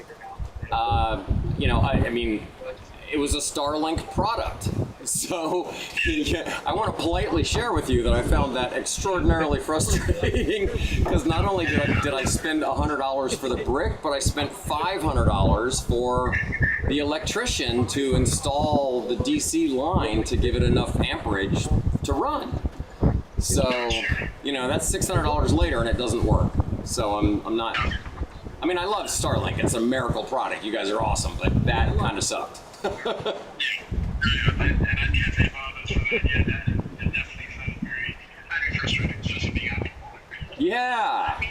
it was a Starlink product. So yeah, I want to politely share with you that I found that extraordinarily frustrating, because not only did I spend $100 for the brick, but I spent $500 for the electrician to install the DC line to give it enough amperage to run. So, that's $600 later and it doesn't work. So I'm not, I love Starlink. It's a miracle product. You guys are awesome, but that kind of sucked. And I can't say about this for that. Yeah, that definitely sounds very frustrating, especially being out there. Yeah. I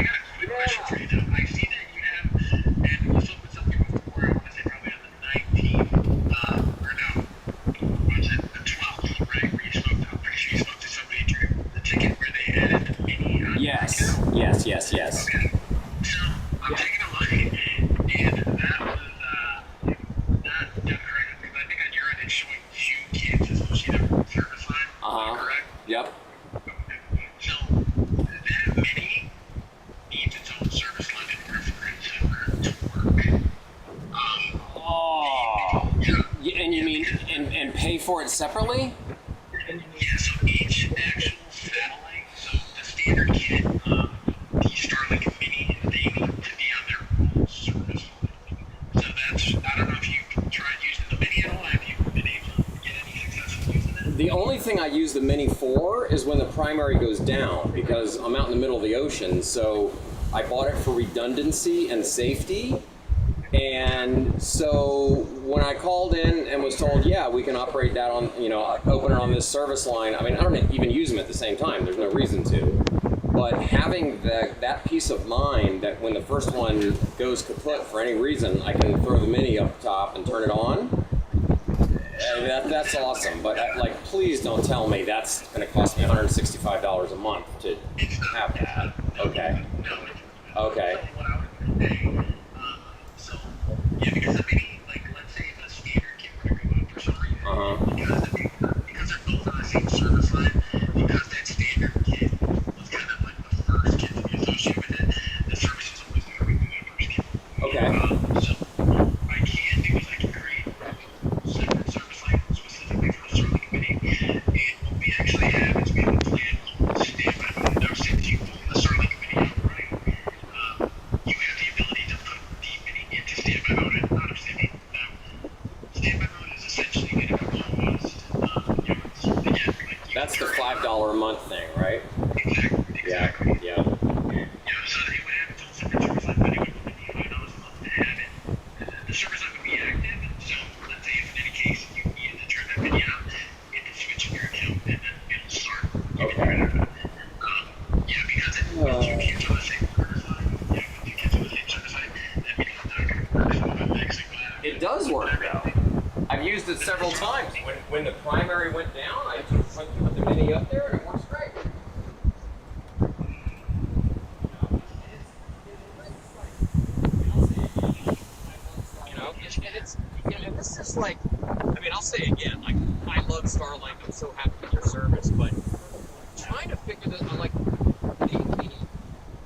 got a quick question for you now. I see that you have, and we spoke with some people before, I want to say probably on the 19th, or no, was it the 12th, right? Where you spoke to, I'm pretty sure you spoke to somebody during the ticket where they added the Mini on Yes. the account. Yes. Okay. So I'm taking a look, and that was not done correctly, because I think on your end it's showing 2 kids associated with the service line. Is that correct? Yep. So that Mini needs its own service line in order for it to work. Yeah, and you mean and pay for it separately? Yeah, so each actual satellite, so the standard kit, the Starlink Mini, they need to be on their own service line. So that's, I don't know if you've tried using the Mini at all, have you been able to get any success with using it? The only thing I use the Mini for is when the primary goes down, because I'm out in the middle of the ocean, so I bought it for redundancy and safety. And so when I called in and was told, yeah, we can operate that on, open it on this service line, I don't even use them at the same time. There's no reason to. But having that peace of mind that when the first one goes kaput for any reason, I can throw the Mini up top and turn it on. That's awesome. But please don't tell me that's going to cost me $165 a month to have that. Okay. Okay. So, yeah, because the Mini, let's say the standard kit were to go out for some reason, because they're both on the same service line, because that standard kit was kind of like the first kit to be associated with it, the service is always going to be that first kit. Okay. So, what I can do is I can create a separate service line specifically for the Starlink Mini, and what we actually have is we have a plan called standby mode. Now, since you pull the Starlink Mini out, That's the $5 a month thing, right? Exactly. Yeah. Yeah, so they would have its own separate service line, but it would only be $5 a month to have it. The service line would be active, so let's say if in any case you needed to turn that video out, you could switch in your account and then it'll start. Okay. Yeah, because with two kids on the same service line, then we don't know if it works. So I'm actually glad. It does work though. I've used it several times. When the primary went down, I just put the mini up there and it works great. You know, and this is like, I mean, I'll say again, like, I love Starlink. I'm so happy with your service, but trying to figure this, I'm like,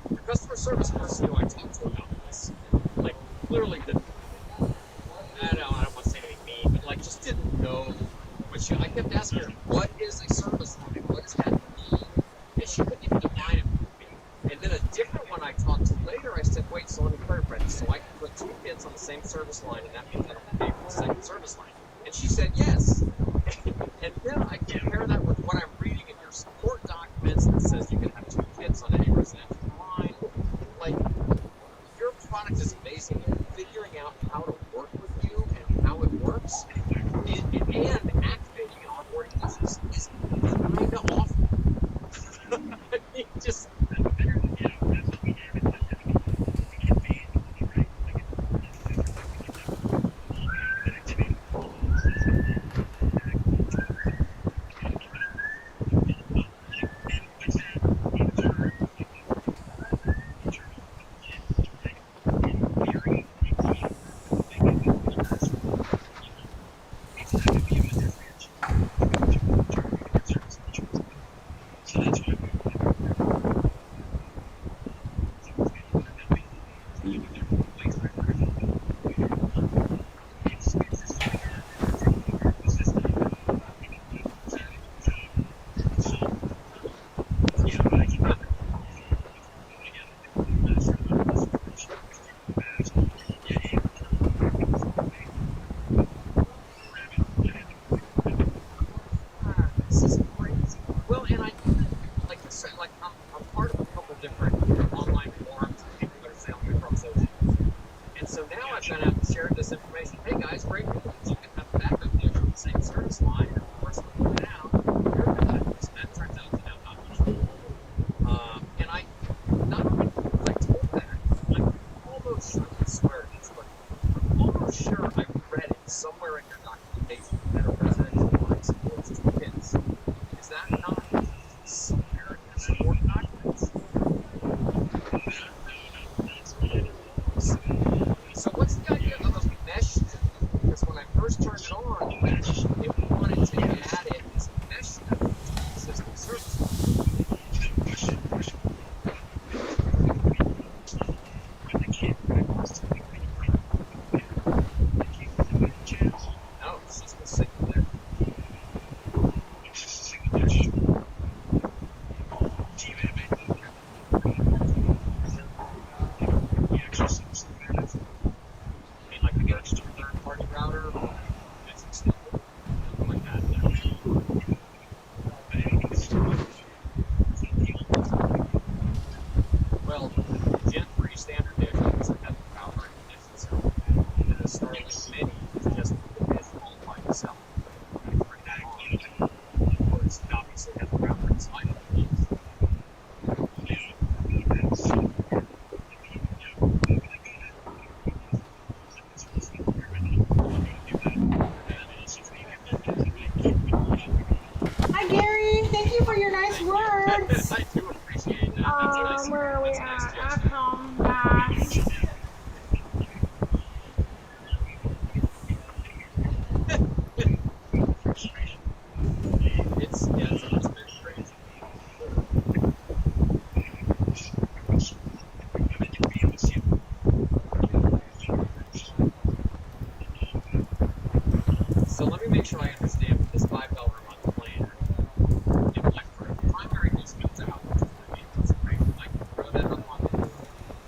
the customer service person who I talked to about this, like, literally I don't want to say anything mean, but like, just didn't know. Which I kept asking her, what is a service line? What does that mean? And she couldn't even define it for me. And then a different one I talked to later, I said, wait, so let me clarify this. So I can put two kids on the same service line, and that means I don't pay for the second service line. And she said, yes. And then I compare that with what I'm reading in your support documents that says you can have two kids on any residential line. Like, your product is amazing. Figuring out how to work with you and how it works, and activating and onboarding users is kind of awful. I mean, just. Hi, Gary. Thank you for your nice words. I do appreciate that. That's nice. Where are we That's nice, at? Jess. At home, back. It's been crazy. So let me make sure I understand what this $5 a month plan. If like for a primary use comes out, it's great. I can throw that up on the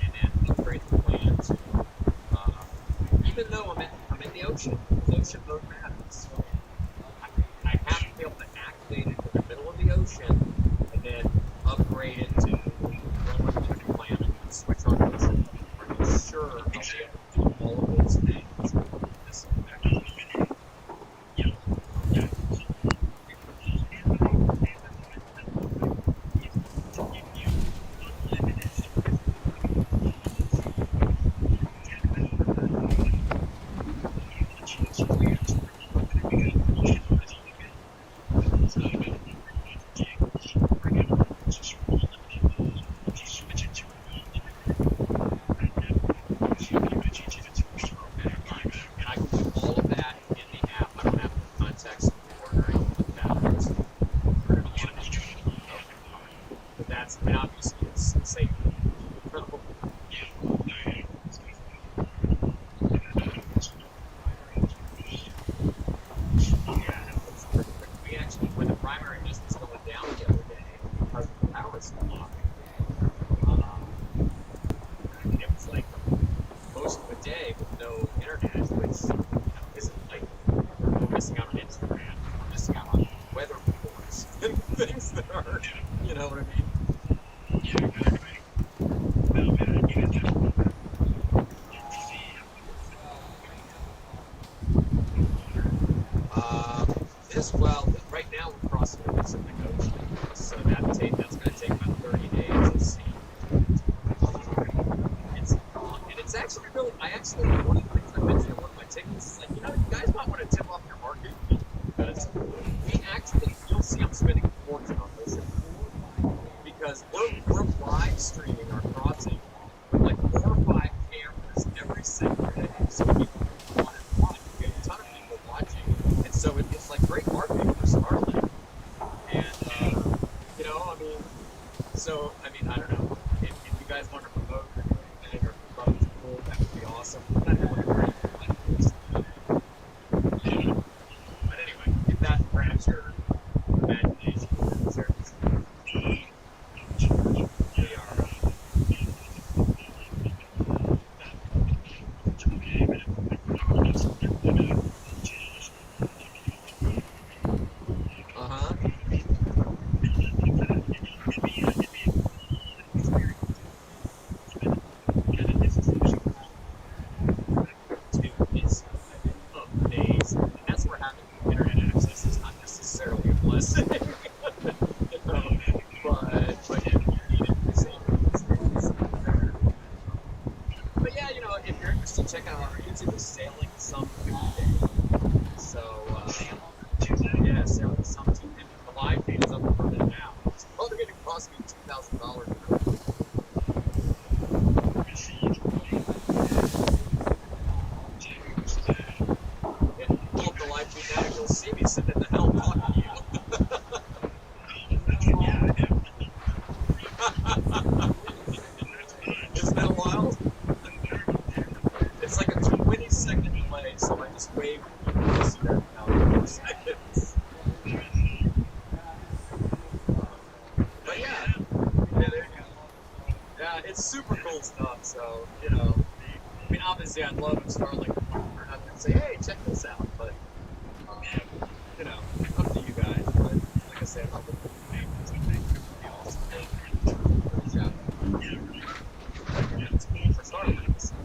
and then upgrade the plan to even though I'm in the ocean mode matters. I have to be able to activate it in the middle of the missing out on Instagram. I'm missing out on weather reports and things that are, you know what I mean? Yeah, exactly. Well, man, you get to see right now we're crossing the Pacific Ocean, so that's going to take about 30 days to see. And it's actually really, one of the things I mentioned in one of my tickets is like, you know, you guys might want to tip off your marketing people because you'll see I'm spending a fortune on this because we're live streaming our crossing with like 4 or 5 cameras every single day, so people want to watch. We have a ton of people watching, and so it's like great marketing for Starlink. And you know, I mean, I don't know if you guys want to promote anything or thought it was cool, that would be awesome. But I don't want to bring it like but anyway, if that grabs your imagination, seriously. They are. Uh-huh. Dude, it's amazing. And that's where having internet access is not necessarily a blessing. You know? But if you need it, the same thing. But yeah, you know, if you're interested, check out our YouTube is Sailing Some Tuesday. So, yeah, Sailing Some Tuesday. The live feed is up and running now. It's probably going to cost me $2,000. If you pull up the live feed now, you'll see me sitting at the helm talking to you. Isn't that wild? It's like a 20-second delay, so I just wave and you see that now 4 seconds. But yeah, there you go. Yeah, it's super cool stuff, so, you know, I mean, obviously I'd love if Starlink would turn up and say, hey, check this out, but, you know, up to you guys, but like I said, I'm looking for the name, so I think it would be awesome. Reach out. It's cool for Starlink, so.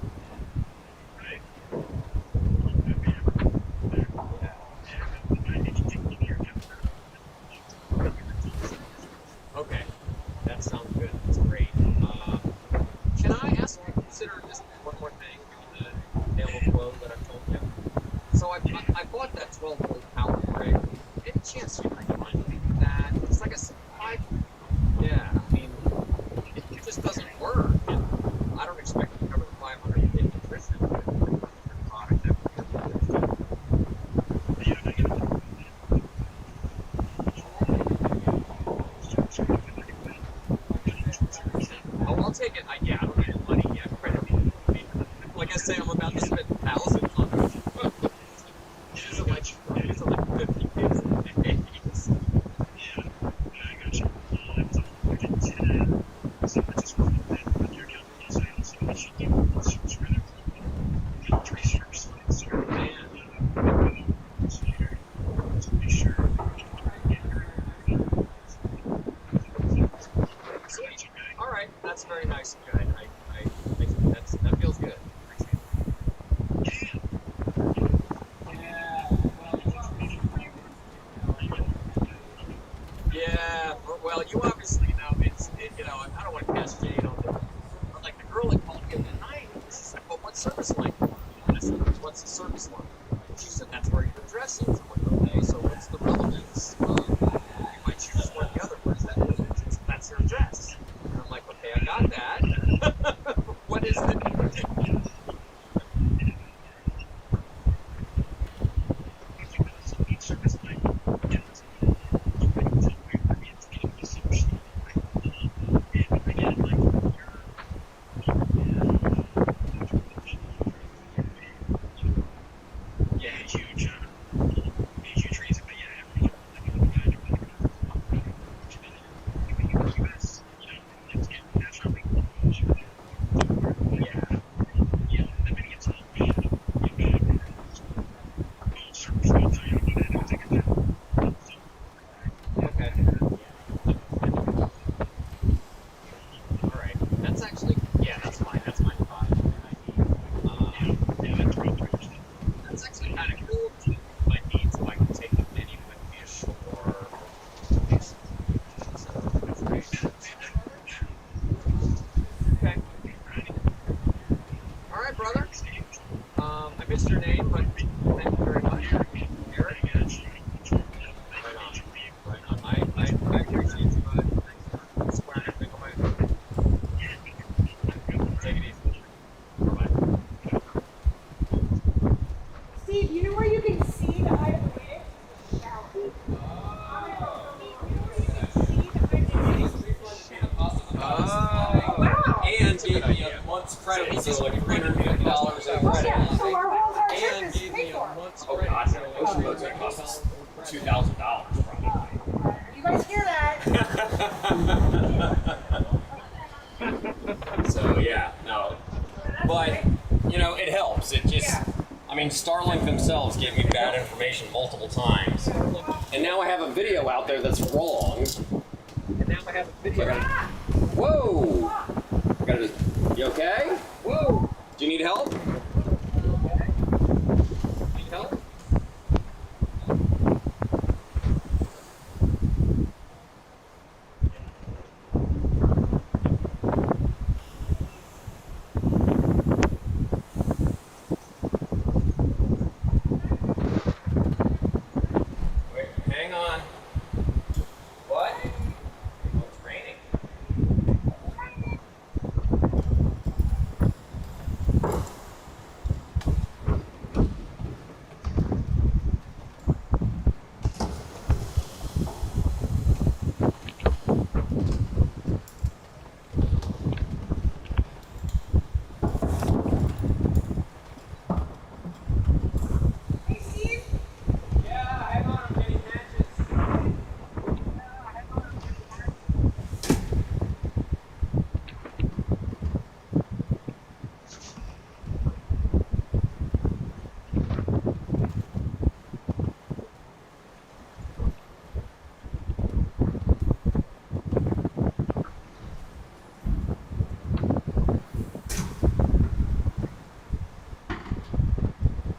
Okay, that sounds good. That's great. Can I ask you to consider just one more thing in the tale of woe that I've told you? So I bought that 12-volt power brick. Any chance you might mind leaving that? It's like a 5. Yeah, I mean, it just doesn't work. And I don't expect to cover the 550 nutrition product that we have. Oh, I'll take it. Yeah, I don't need the money yet. Credit me. I mean, like I say, I'm about to spend thousands on it. These are like 50 kids a day. Yeah, I got you. So I just wanted to put your company sales, so what you do is just really trace your slides here and to be sure Sweet. All right, that's very nice of you. That feels good. Appreciate it. Yeah. Well, you obviously know you know, I don't want to cast shade on them, but like the girl that called me in the night, she's like, "Well, what service line?" And I said, "What's the service line?" And she said, "That's where your address is." I'm like, "Okay, so what's the relevance? You might choose one or the other. What does that mean?" She said, "That's your address." And I'm like, "Okay, I got that." credit, so like $350 in credit. Yeah, so our whole our trip And is gave paid me a for. month's Oh credit. God, So no. Ocean boat's gonna cost us $2,000 probably. You guys hear that? So yeah, no. But, you know, it helps. It just, I mean, Starlink themselves gave me bad information multiple times. And now I have a video out there that's wrong. And now I have a video. Whoa! You okay? Whoa! Do you need help? Need help? Wait, hang on. What? Oh, it's raining. Hey, Steve. Yeah, hang on, I'm getting matches.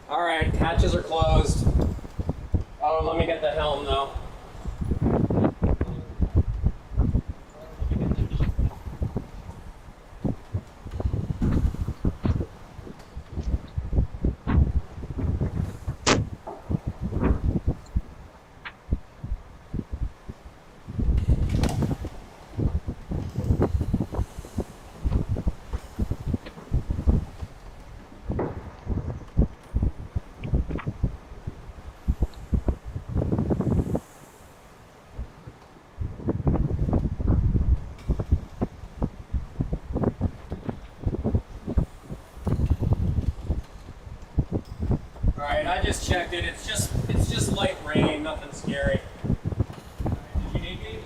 All right, hatches are closed. Oh, let me get the helm though. All right, I just checked it. It's just light rain, nothing scary. Did you need me?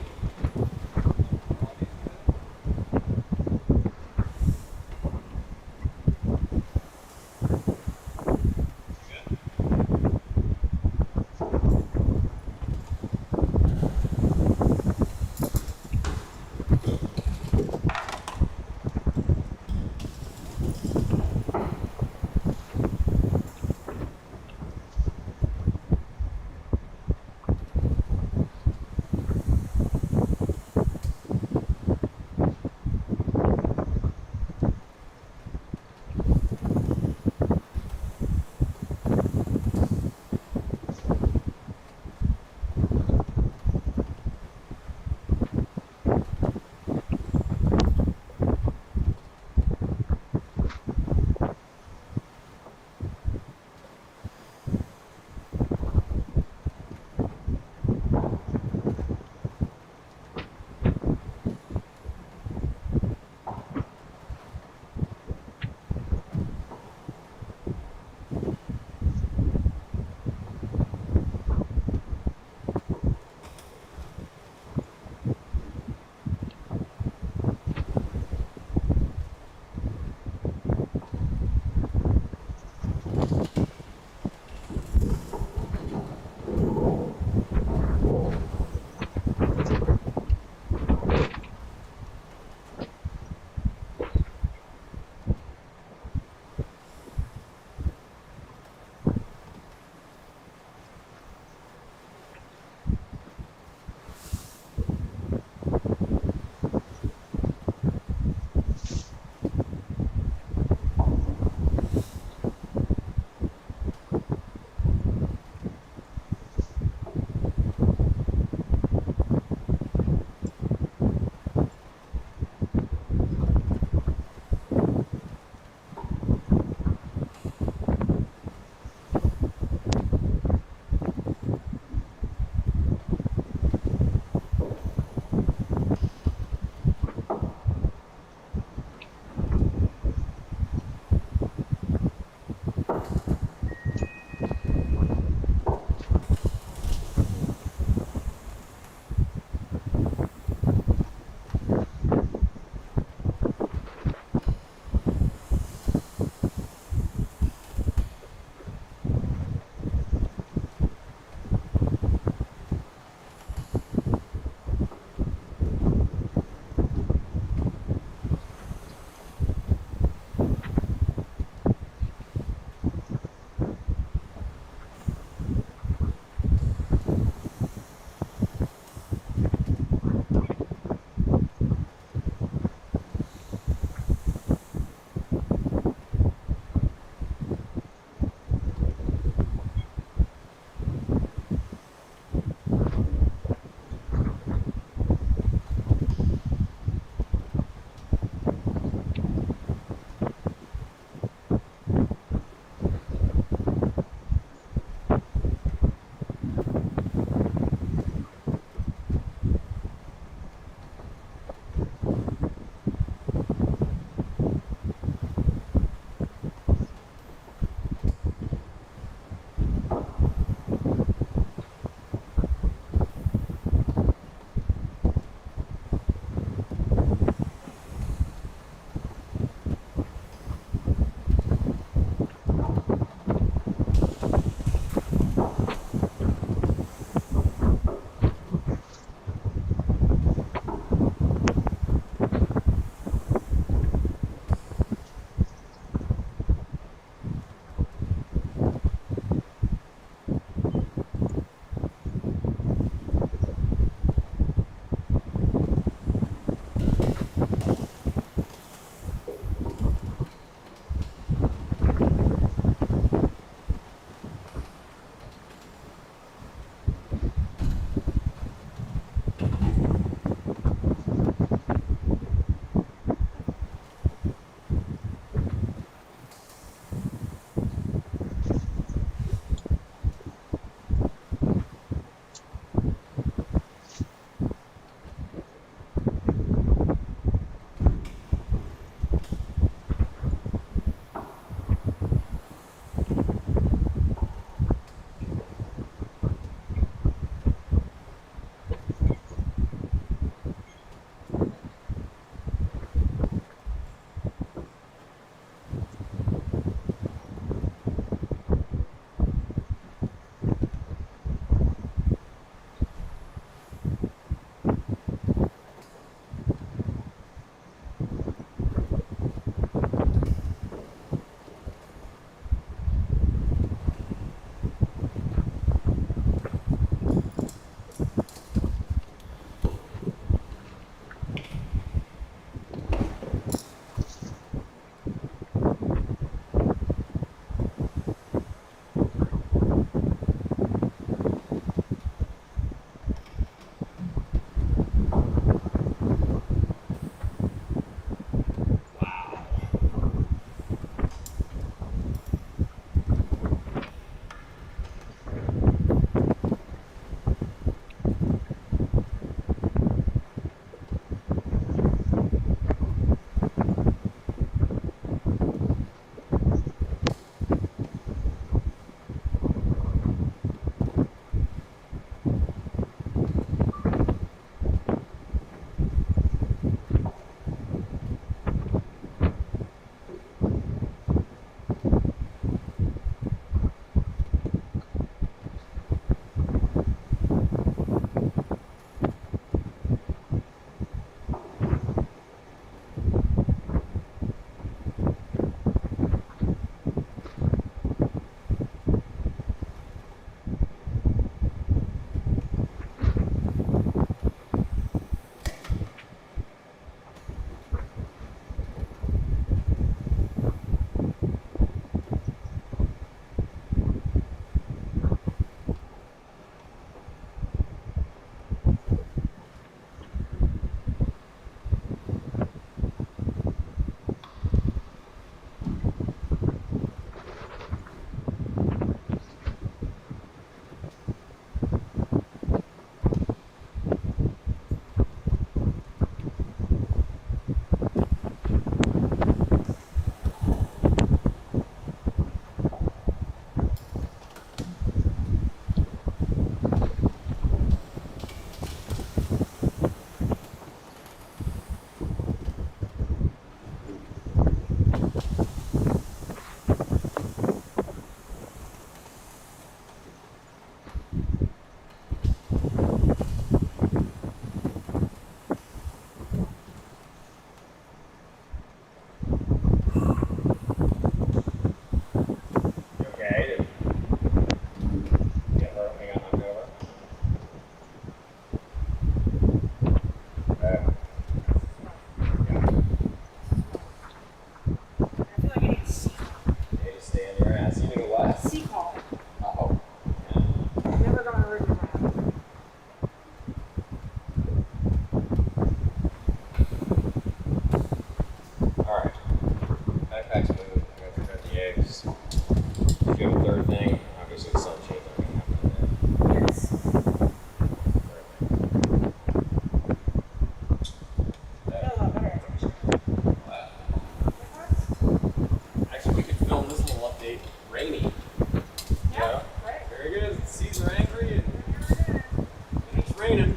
training.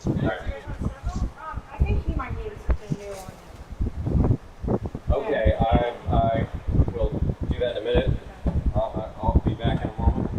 You guys want to settle? I think he might need something new on him. Okay, I will do that in a minute. I'll be back in a moment.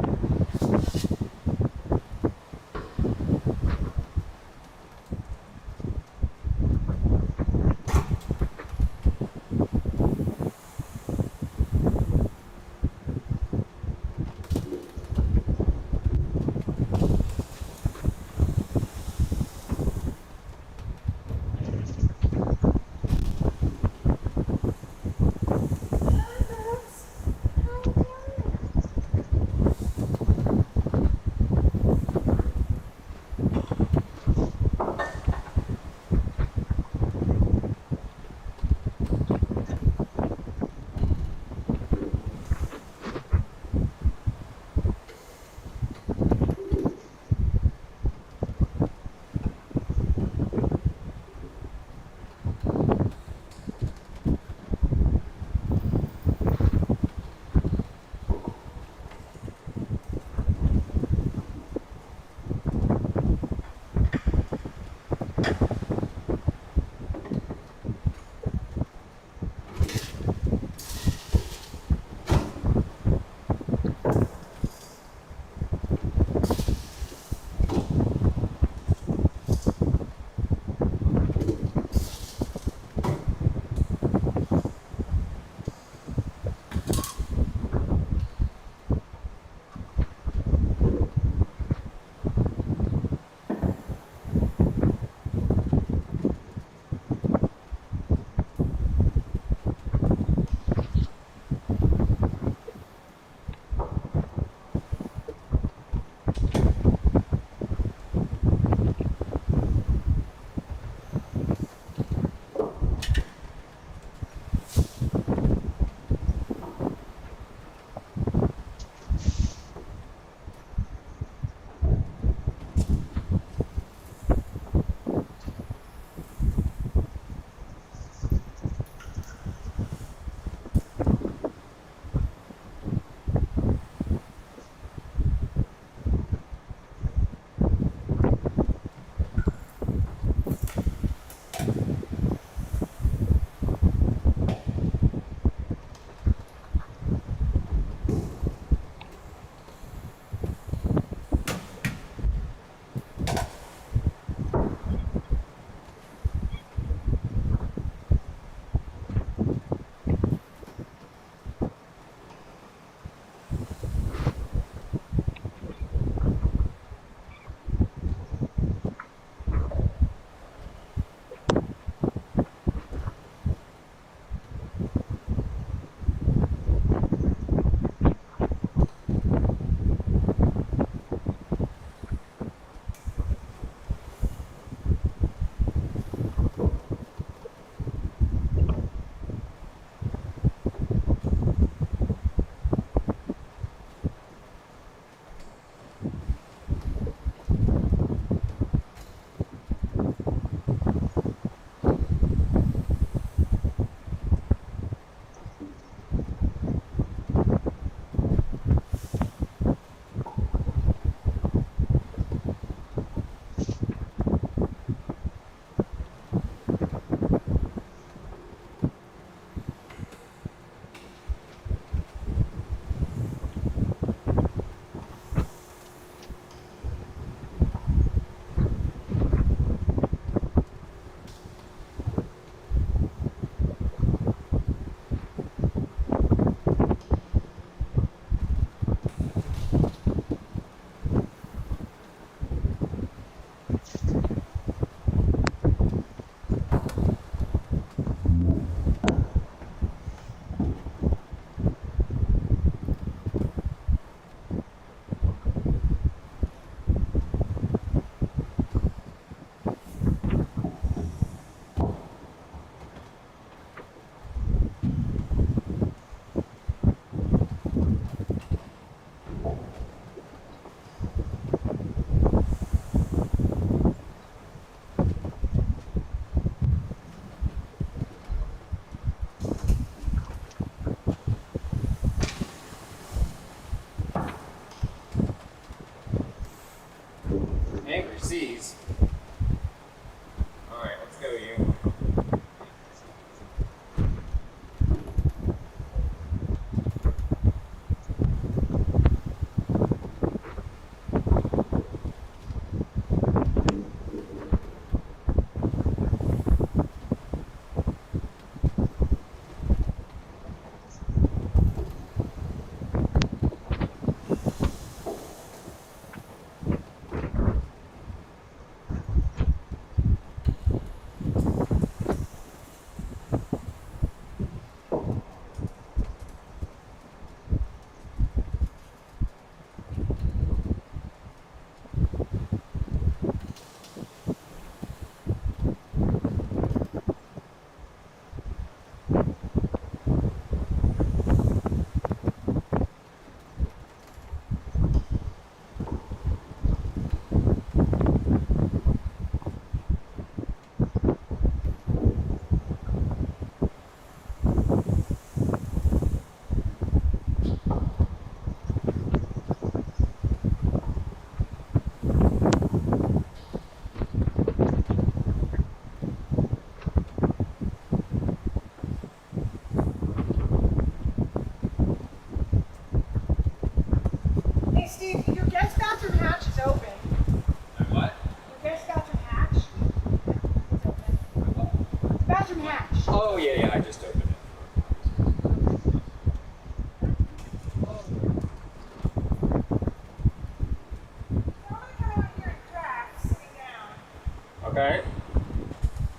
Okay.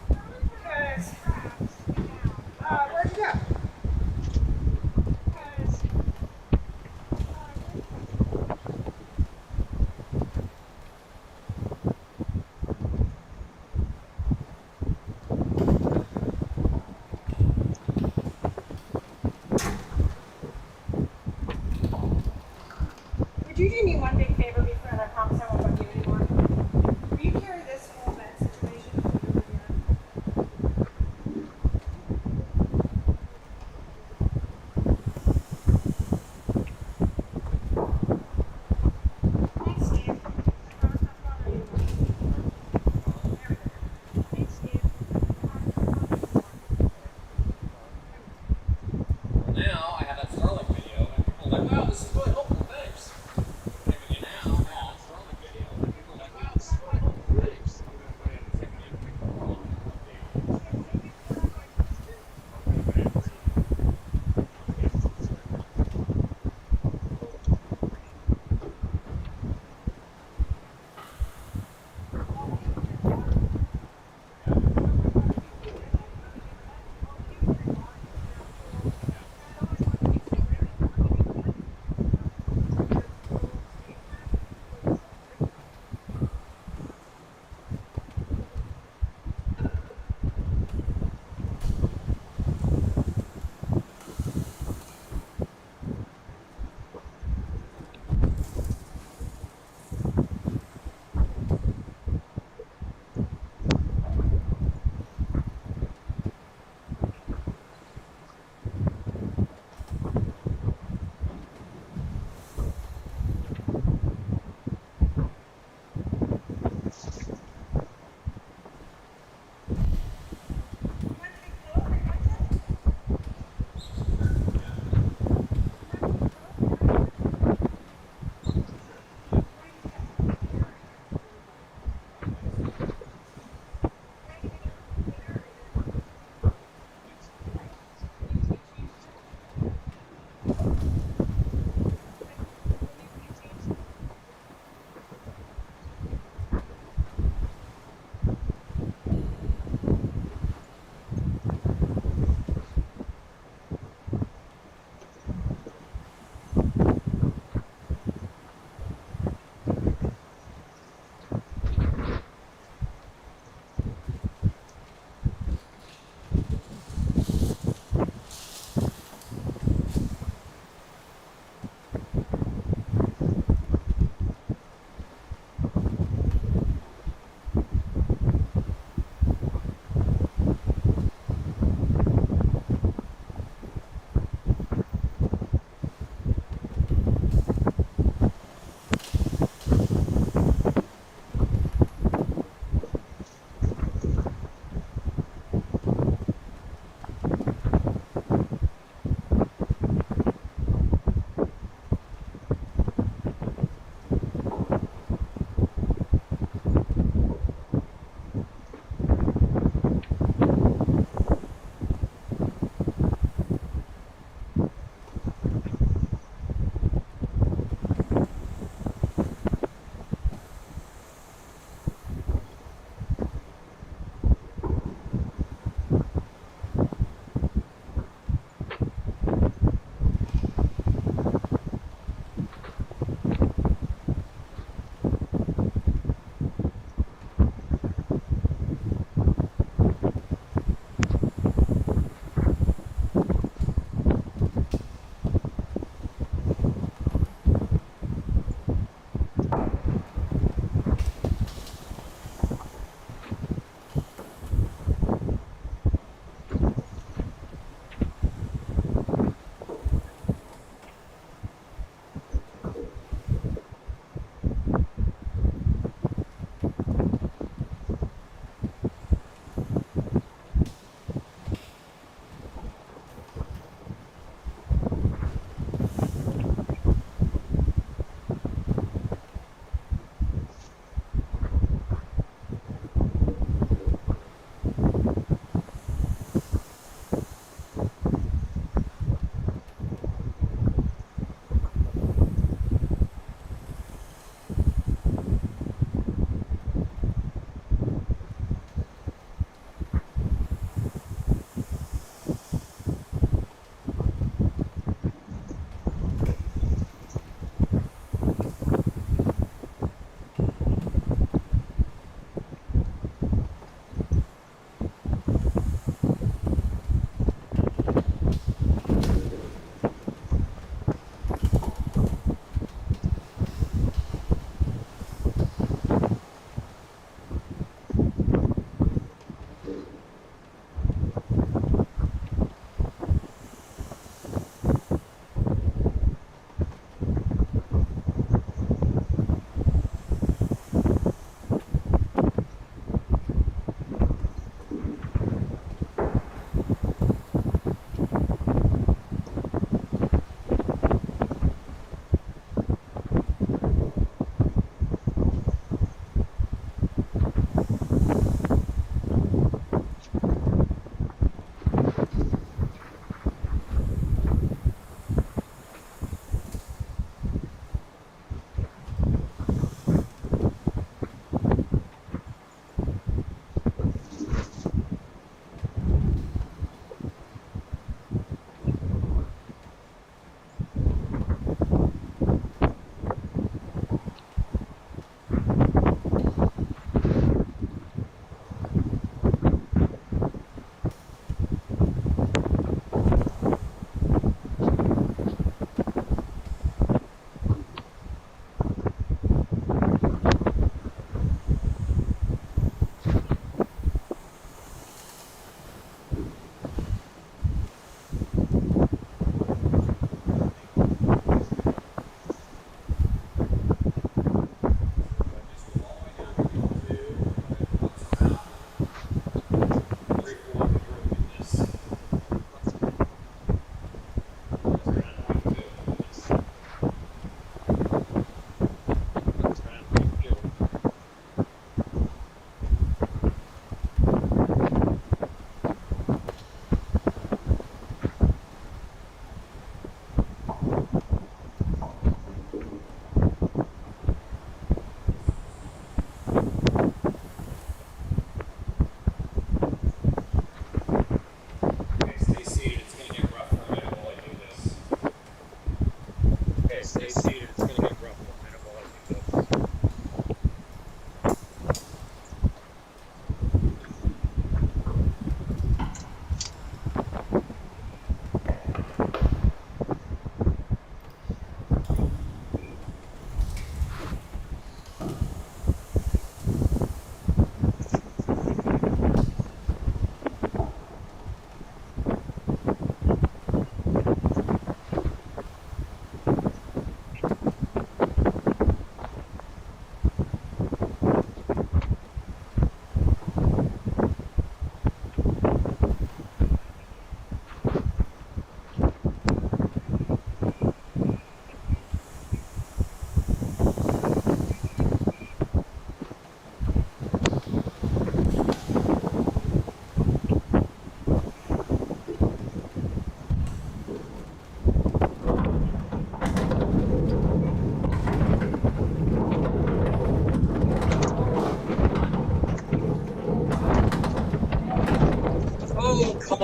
Because, where'd you go? Would you do me one big favor before I promise I won't bug you anymore? Will you carry this whole bed situation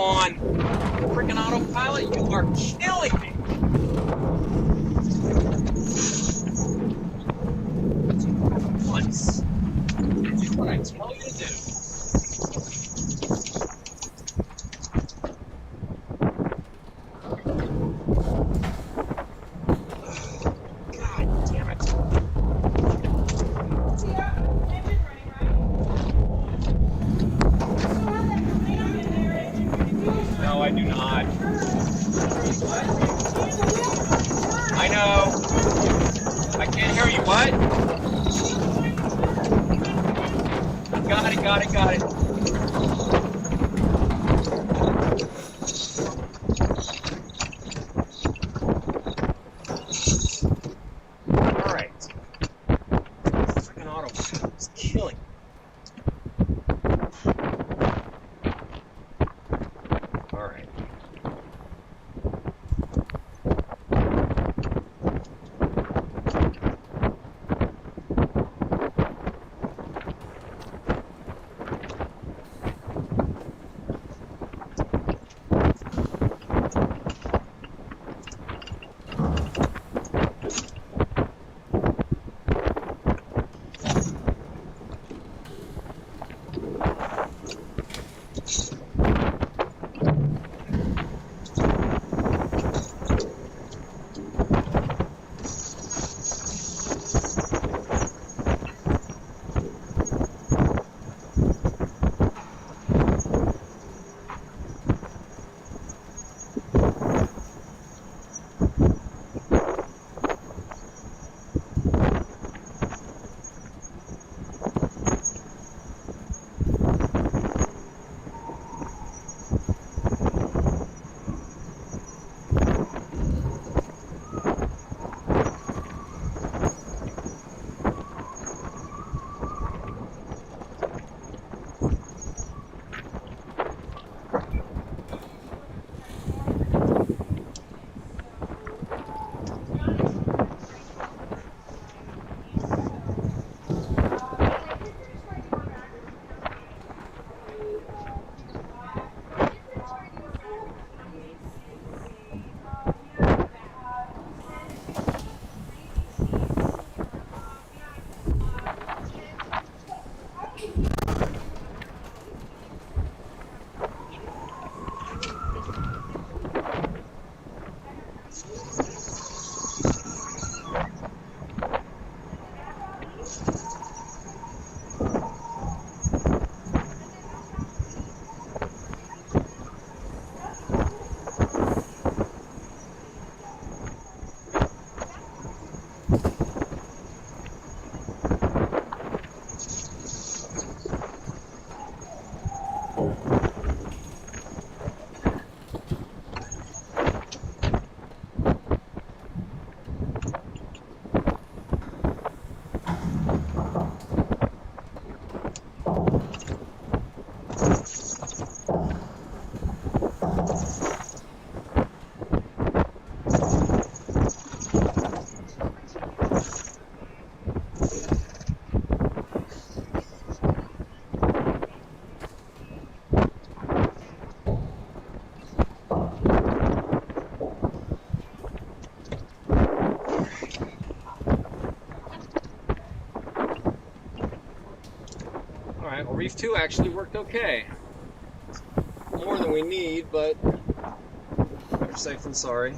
on. Freaking autopilot, you are killing me. Once. Do what I tell you to do. God damn it. No, I do not. I know. I can't hear you. What? Got it. All right. Freaking autopilot is killing me. All right. Alright, well Reef 2 actually worked okay. More than we need, but better safe than sorry.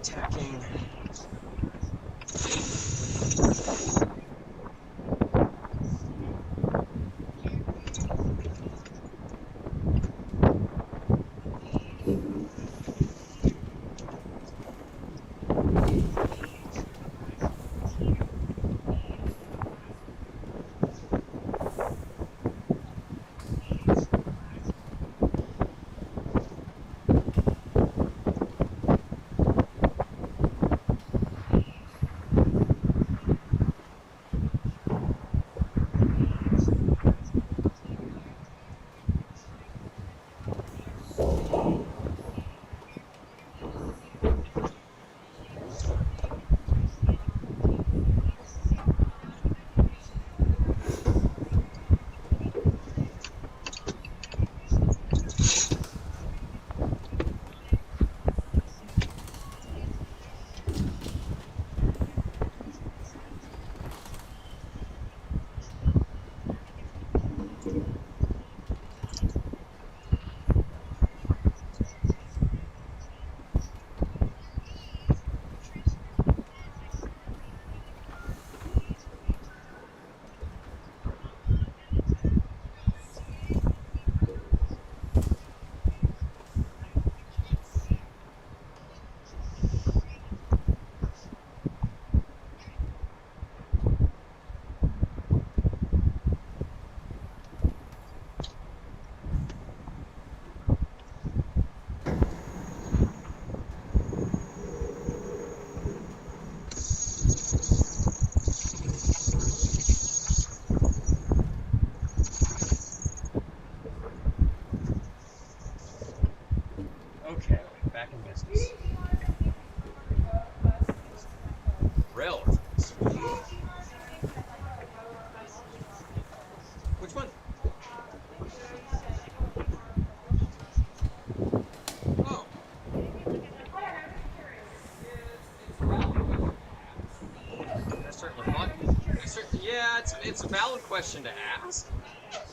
Tacking. Okay, back in business. Relatively speaking. Which one? Oh. I certainly thought. Yeah, it's a valid question to ask.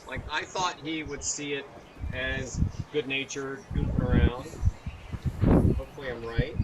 Like, I thought he would see it as good-natured, goofing around. Hopefully I'm right.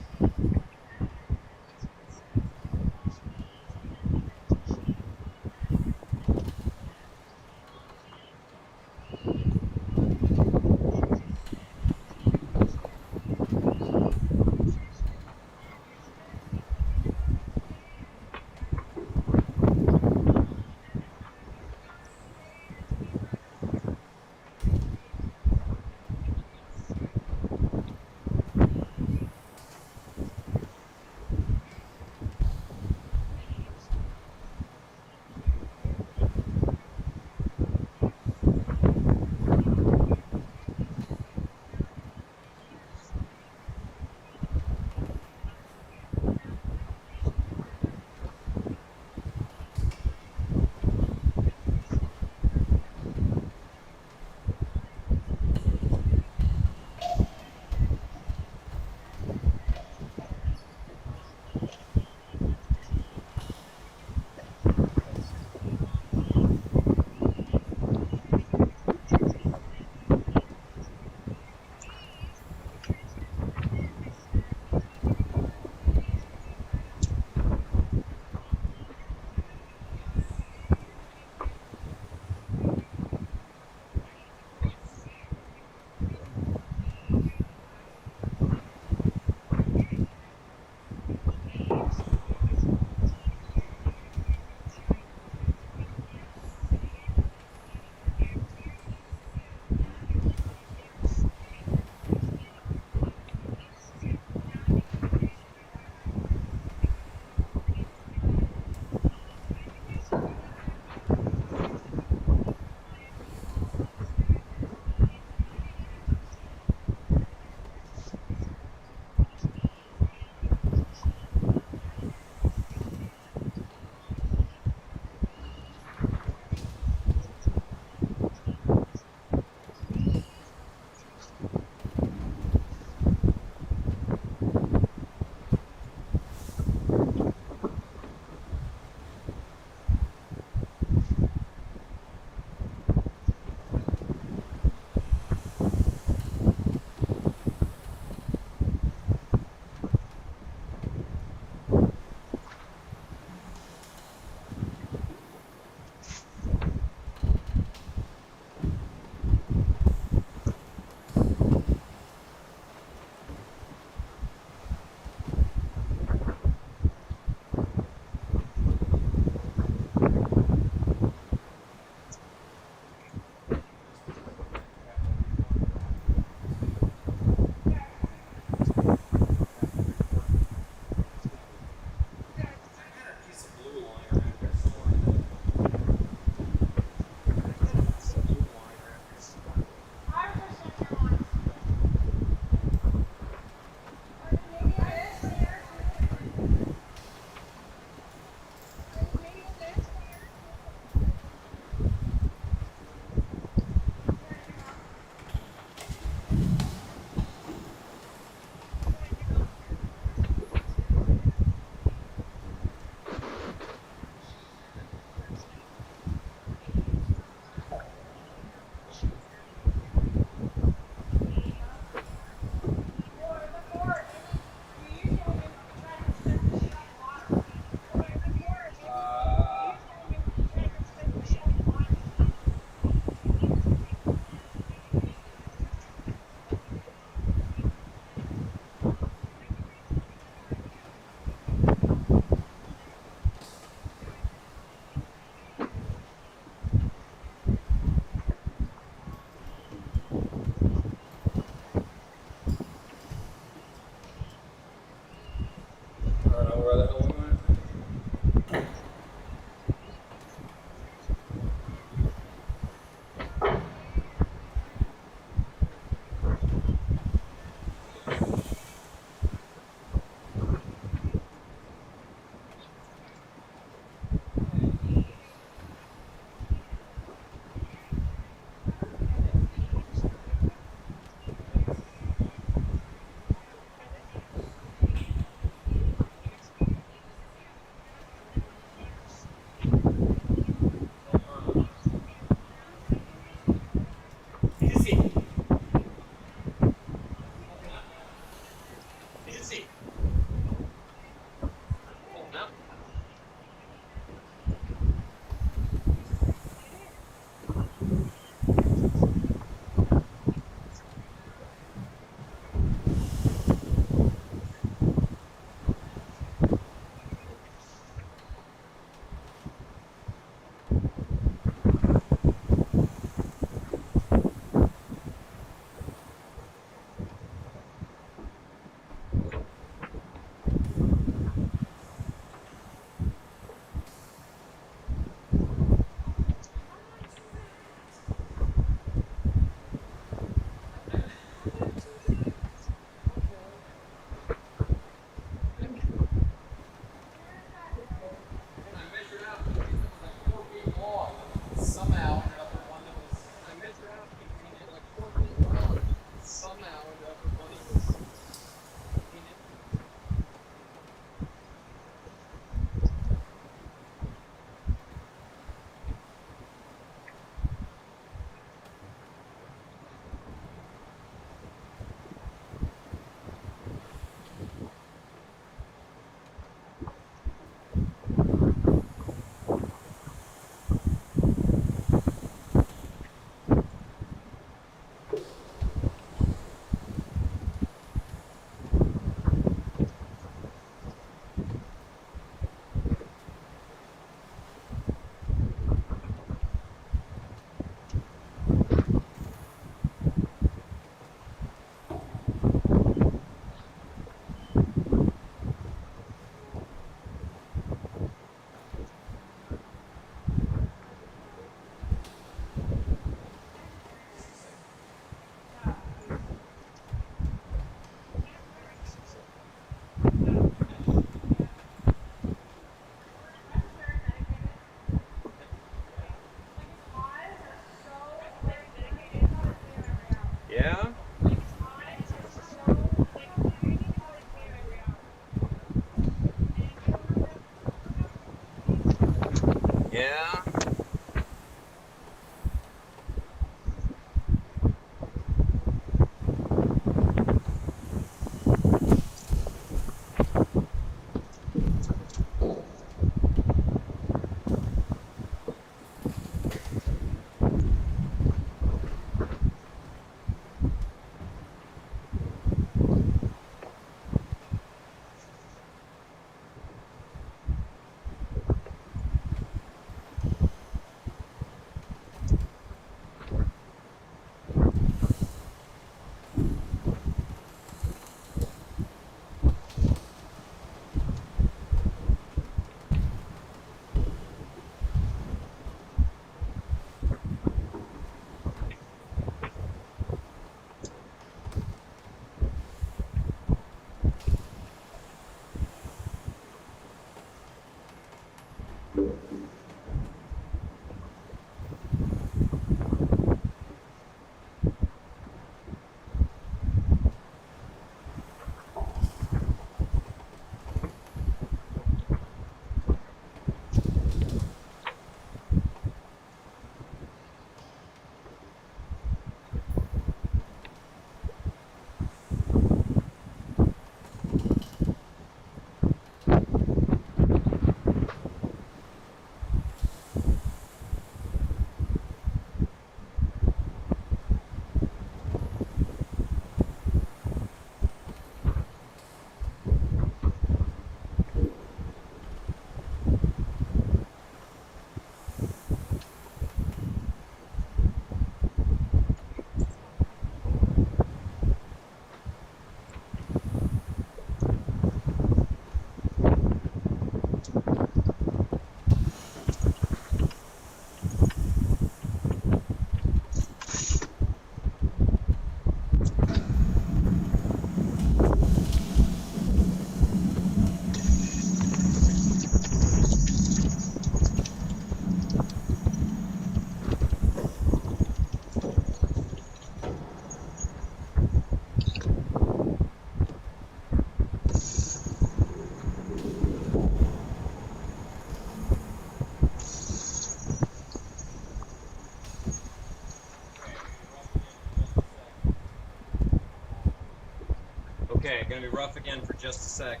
Okay, gonna be rough again for just a sec.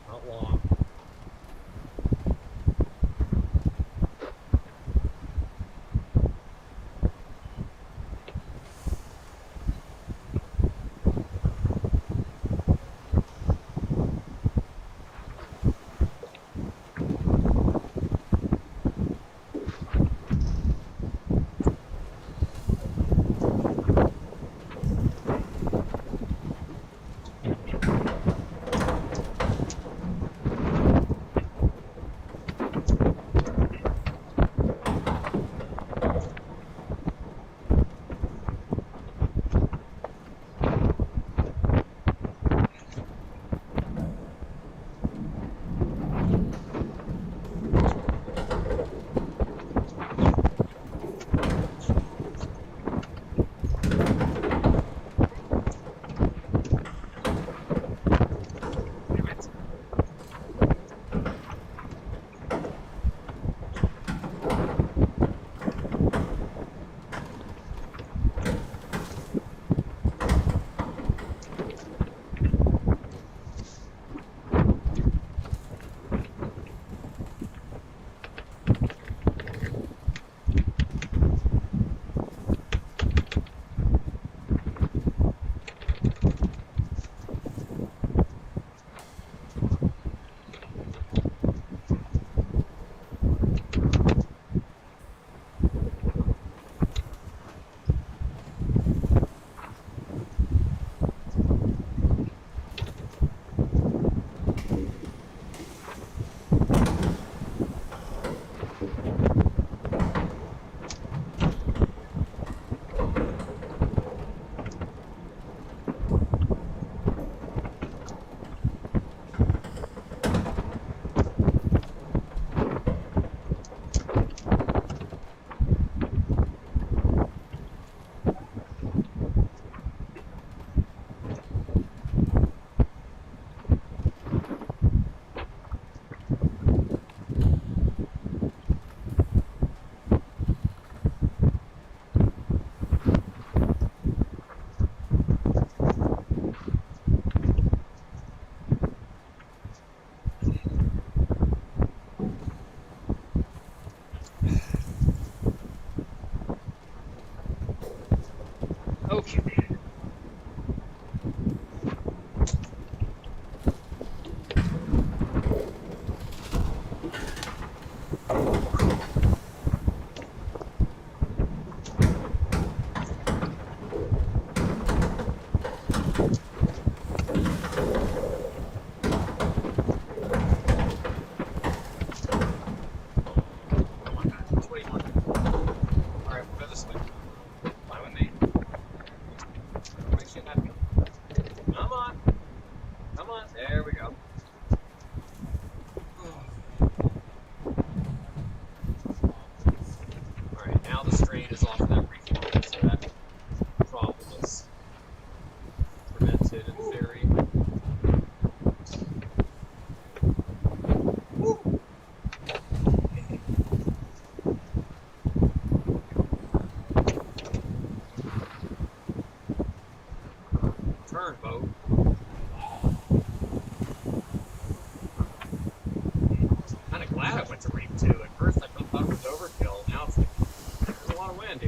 Not long. Okay. Alright, we'll go this way. Fine with me. Make shit happen. Come on. Come on. There we go. Alright, now the strain is off of that reefing line, so that problem is prevented in theory. Turn, boat. Kind of glad I went to reef 2. At first I thought it was overkill. Now it's like, there's a lot of wind.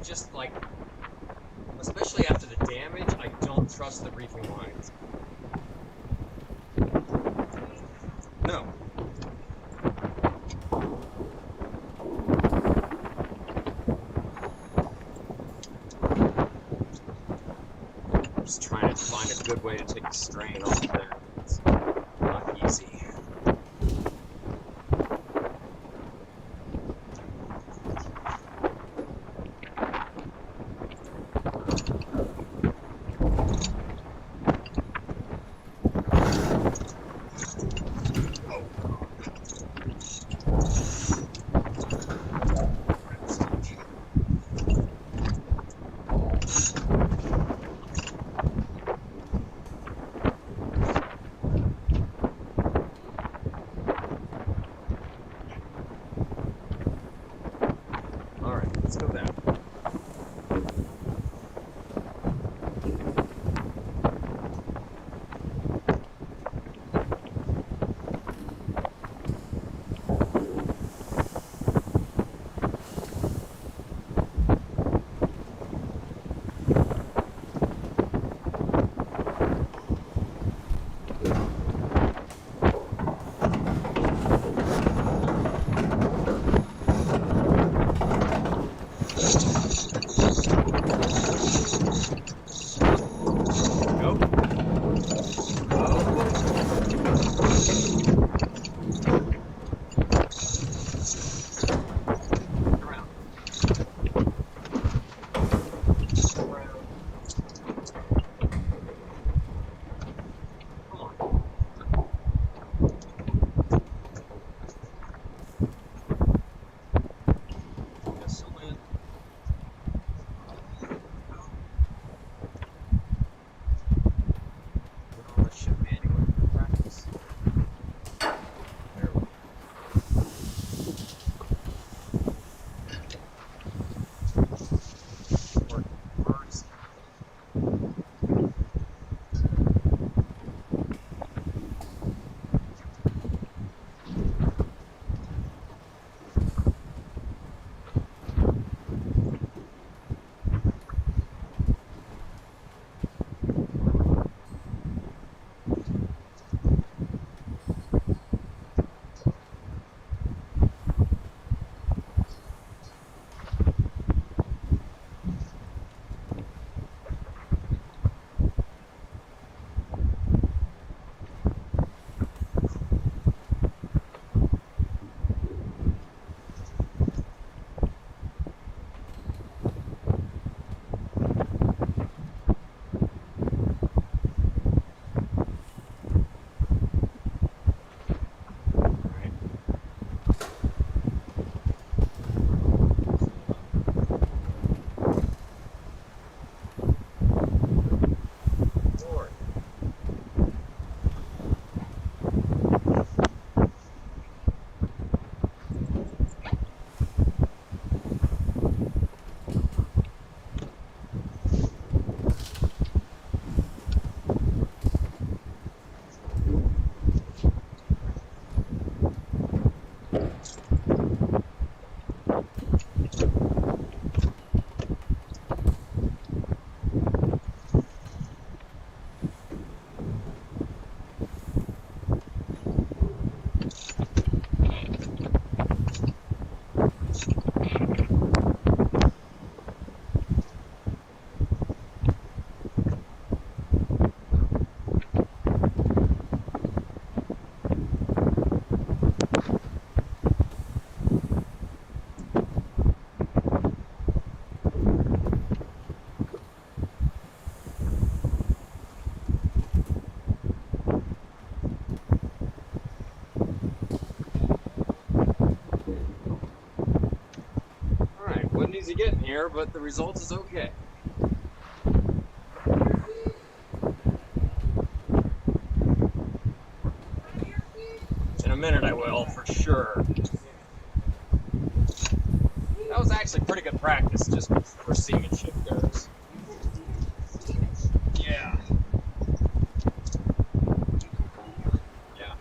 just like, especially after the damage, I don't trust the reefing lines. No. I'm just trying to find a good way to take the strain off there. It's not easy. Let's go down. easy getting here, but the result is okay. In a minute I will, for sure. That was actually pretty good practice, just where seamanship goes. Yeah. Yeah.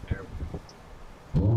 There we go.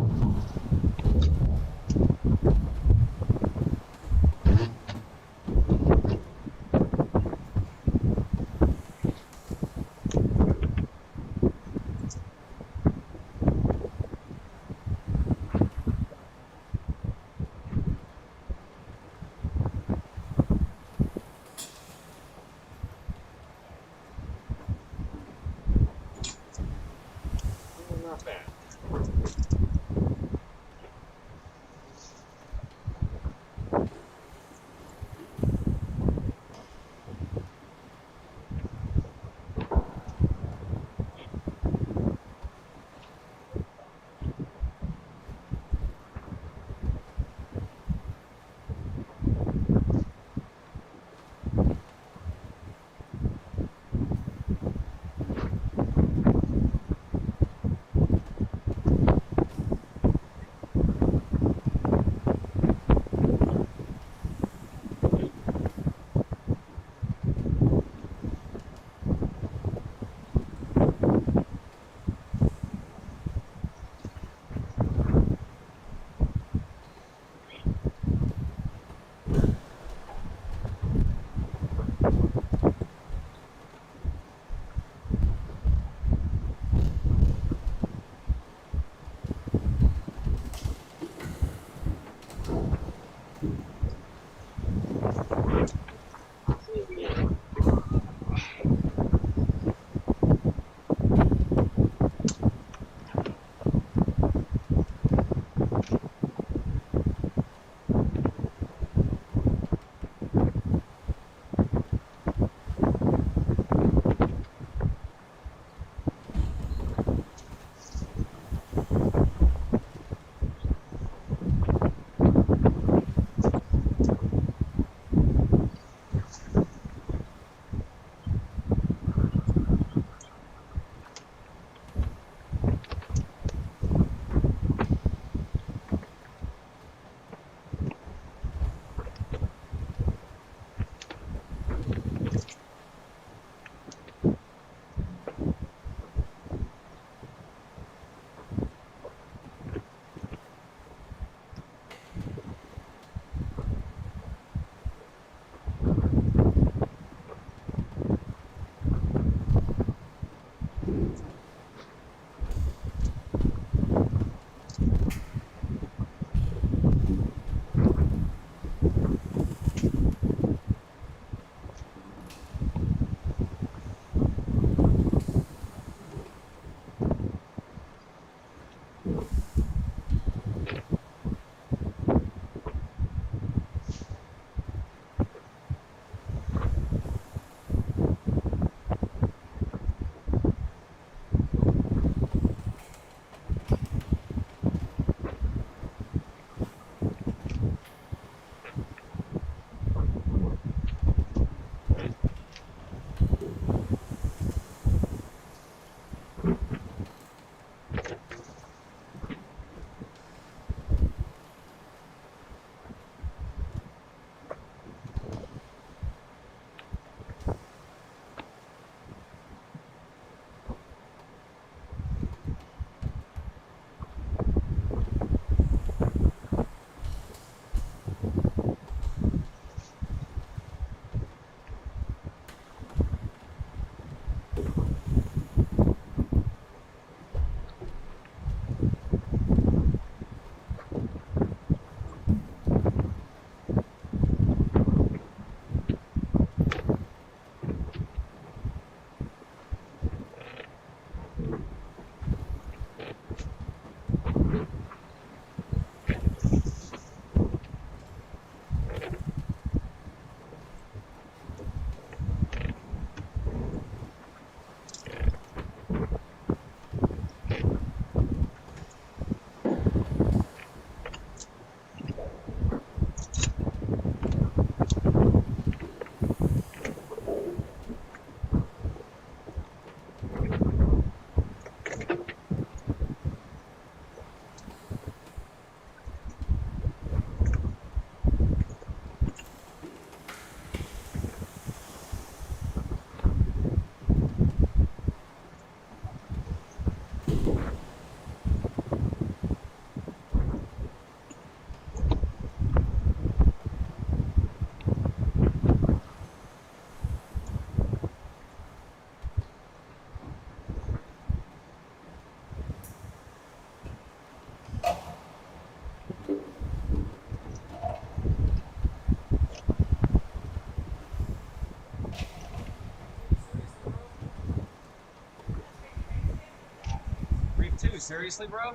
seriously, bro?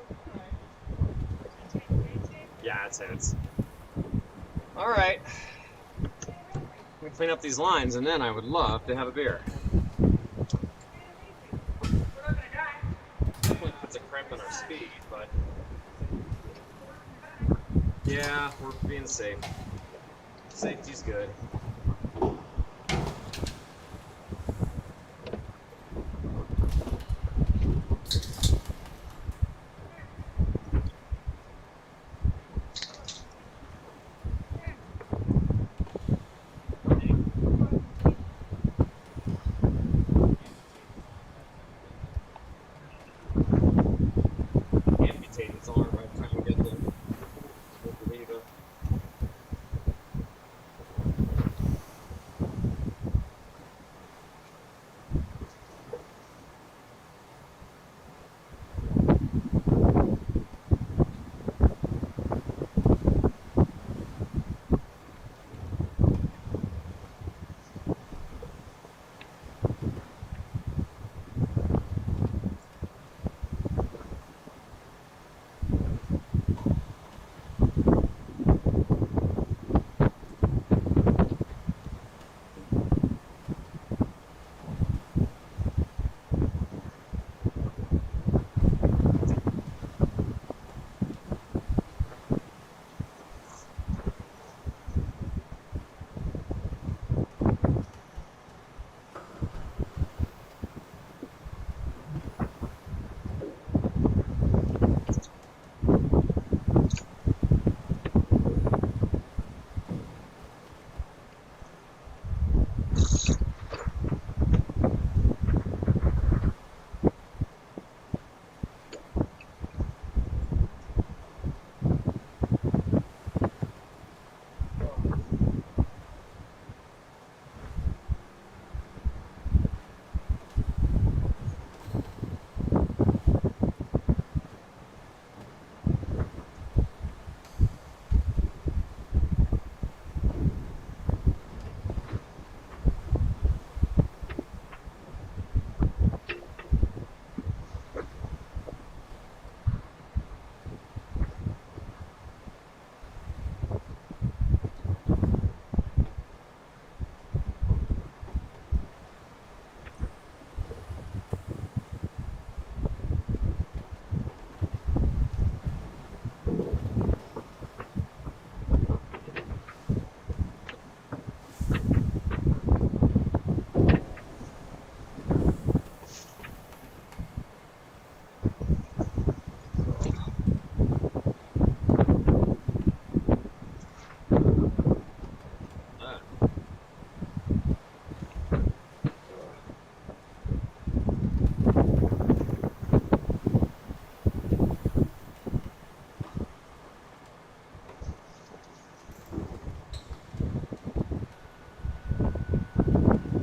Yeah, it's hits. All right. We clean up these lines, and then I would love to have a beer. Definitely puts a crimp in our speed, but yeah, we're being safe. Safety's good. Amputate his arm by the time we get there.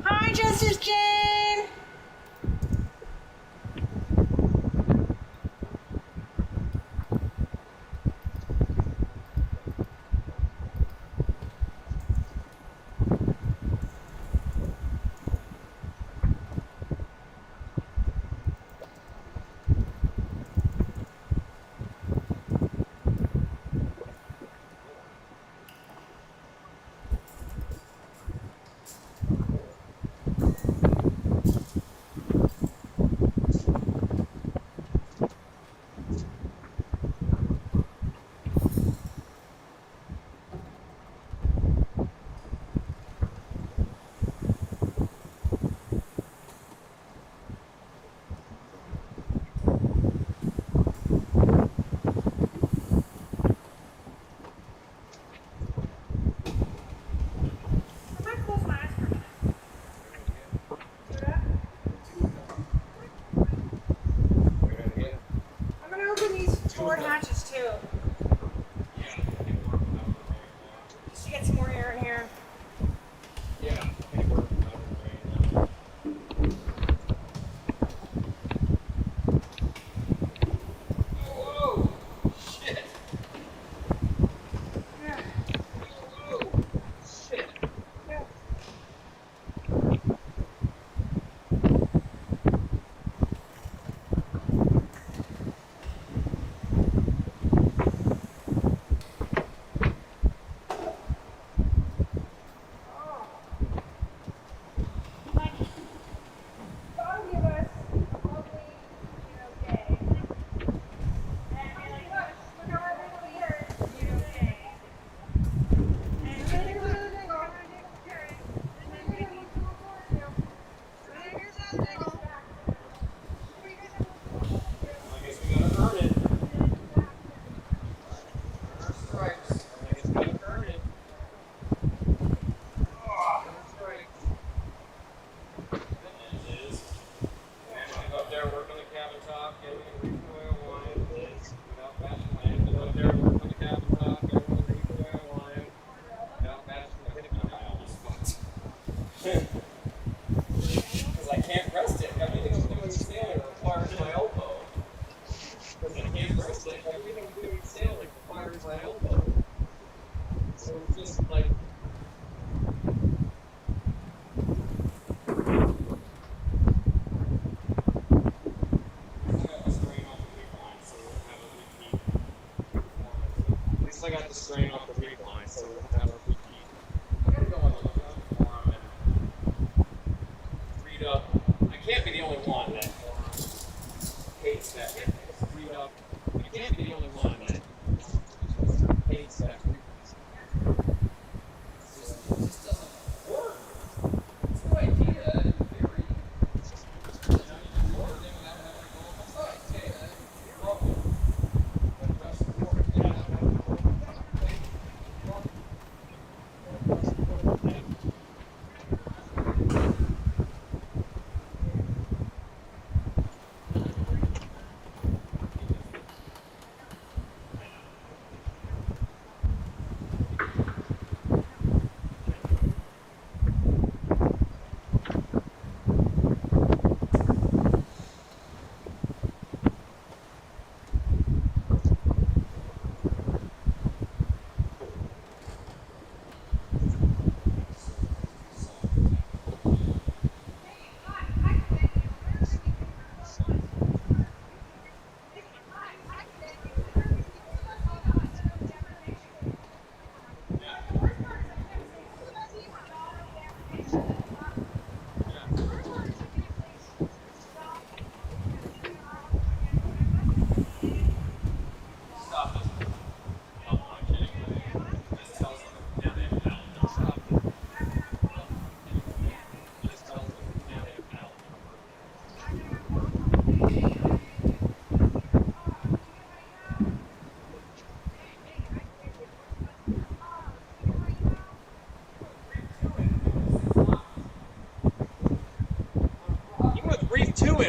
Hi, Justice Jane. I'm gonna open these forward hatches too. Just to get some more air in here. Because I can't rest it. Everything I'm doing sailing requires my elbow. Because I can't rest it. Everything I'm doing sailing requires my elbow. So it's just like. I got the strain off the reef line, so we'll have a repeat. I gotta go on the Lagoon forum and read up. I can't be the only one that hates that. Read up. I can't be the only one that hates that frequency. It just doesn't work. It's a good idea in theory. You know, you can do everything without having to go on the site. Okay, you're welcome. But just work.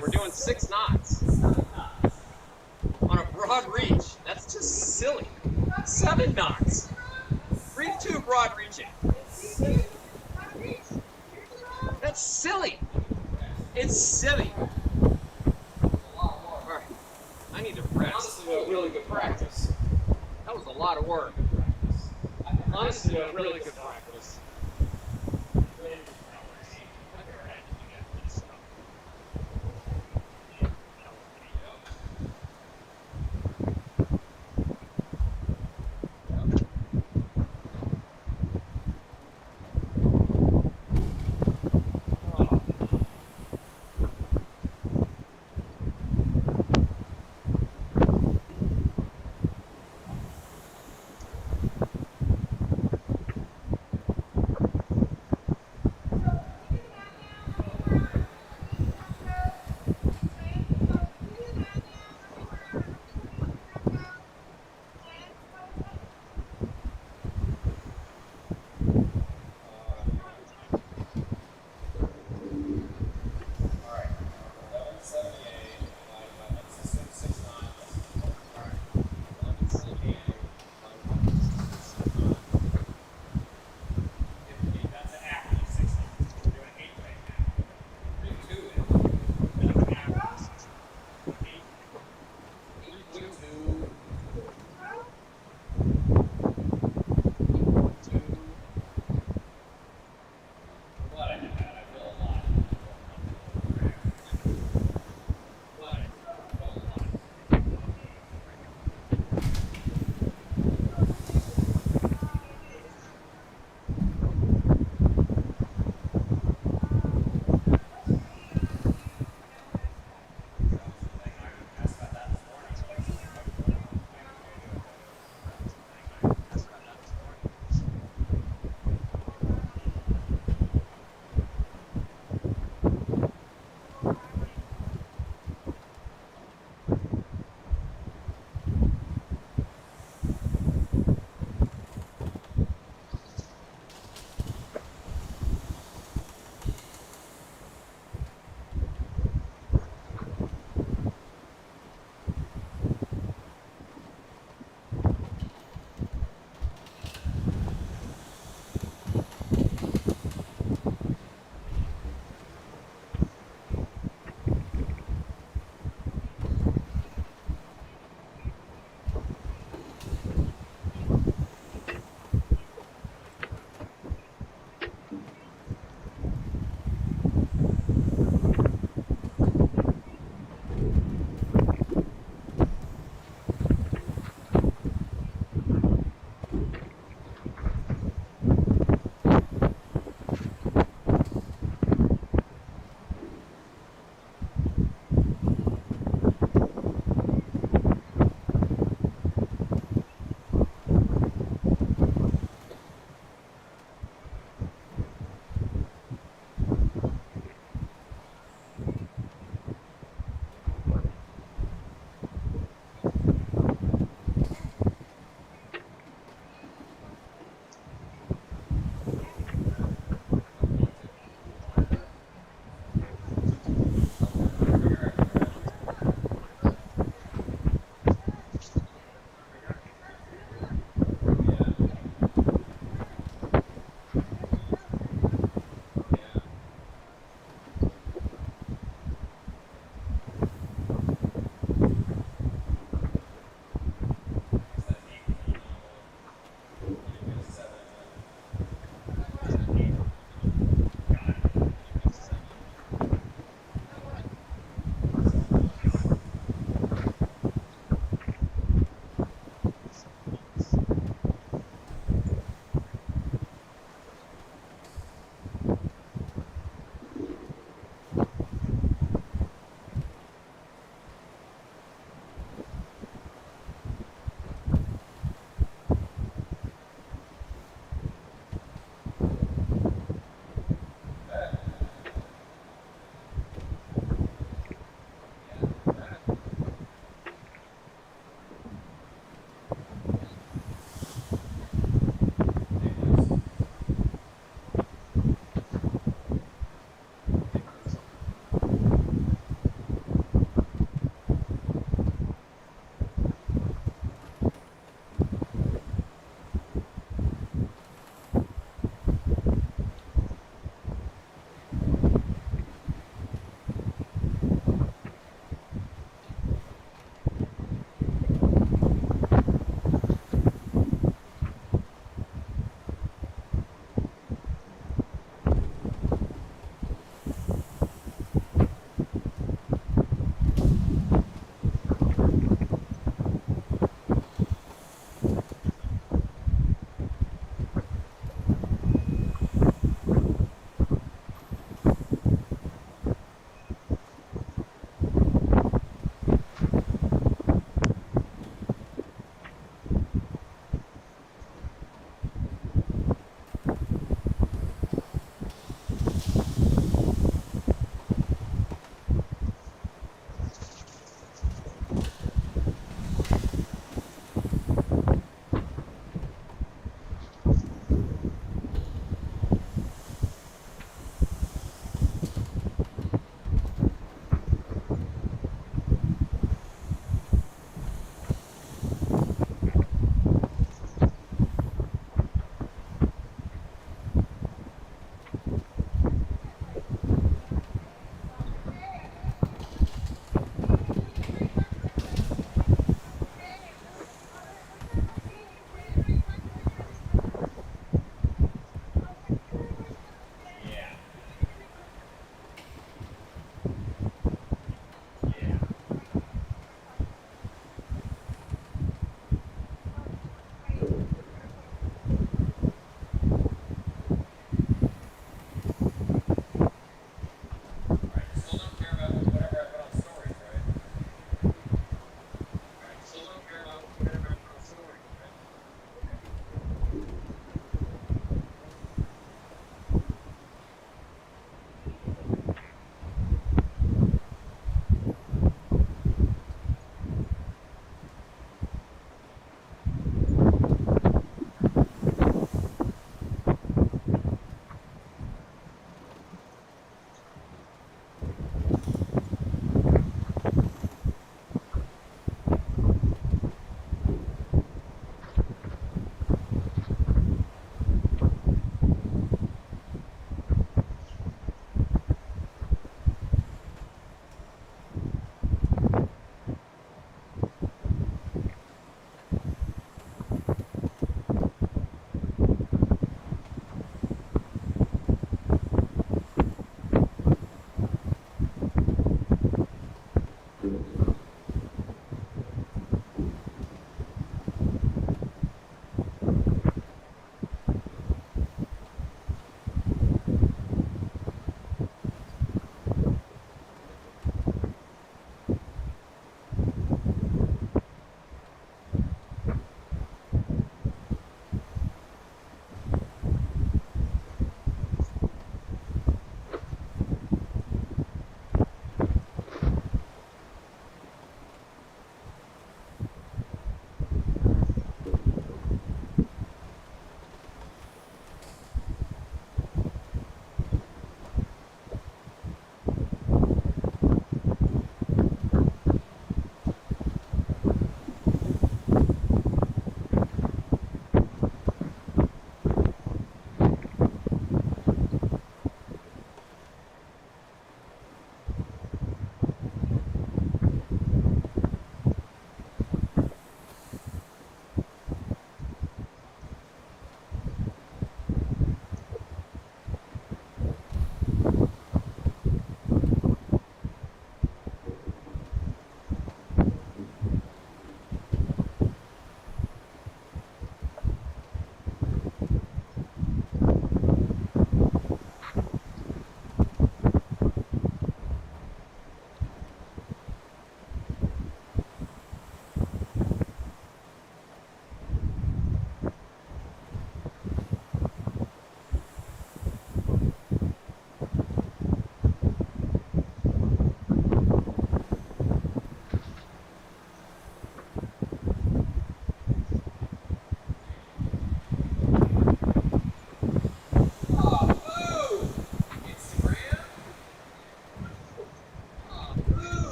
We're doing 6 knots on a broad reach. That's just silly. 7 knots. Reef 2 broad reaching. That's silly. It's silly. Alright. I need to rest. Honestly, really good practice. That was a lot of work. Honestly, really good practice.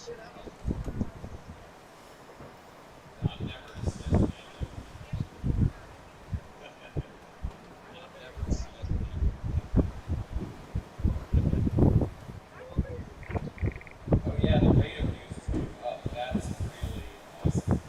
Oh yeah, the rate of views is going up. That's really awesome.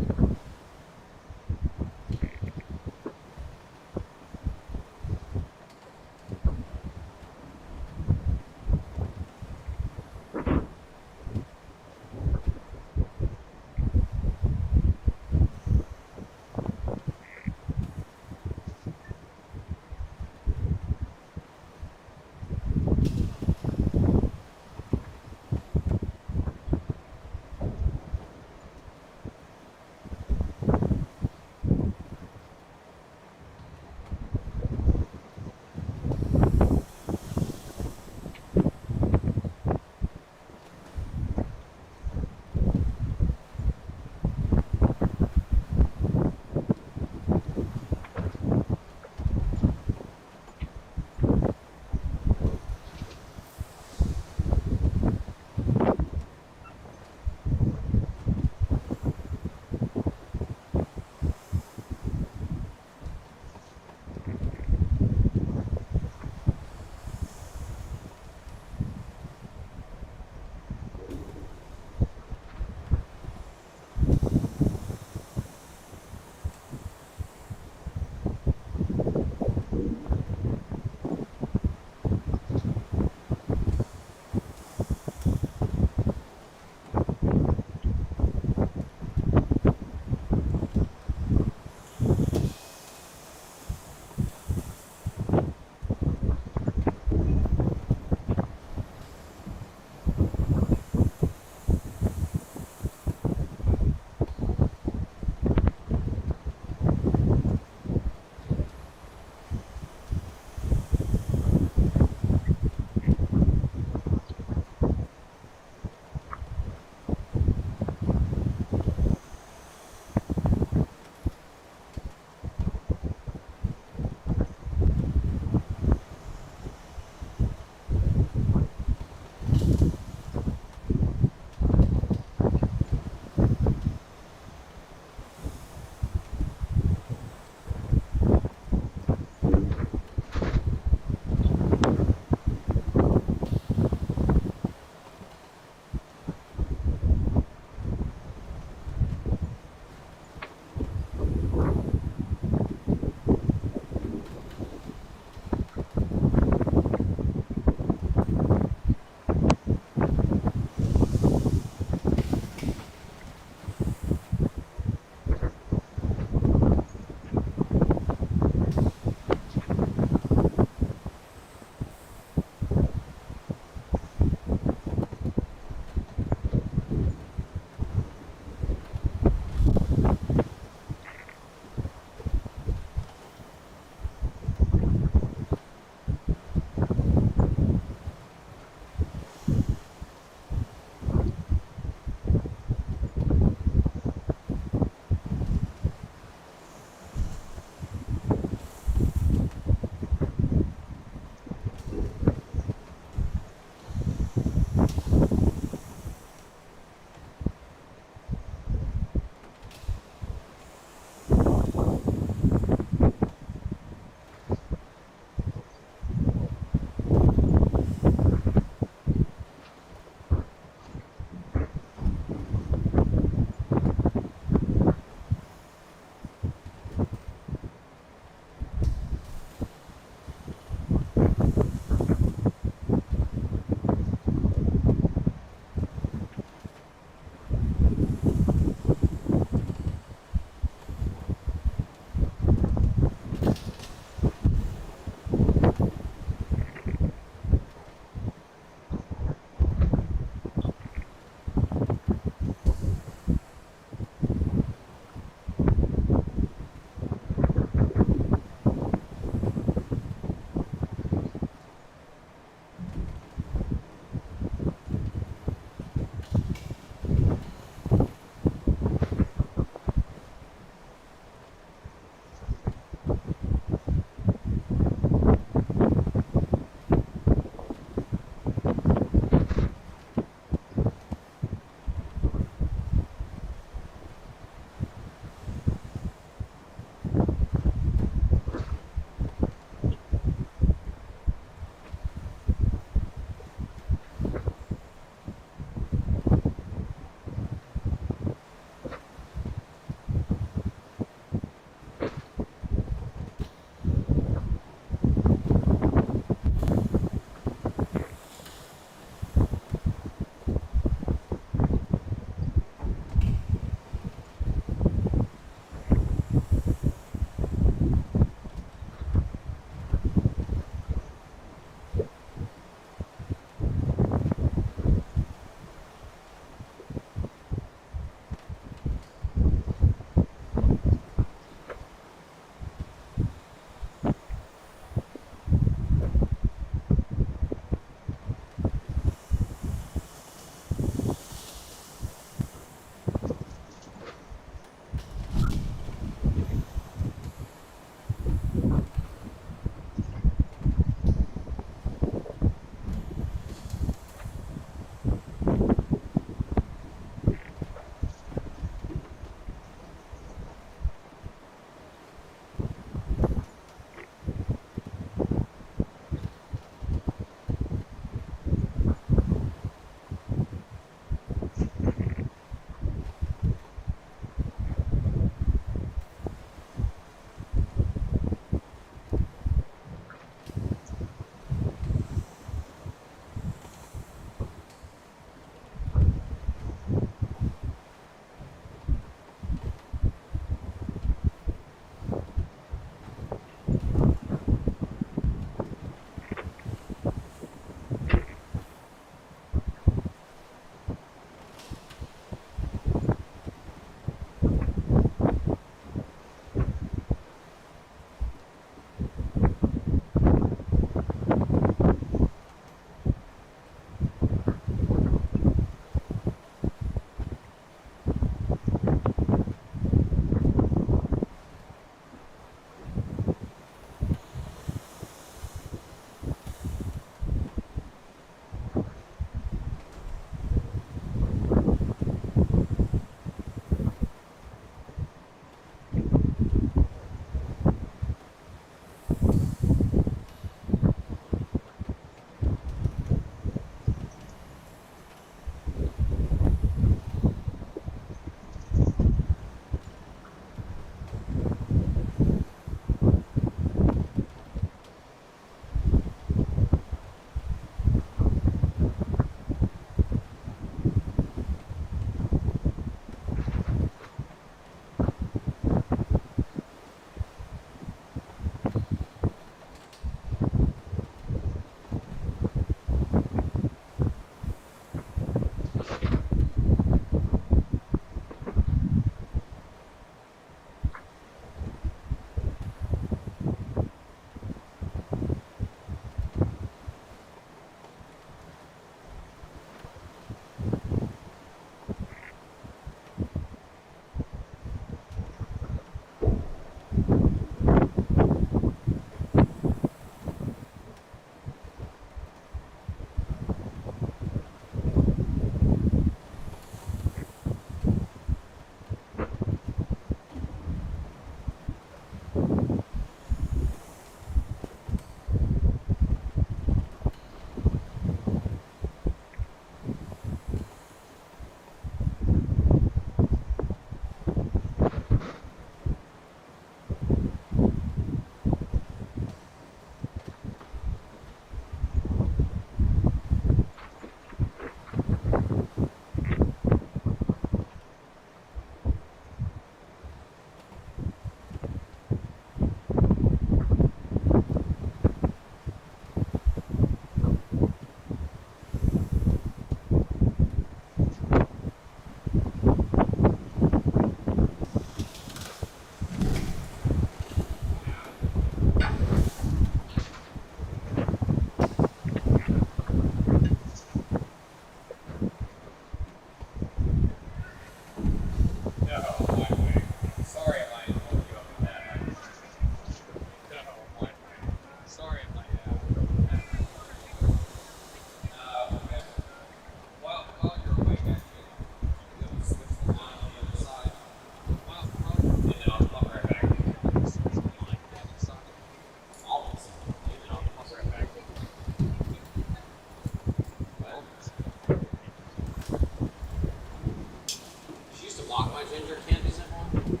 ginger candies I want?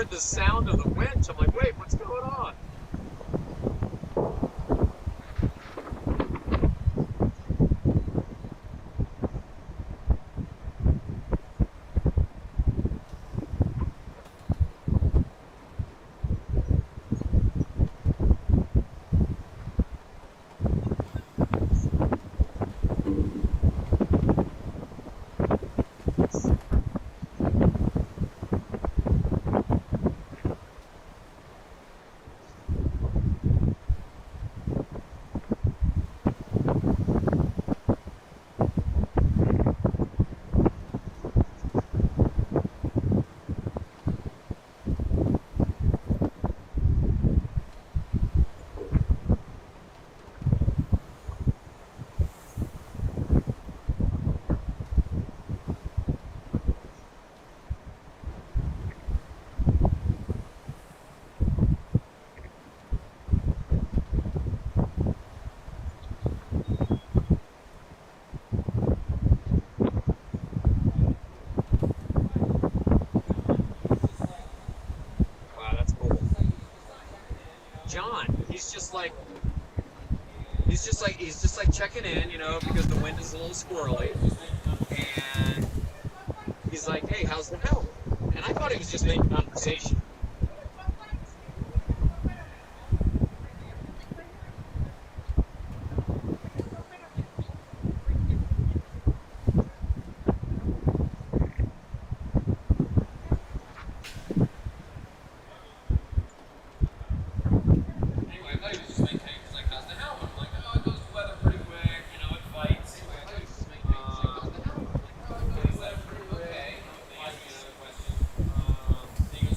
heard the sound of the winch. I'm like, wait, what's going on? John, he's just like checking in, you know, because the wind is a little squirrely, and he's like, hey, how's the helm? And I thought he was just making conversation.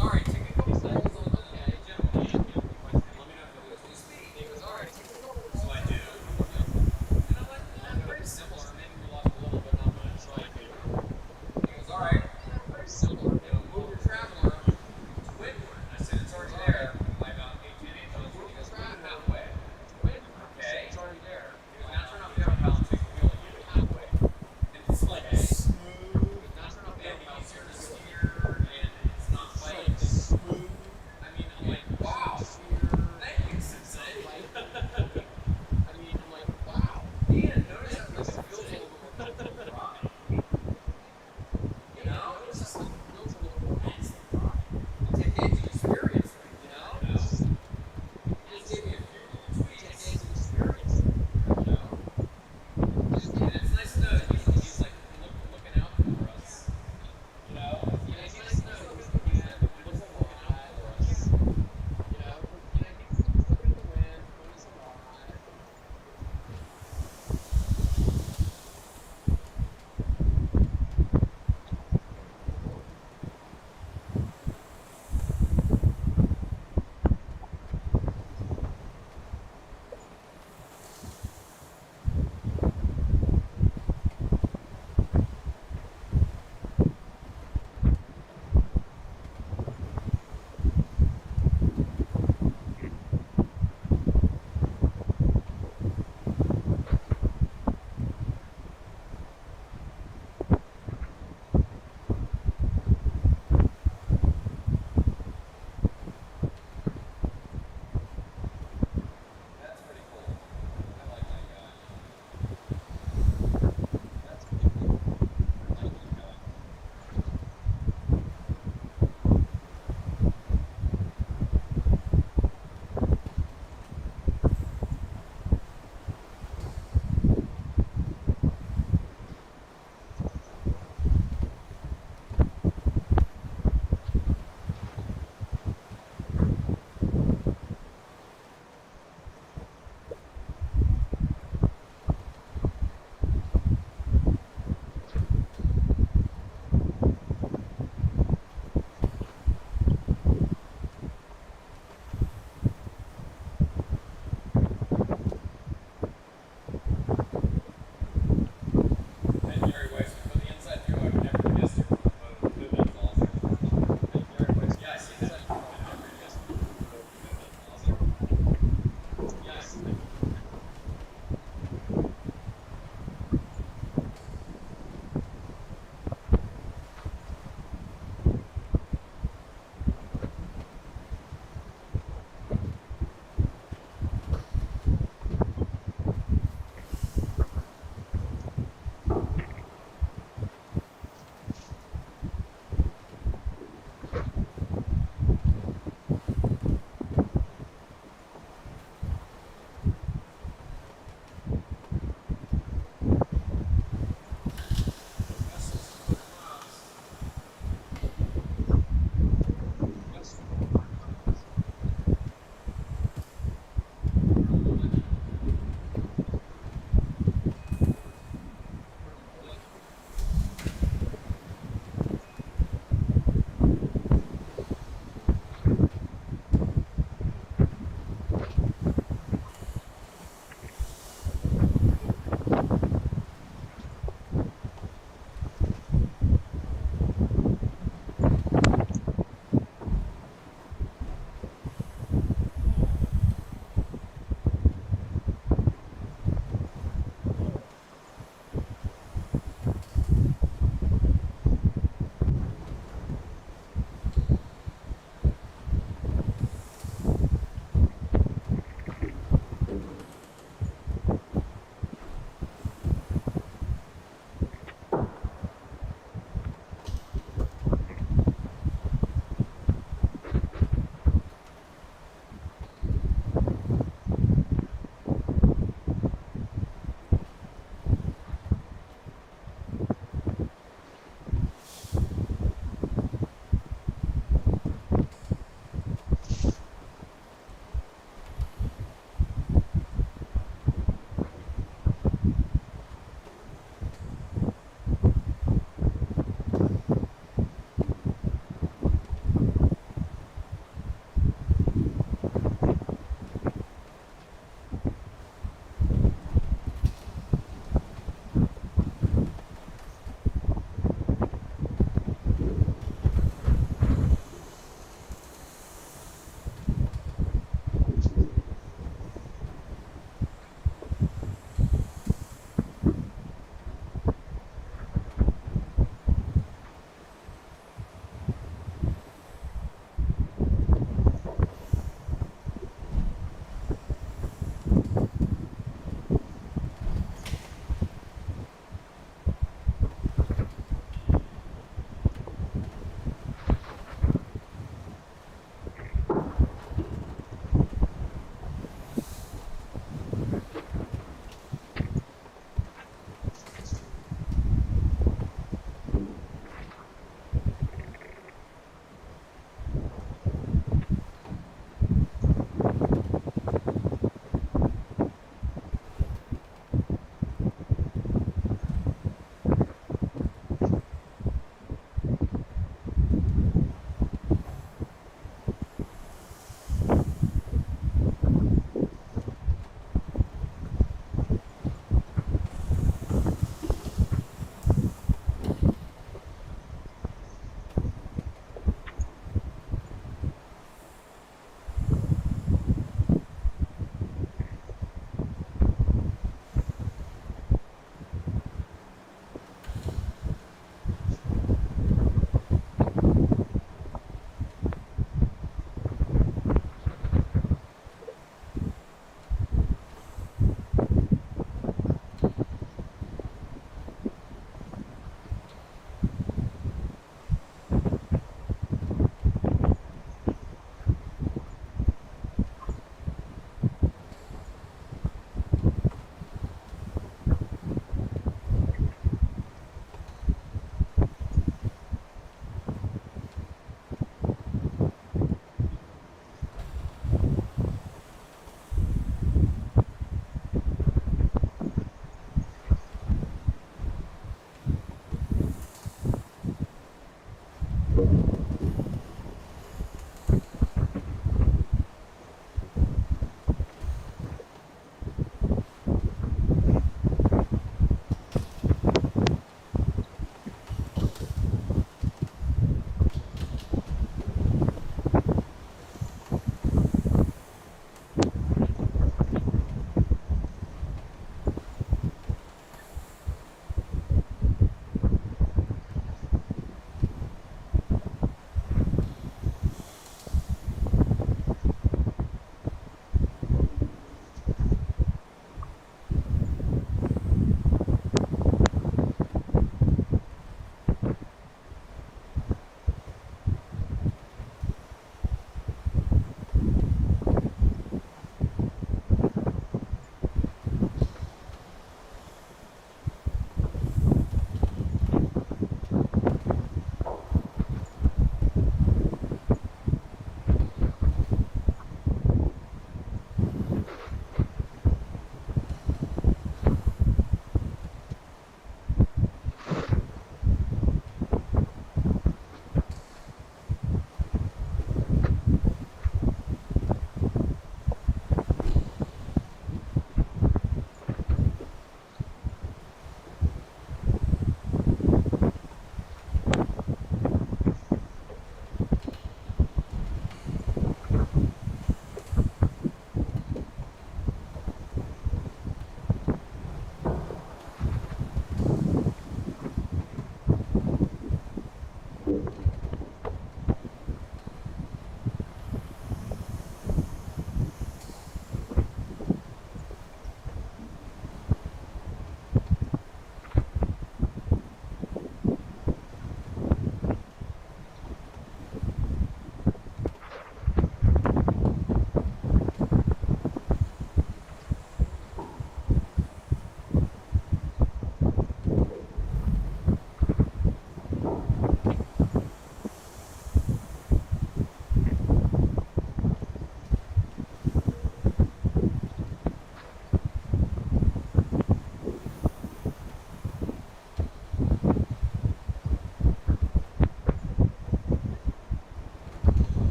All right,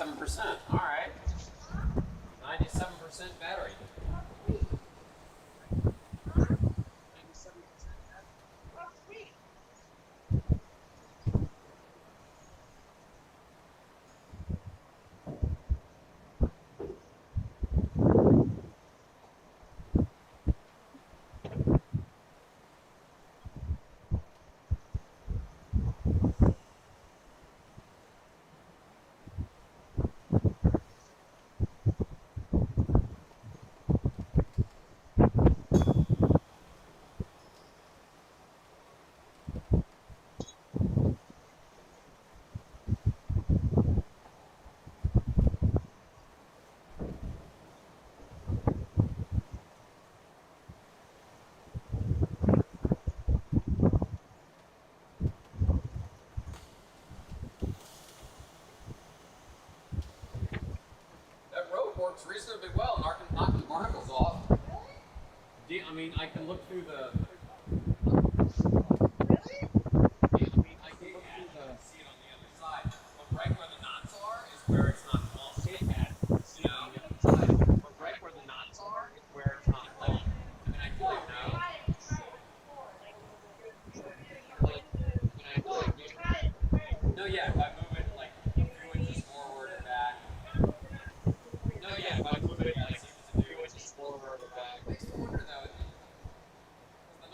97%. All right. 97% battery. That road works reasonably well, knocking the barnacles off. I mean, I can look through the. I can look through the. See it on the other side. But right where the knots are is where it's not long. You know, on the other side. But right where the knots are is where it's not long. I mean, I feel like now. No, yeah, if I move it like a few inches forward or back. No, yeah, if I move it like a few inches forward or back. Makes me wonder though, because the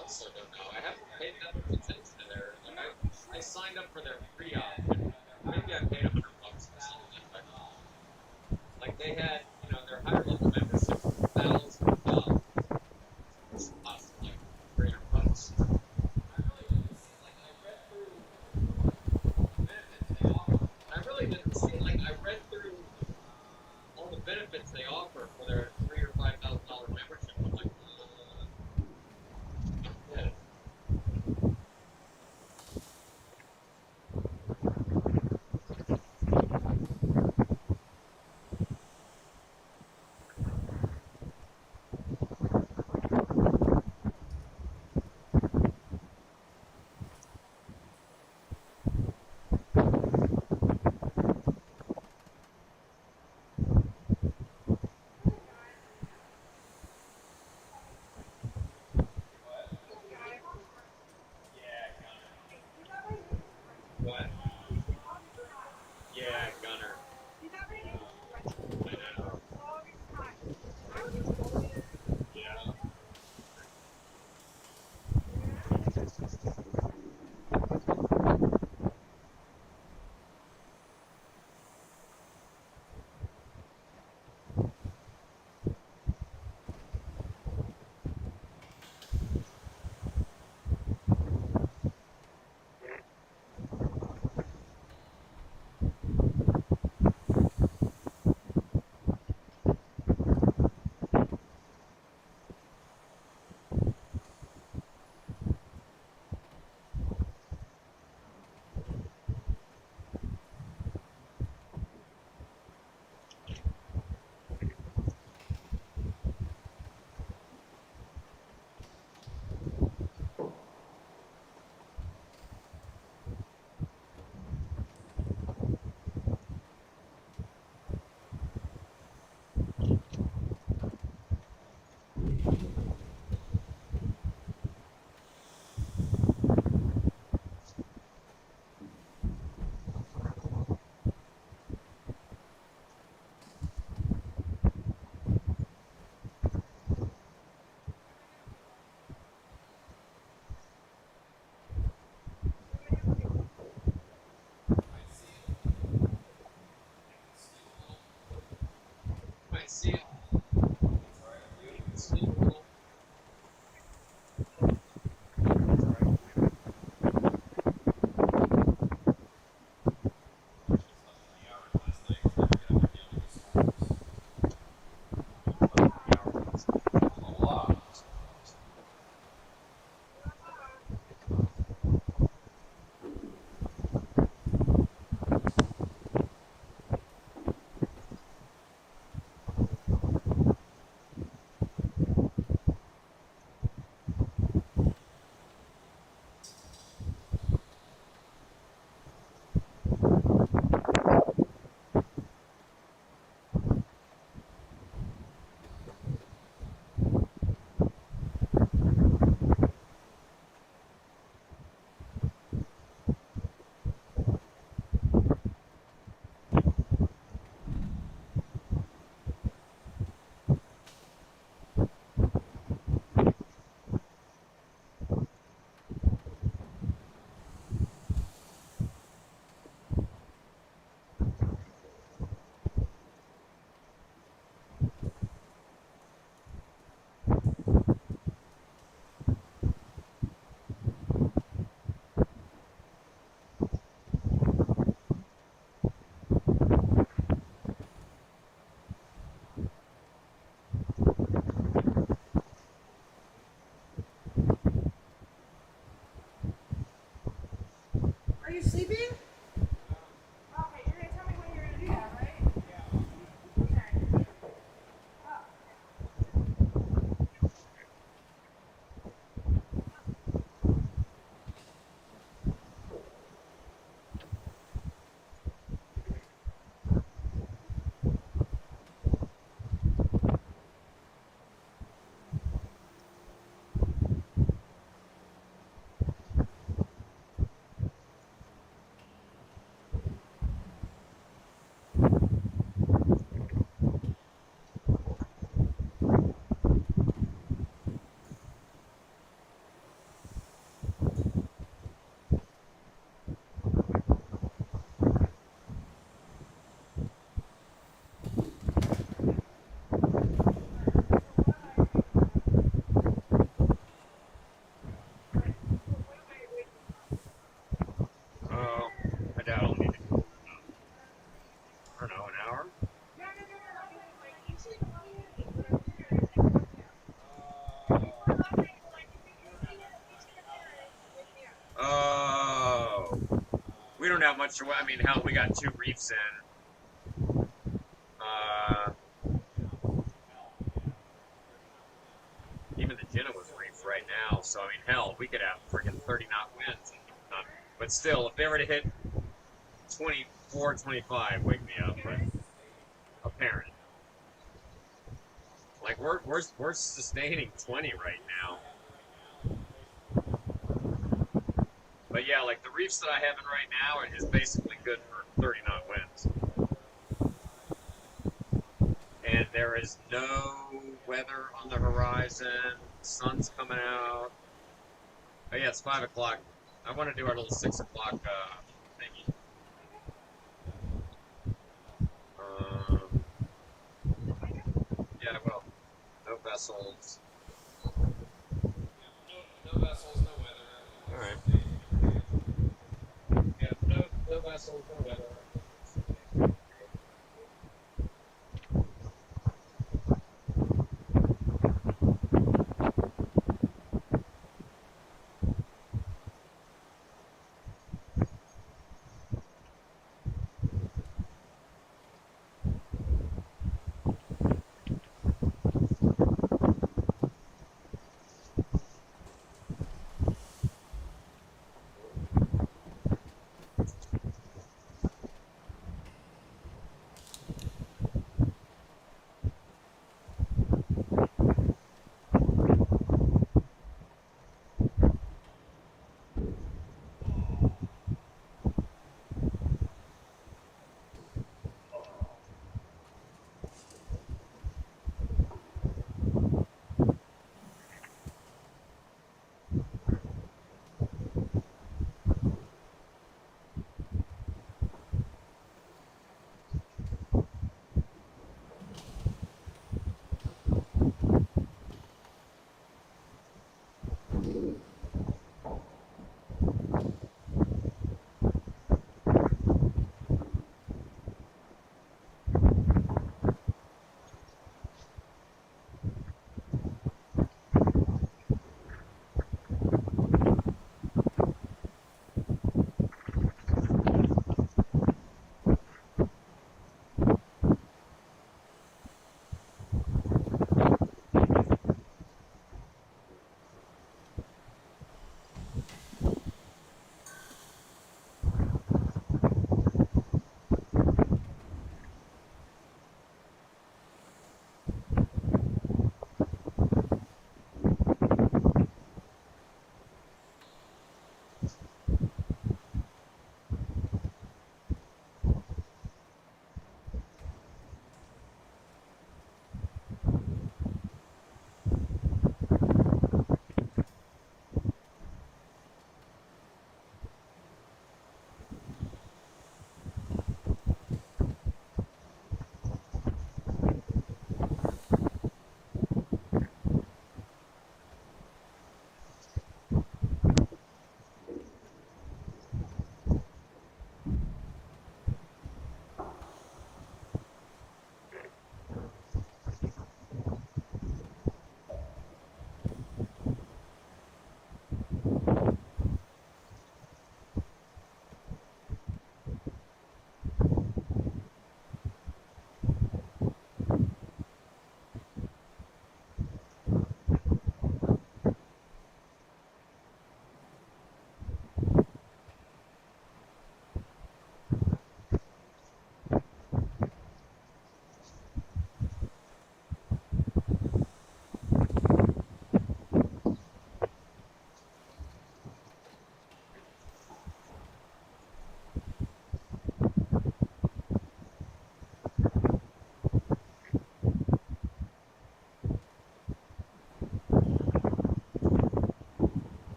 Also don't know. I haven't paid that much attention to their. I signed up for their free option. Maybe I paid $100 or something like that. Like they had, their higher level membership was $1,000. It's cost like $300. I really didn't see. Like I read through all the benefits they offer for their $3,000 or $5,000 membership. I'm like, yeah. much. I mean, hell, we got 2 reefs in. Even the Genoa's reef right now. So I mean, hell, we could have freaking 30 knot winds. But still, if they were to hit 24, 25, wake me up. But apparent. Like we're sustaining 20 right now. But yeah, like the reefs that I have in right now is basically good for 30 knot winds. And there is no weather on the horizon. Sun's coming out. Oh yeah, it's 5 o'clock. I want to do our little 6 o'clock thingy. Yeah, well, no vessels. No vessels, no weather. All right. Yeah, no vessels, no weather.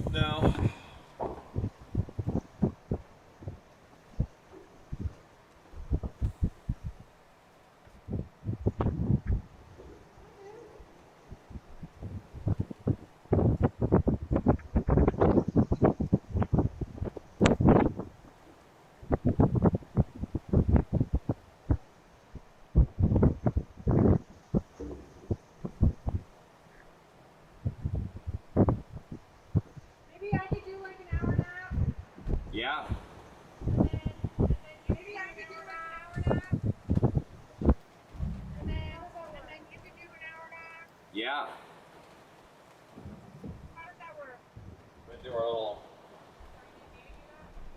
No. Maybe I could do like an hour nap. Yeah. Maybe I could do like an hour nap. And then you could do an hour nap. Yeah. How does that work? We do our little.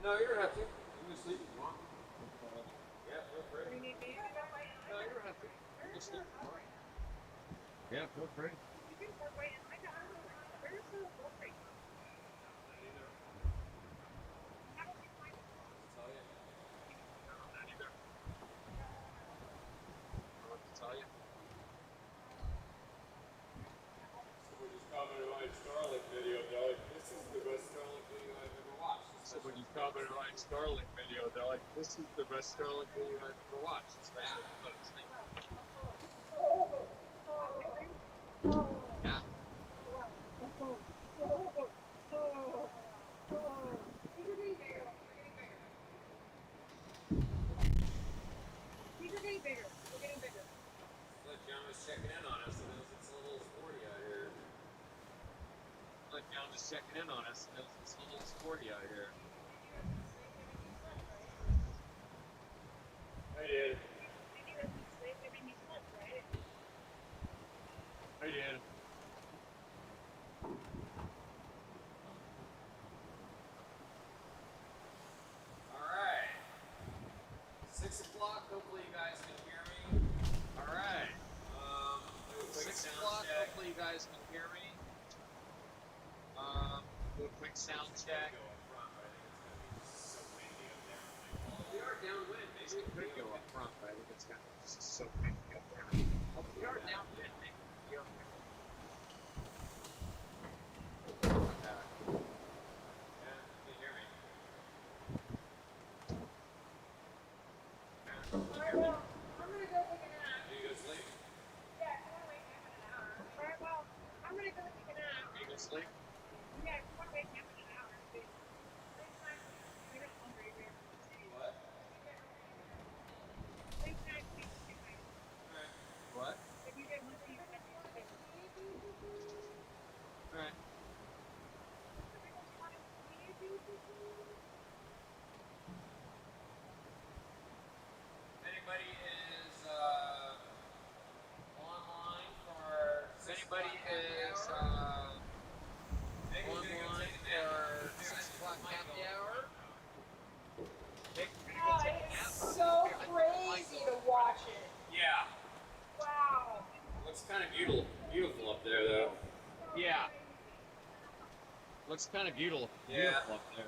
No, you don't have to. You can sleep if you want. Yeah, feel free. Do you need me to do that? No, you don't have to. You can sleep if you want. Yeah, feel free. You can work right in my house. Where's the work rate? How do we find it? Tell you. Not either. What to tell you? Someone just commented on my Starlink video. They're like, "This is the best Starlink video I've ever watched." So when you commented on my Starlink video, they're like, "This is the best Starlink video I've ever watched." It's bad. But it's like, yeah. These are getting bigger. These are getting bigger. They're getting bigger. Look, John was checking in on us, and it's a little sporty out here. Like John was checking in on us, and it's a little sporty out here. I did. I did. Alright. 6 o'clock, hopefully you guys can hear me. All right. Do a quick 6 sound o'clock. check. Hopefully you guys can hear me. Do a quick sound check. Go up front, but I think it's gonna be so windy up there. Well, we are downwind, maybe It it could could go go up front, but I think it's kind of just so windy up there. Oh, we are downwind. Maybe we are. Yeah, can you hear me? Alright, well, I'm gonna go take a nap. Do you go sleep? Yeah, if you wanna wake me up in an hour. Alright, well, I'm gonna go take a nap. Are you gonna sleep? Yeah, if you wanna wake me up in an hour. FaceTime me. You're not hungry, you're What? FaceTime me. Alright. What? If you get hungry, you can FaceTime me. All right. If anybody is online for If anybody is online for 6 o'clock happy hour, Nick, you're Oh, gonna take a it's nap? so crazy to watch it. Yeah. Wow. Looks kind of beautiful up there, though. Yeah. Looks kind of beautiful. Yeah. Beautiful up there.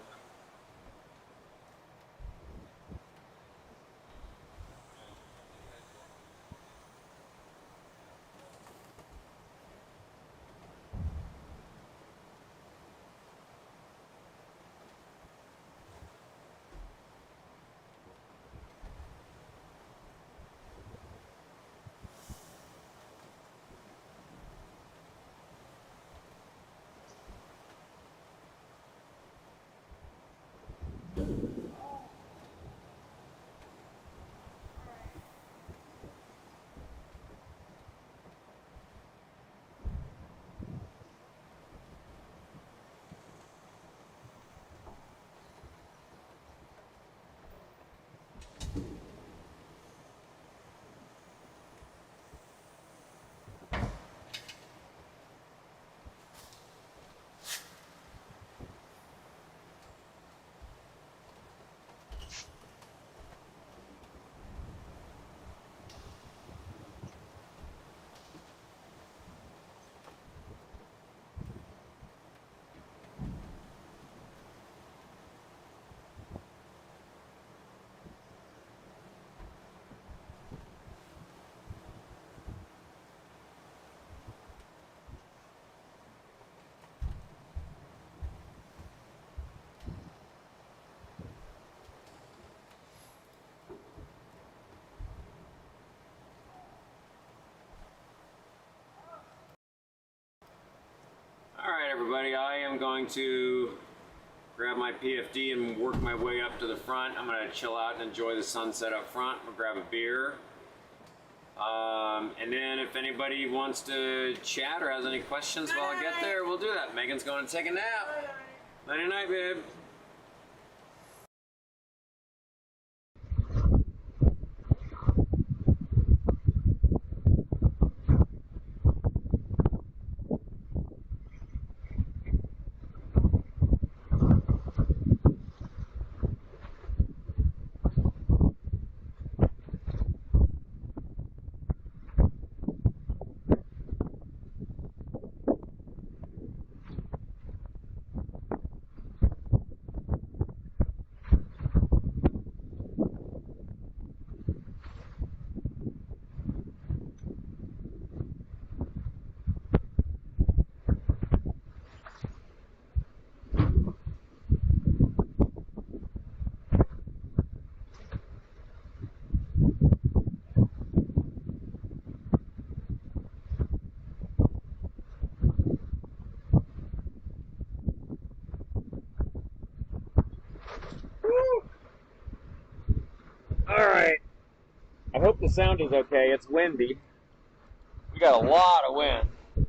everybody. I am going to grab my PFD and work my way up to the front. I'm going to chill out and enjoy the sunset up front. We'll grab a beer. And then if anybody wants to chat or has any questions while I get there, we'll do that. Megan's going to take a nap. Nighty night, babe. Alright. I hope the sound is okay. It's windy. We got a lot of wind. Of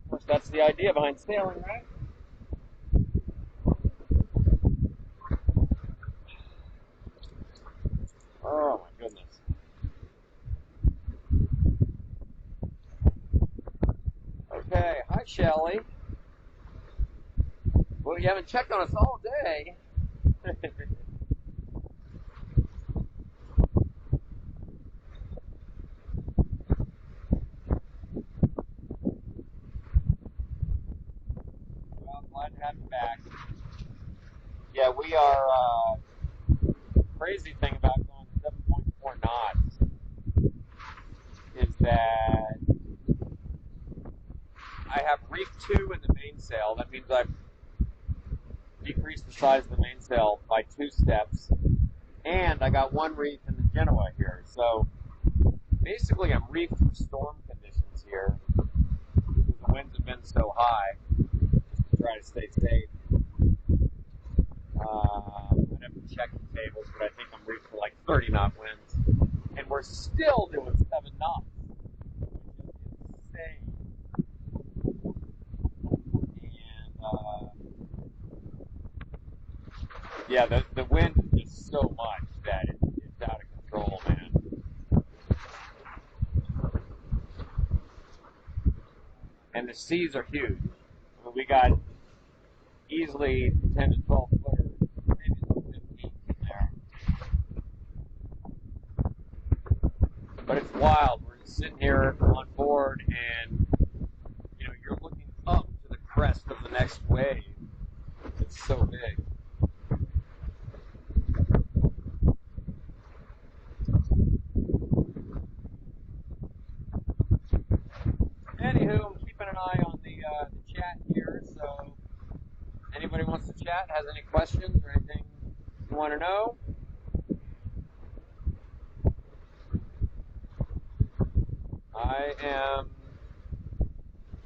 course, that's the idea behind sailing, right? Oh my goodness. Okay, hi Shelly. Well, you haven't checked on us all day. Well, I'm glad to have you back. Yeah, we are, crazy thing about going 7.4 knots is that I have reef 2 in the mainsail. That means I've decreased the size of the mainsail by 2 steps. And I got 1 reef in the Genoa here. So basically I'm reefed for storm conditions here because the winds have been so high, just to try to stay safe. I'd have to check the tables, but I think I'm reefed for like 30 knot winds. And we're still doing 7 knots, which is insane. And yeah, the wind is just so much that it's out of control, man. And the seas are huge. I mean, we got easily 10 to 12 footers, maybe some 15 in there. But it's wild. We're just sitting here on board and, you know, you're looking up to the crest of the next wave. It's so big. Anywho, I'm keeping an eye on the chat here, so anybody wants to chat, has any questions or anything you want to know? I am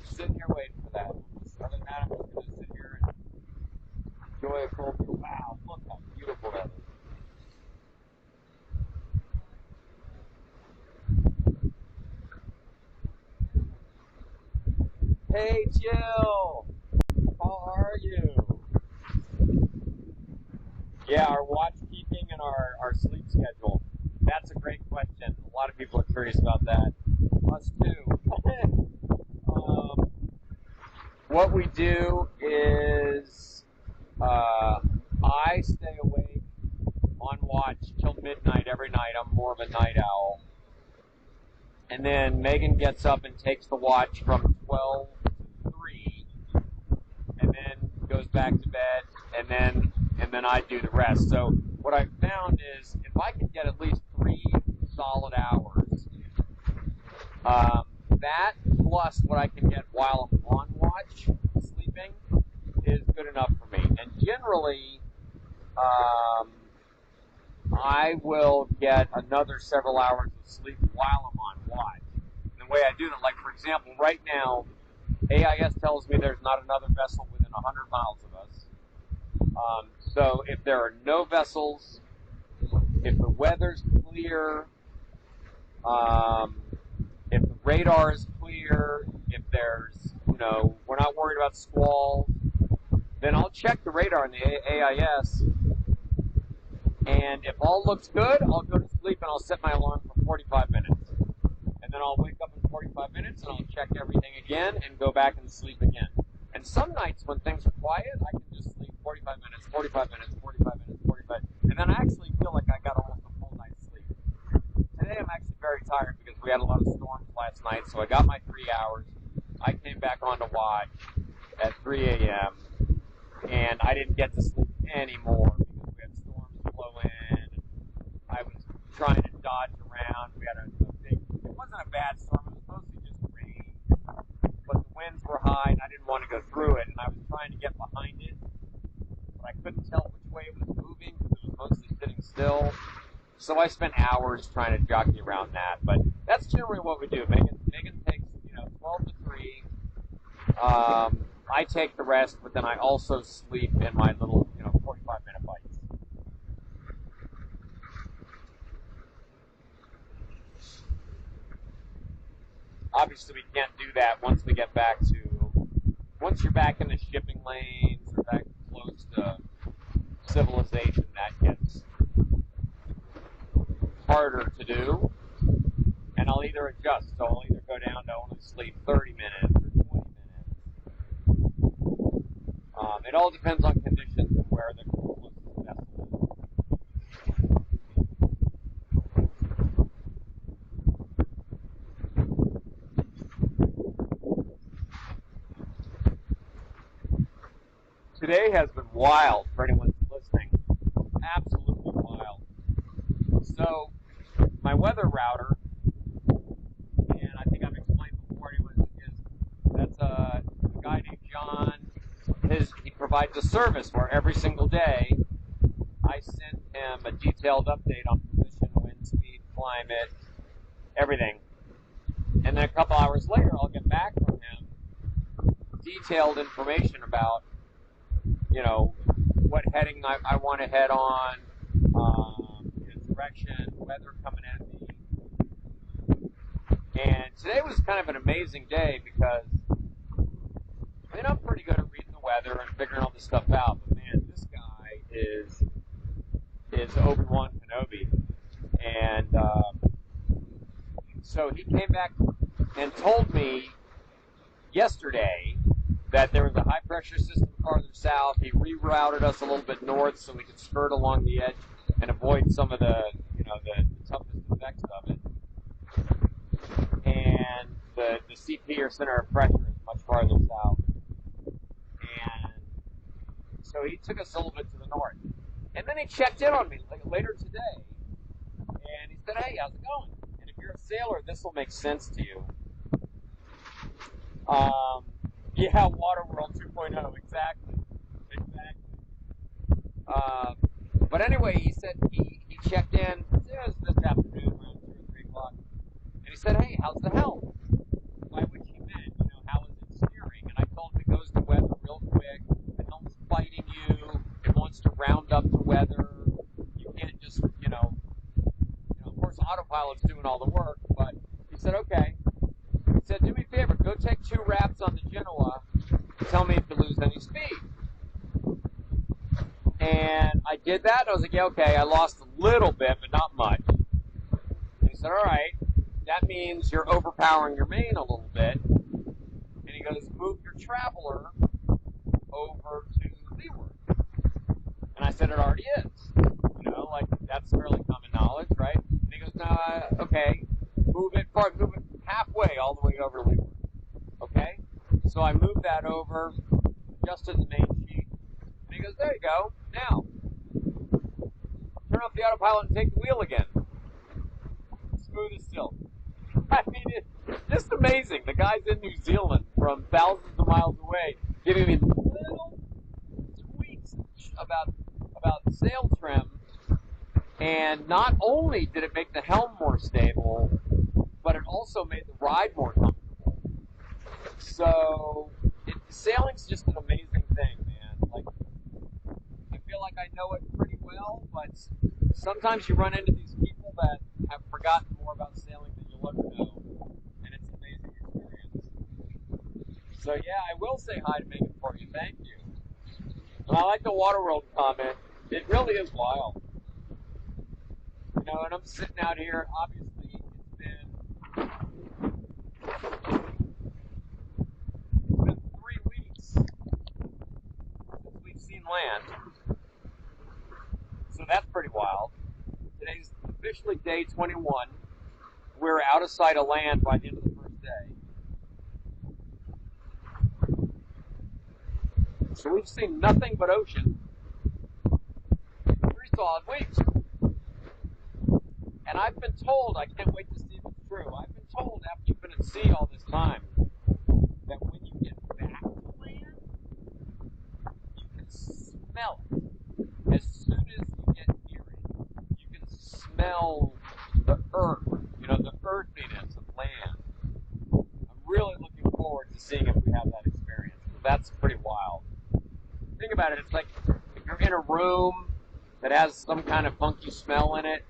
sitting here waiting for that. Other than that, I'm just going to sit here and enjoy a cold beer. Wow, look how beautiful that is. Hey Jill, how are you? Yeah, our watch keeping and our sleep schedule. That's a great question. A lot of people are curious about that. Us too. What we do is I stay awake on watch till midnight every night. I'm more of a night owl. And then Megan gets up and takes the watch from 12 to 3, and then goes back to bed, and then I do the rest. So what I found is if I can get at least 3 solid hours, that plus what I can get while I'm on watch sleeping is good enough for me. And generally, I will get another several hours of sleep while I'm on watch. And the way I do that, like for example, right now AIS tells me there's not another vessel within 100 miles of us. So if there are no vessels, if the weather's clear, if the radar is clear, if there's, we're not worried about squalls, then I'll check the radar in the AIS, and if all looks good, I'll go to sleep and I'll set my alarm for 45 minutes. And then I'll wake up in 45 minutes and I'll check everything again and go back and sleep again. And some nights when things are quiet, I can just sleep 45 minutes, 45 minutes, 45 minutes, 45, and then I actually feel like I got almost a full night's sleep. Today I'm actually very tired because we had a lot of storms last night, so I got my 3 hours. I came back onto watch at 3 a.m. and I didn't get to sleep anymore because we had storms blow in. I was trying to dodge around. We had a big, it wasn't a bad storm, it was mostly just rain, but the winds were high and I didn't want to go through it, and I was trying to get behind it, but I couldn't tell which way it was moving because it was mostly sitting still. So I spent hours trying to jockey around that, but that's generally what we do. Megan takes 12 to 3. I take the rest, but then I also sleep in my little 45-minute bites. Obviously, we can't do that once you're back in the shipping lanes or back close to civilization. That gets harder to do, and I'll either adjust. So I'll either go down to only sleep 30 minutes or 20 minutes. It all depends on conditions and where the closest vessel is. Today has been wild for anyone listening. Absolutely wild. So, my weather router, and I think I've explained before, that's a guy named John. He provides a service where every single day I send him a detailed update on position, wind speed, climate, everything. And then a couple hours later, I'll get back from him detailed information about, what heading I want to head on, direction, weather coming at me. And today was kind of an amazing day because, I'm pretty good at reading the weather and figuring all this stuff out, but man, this guy is Obi-Wan Kenobi. And so he came back and told me yesterday that there was a high-pressure system farther south. He rerouted us a little bit north so we could skirt along the edge and avoid some of the toughest effects of it. And the CP, or center of pressure, is much farther south. And so he took us a little bit to the north. And then he checked in on me later today, and he said, "Hey, how's it going? And if you're a sailor, this will make sense to you." Yeah, Waterworld 2.0, exactly. But anyway, he said he checked in. It was this afternoon around 2 or 3 o'clock, and he said, "Hey, how's the helm?" By which he meant, how is it steering? And I told him it goes to weather real quick. The helm's fighting you. It wants to round up to weather. You can't just, of course, autopilot's doing all the work. But he said, "Okay." He said, "Do me a favor, go take 2 wraps on the Genoa and tell me if you lose any speed." And I did that, and I was like, "Yeah, okay, I lost a little bit, but not much." And he said, "All right, that means you're overpowering your main a little bit." And he goes, "Move your traveler over to leeward." And I said, "It already is." That's fairly common knowledge, right? And he goes, "No, okay, move it halfway, all the way over to leeward." Okay? So I moved that over, adjusted the main sheet, and he goes, "There you go. Now, turn off the autopilot and take the wheel again." Smooth as silk. I mean, it's just amazing. The guy's in New Zealand from thousands of miles away, giving me little tweaks about sail trim. And not only did it make the helm more stable, but it also made the ride more comfortable. So, sailing's just an amazing thing, man. Like, I feel like I know it pretty well, but sometimes you run into these people that have forgotten more about sailing than you'll ever know, and it's an amazing experience. So yeah, I will say hi to Megan for you. Thank you. And I like the Waterworld comment. It really is wild. You know, and I'm sitting out here. Obviously, it's been 3 weeks since we've seen land. So that's pretty wild. Today's officially day 21. We're out of sight of land by the end of the first day. So we've seen nothing but ocean in 3 solid weeks. And I've been told, I can't wait to see if it's true, I've been told after you've been at sea all this time, that when you get back to land, you can smell it. As soon as you get near it, you can smell the earth, you know, the earthiness of land. I'm really looking forward to seeing if we have that experience. That's pretty wild. Think about it, it's like if you're in a room that has some kind of funky smell in it,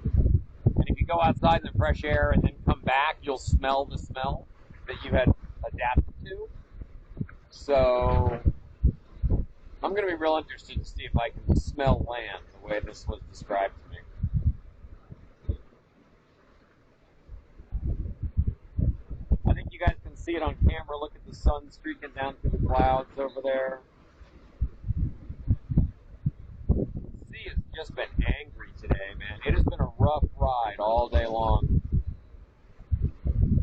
and if you go outside in the fresh air and then come back, you'll smell the smell that you had adapted to. So I'm going to be real interested to see if I can smell land the way this was described to me. I think you guys can see it on camera. Look at the sun streaking down through the clouds over there. The sea has just been angry today, man. It has been a rough ride all day long.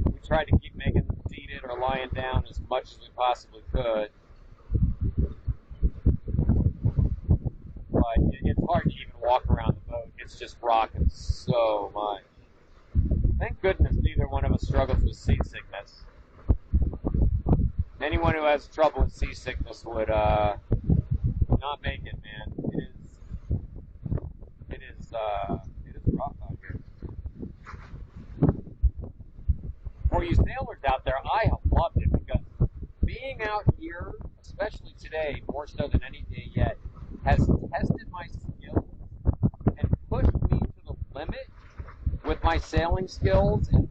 We tried to keep Megan seated or lying down as much as we possibly could. But it's hard to even walk around the boat. It's just rocking so much. Thank goodness neither one of us struggles with seasickness. Anyone who has trouble with seasickness would not make it, man. It is rough out here. For you sailors out there, I have loved it because being out here, especially today, more so than any day yet, has tested my skills and pushed me to the limit with my sailing skills and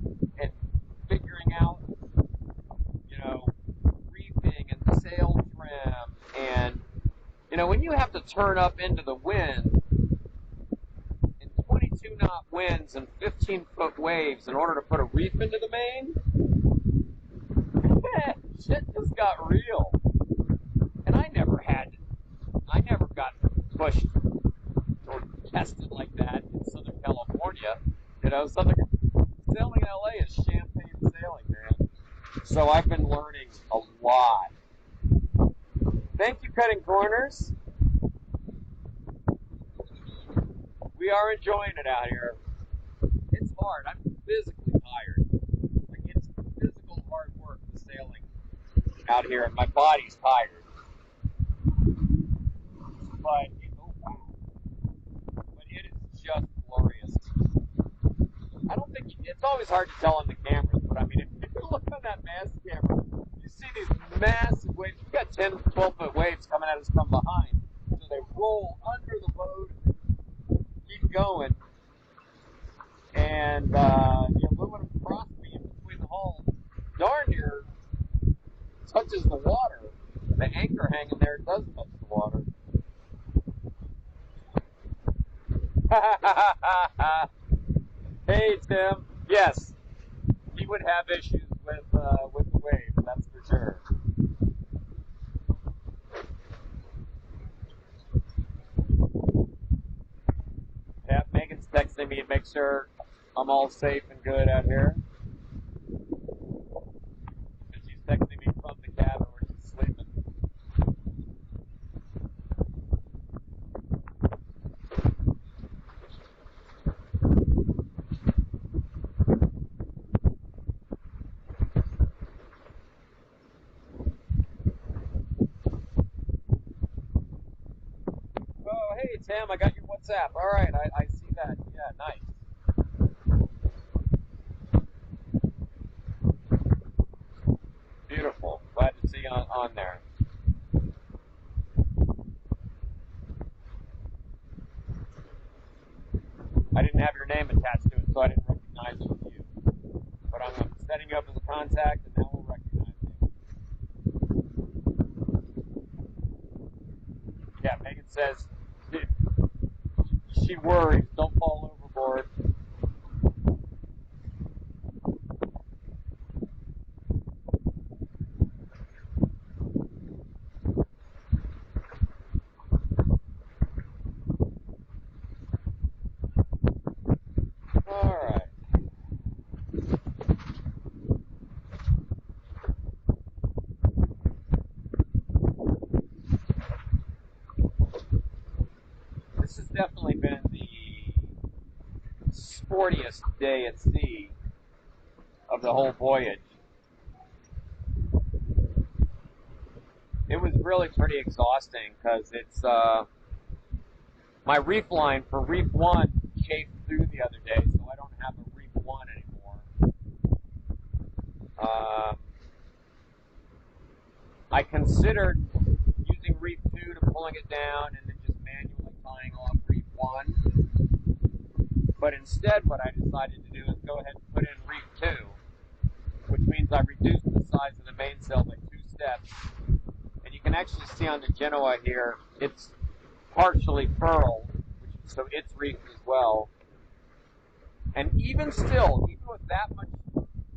figuring out, you know, reefing and sail trim. And, you know, when you have to turn up into the wind in 22 knot winds and 15-foot waves in order to put a reef into the main, shit just got real. And I never got pushed or tested like that in Southern California. You know, sailing in LA is champagne sailing, man. So I've been learning a lot. Thank you, Cutting Corners. We are enjoying it out here. It's hard. I'm physically tired. Like, it's physical hard work with sailing out here, and my body's tired. But it is just glorious. I don't think it's always hard to tell on the cameras, but I mean, if you look on that mast camera, you see these massive waves. We got 10, 12-foot waves coming at us from behind, so they roll under the boat and keep going. And the aluminum crossbeam between the hulls darn near touches the water. The anchor hanging there does touch the water. Hey, Tim. Yes, he would have issues with the waves, that's for sure. Yeah, Megan's texting me to make sure I'm all safe and good out here. And she's texting me from the cabin where she's sleeping. Oh, hey, Tim, I got your WhatsApp. All right, I see that. Yeah, nice. Beautiful. on there. I didn't have your name attached to it, so I didn't recognize it was you. But I'm setting you up as a contact, and now we'll recognize you. Yeah, Megan says she worries. Don't fall overboard. All right. This has definitely been the sportiest day at sea of the whole voyage. It was really pretty exhausting because it's my reef line for reef 1 chafed through the other day, so I don't have a reef 1 anymore. I considered using reef 2 to pulling it down and then just manually tying off reef 1. But instead what I decided to do is go ahead and put in reef 2, which means I've reduced the size of the mainsail by 2 steps. And you can actually see on the Genoa here, it's partially furled, so it's reefed as well. And even still, even with that much,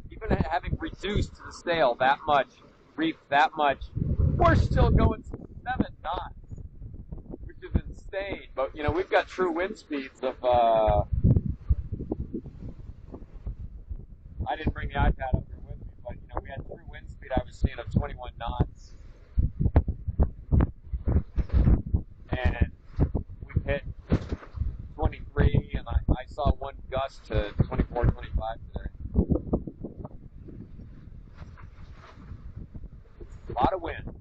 even having reduced the sail that much, reefed that much, we're still going 7 knots, which is insane. But, you know, we've got true wind speeds of, I didn't bring the iPad up here with me, but, you know, we had true wind speed I was seeing of 21 knots. And we hit 23, and I saw one gust to 24, 25 today. A lot of wind.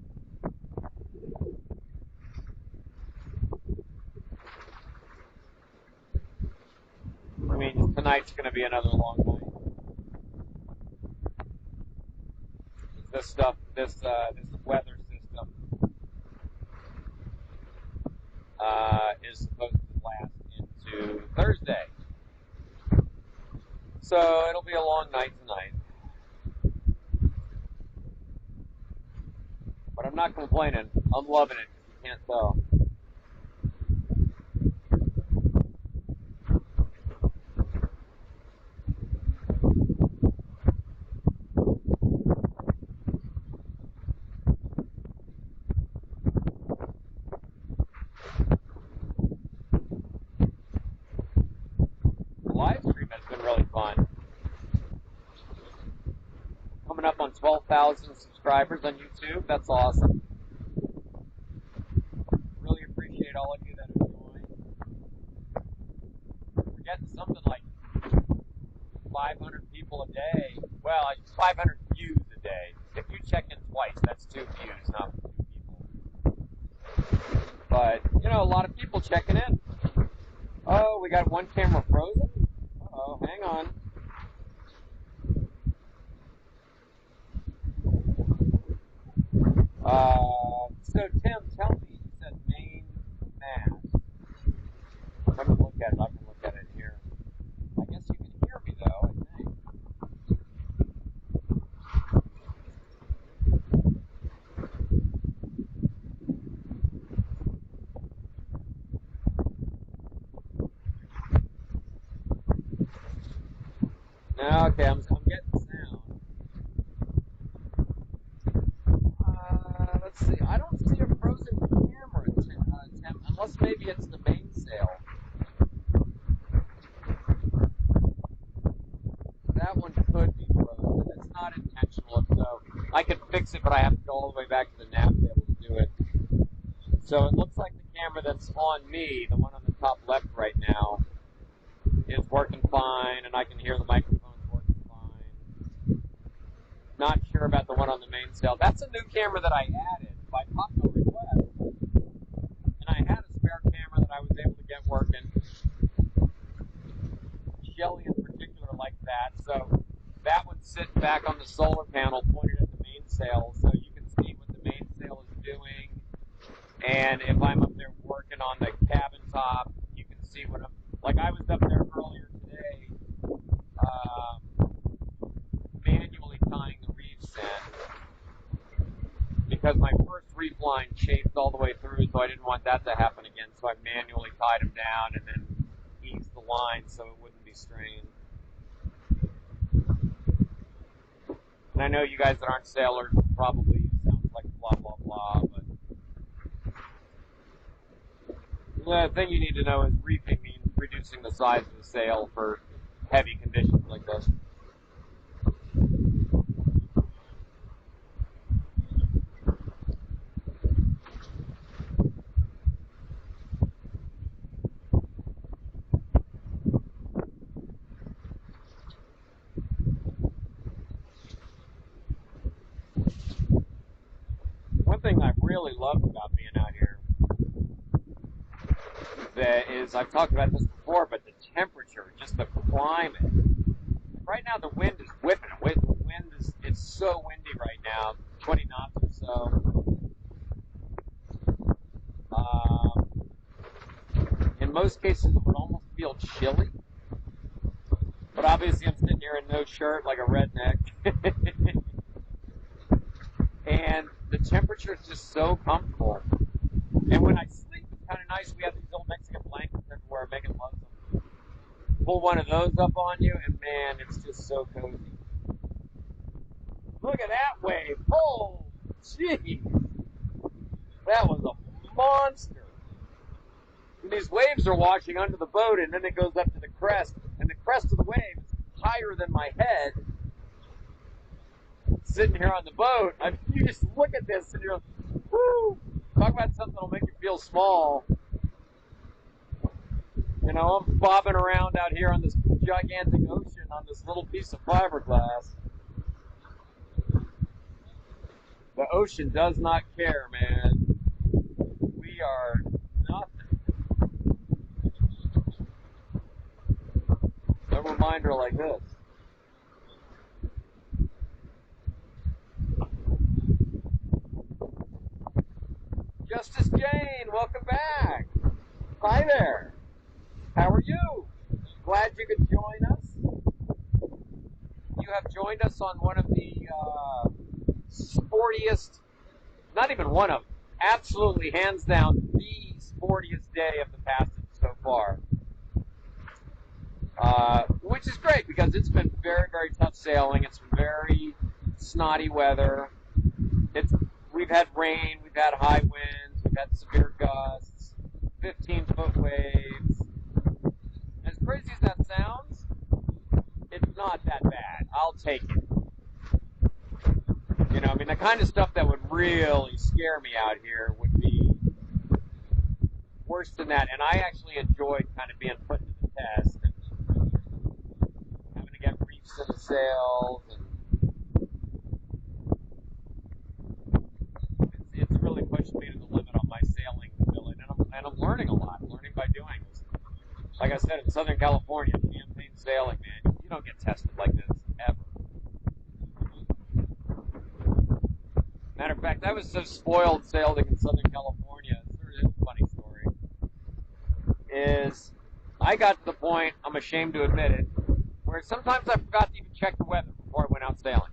I mean, tonight's going to be another long night. This stuff, this weather system is supposed to last into Thursday. So it'll be a long night tonight. But I'm not complaining. I'm loving it. You can't tell. The live stream has been really fun. Coming up on 12,000 subscribers on YouTube. That's awesome. Really appreciate all of you that have joined. We're getting something like 500 people a day. Well, 500 views a day. If you check in twice, that's 2 views, not 2 people. But, you know, a lot of people checking in. Oh, we got one camera frozen? Uh-oh, hang on. So Tim, tell me, you said main mast. Let me look at it. I can look at it here. I guess you can hear me though, I think. No, okay, I'm getting sound. Let's see. I don't see a frozen camera, Tim, unless maybe it's the mainsail. That one could be frozen. It's not intentional, so I could fix it, but I have to go all the way back to the nav to be able to do it. So it looks like the camera that's on me, the one on the top left right now, is working fine, and I can hear the microphone's working fine. Not sure about the one on the mainsail. That's a new camera that I added by popular request. And I had a spare camera that I was able to get working. Shelly in particular liked that, so that one's sitting back on the solar panel pointed at the mainsail, so you can see what the And if I'm up there working on the cabin top, you can see what I'm, like I was up there earlier today, manually tying the reefs in, because my first reef line chafed all the way through, so I didn't want that to happen again, so I manually tied them down and then eased the line so it wouldn't be strained. And I know you guys that aren't sailors probably sounds like blah, blah, blah, but the thing you need to know is reefing means reducing the size of the sail for heavy conditions like this. One thing I've really loved about being out here that is, I've talked about this before, but the temperature, just the climate. Right now the wind is whipping. The wind is, it's so windy right now, 20 knots or so. In most cases it would almost feel chilly. But obviously I'm sitting here in no shirt like a redneck. And the temperature is just so comfortable. And when I sleep, it's kind of nice. We have these old Mexican blankets everywhere. Megan loves them. Pull one of those up on you, and man, it's just so cozy. Look at that wave. Oh, jeez. That was a monster. And these waves are washing under the boat, and then it goes up to the crest. And the crest of the wave is higher than my head. Sitting here on the boat, you just look at this, and you're like, woo! Talk about something that'll make you feel small. You know, I'm bobbing around out here on this gigantic ocean on this little piece of fiberglass. The ocean does not care, man. We are nothing. A reminder like this. Justice Jane, welcome back. Hi there. How are you? Glad you could join us. You have joined us on one of the sportiest, not even one of, absolutely hands down the sportiest day of the passage so far. Which is great because it's been very, very tough sailing. It's been very snotty weather. We've had rain, we've had high winds, we've had severe gusts, 15-foot waves. As crazy as that sounds, it's not that bad. I'll take it. You know, I mean, the kind of stuff that would really scare me out here would be worse than that. And I actually enjoyed kind of being put to the test and having to get reefs in the sails and it's really pushed me to the limit on my sailing ability, and I'm learning a lot, learning by doing this. Like I said, in Southern California, campaign sailing, man, you don't get tested like this, ever. Matter of fact, I was so spoiled sailing in Southern California, there's a funny story, is I got to the point, I'm ashamed to admit it, where sometimes I forgot to even check the weather before I went out sailing.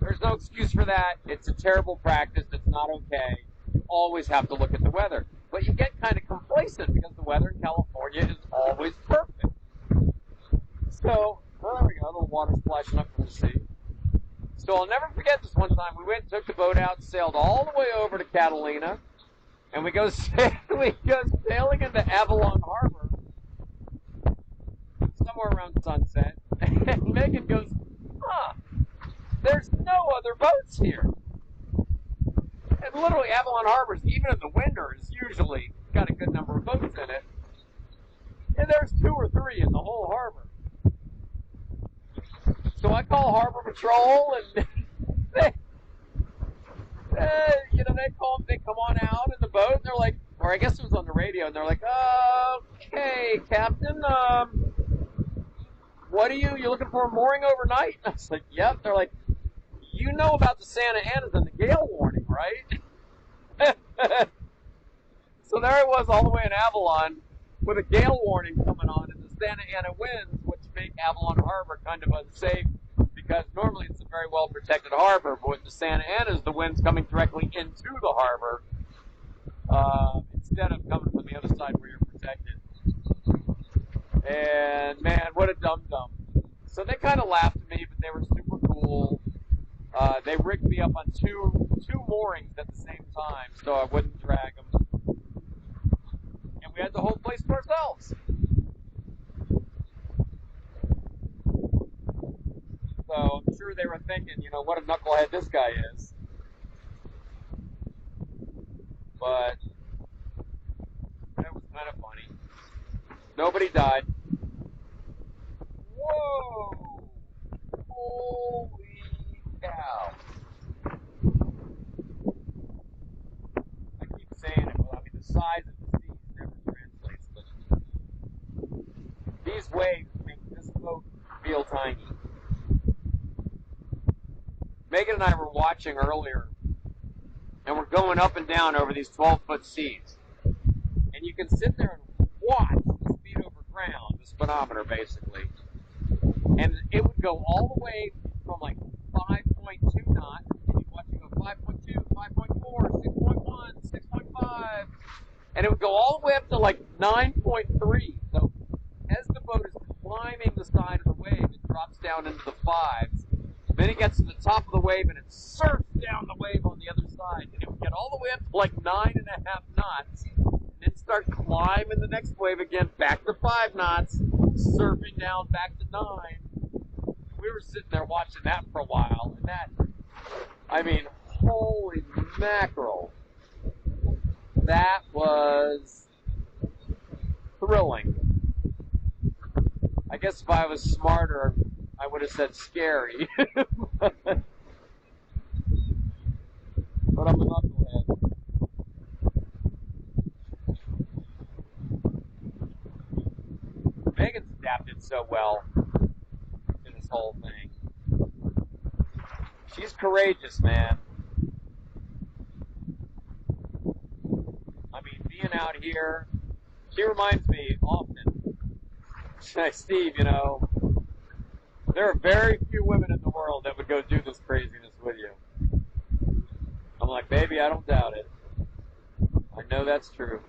There's no excuse for that. It's a terrible practice. It's not okay. You always have to look at the weather. But you get kind of complacent because the weather in California is always perfect. So, well, there we go. A little water splashing up from the sea. So I'll never forget this one time. We went and took the boat out, sailed all the way over to Catalina, and we go sailing into Avalon Harbor somewhere around sunset. And Megan goes, huh. There's no other boats here. And literally Avalon Harbor, even in the winter, is usually got a good number of boats in it. And there's 2 or 3 in the whole harbor. So I call Harbor Patrol, and they come on out in the boat, and they're like, or I guess it was on the radio, and they're like, okay, Captain, what are you looking for a mooring overnight? I was like, yep. They're like, you know about the Santa Anas and the gale warning, right? So there I was all the way in Avalon with a gale warning coming on and the Santa Ana winds, which make Avalon Harbor kind of unsafe because normally it's a very well protected harbor, but with the Santa Anas, the wind's coming directly into the harbor instead of coming from the other side where you're protected. And man, what a dum-dum. So they kind of laughed at me, but they were super cool. They rigged me up on two moorings at the same time so I wouldn't drag them. And we had the whole place to ourselves. So I'm sure they were thinking, you know, what a knucklehead this guy is. But it was kind of funny. Nobody died. Whoa! Holy cow. I keep saying it, but I mean the size of the seas never translates, but these waves make this boat feel tiny. Megan and I were watching earlier, and we're going up and down over these 12-foot seas. And you can sit there and watch the speed over ground, the speedometer basically. And it would go all the way from like 5.2 knots, and you'd watch it go 5.2, 5.4, 6.1, 6.5, and it would go all the way up to like 9.3. So as the boat is climbing the side of the wave, it drops down into the fives. Then it gets to the top of the wave and it surfs down the wave on the other side. And it would get all the way up to like 9.5 knots. And then start climbing the next wave again, back to 5 knots, surfing down back to 9. We were sitting there watching that for a while. And that, I mean, holy mackerel. That was thrilling. I guess if I was smarter, I would have said scary. But I'm a knucklehead. Megan's adapted so well to this whole thing. She's courageous, man. I mean, being out here, she reminds me often. She's like, Steve, you know, there are very few women in the world that would go do this craziness with you. I'm like, baby, I don't doubt it. I know that's true.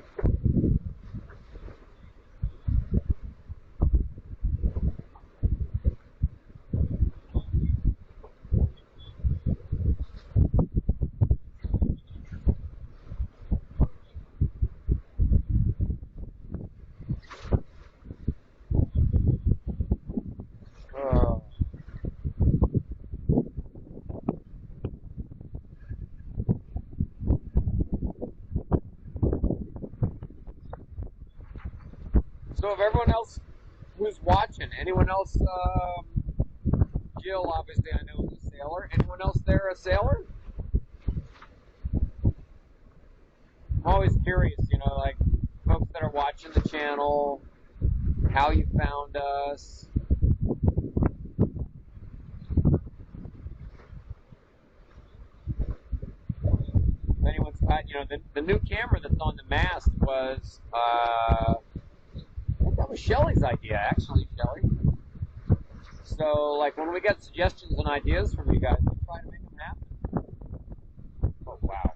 So if everyone else who's watching, anyone else, Jill obviously I know is a sailor, anyone else there a sailor? I'm always curious, you know, like folks that are watching the channel, how you found us. If anyone's got, you know, the new camera that's on the mast was, that was Shelly's idea, actually, Shelly. So, like, when we get suggestions and ideas from you guys, we try to make them happen. Oh, wow.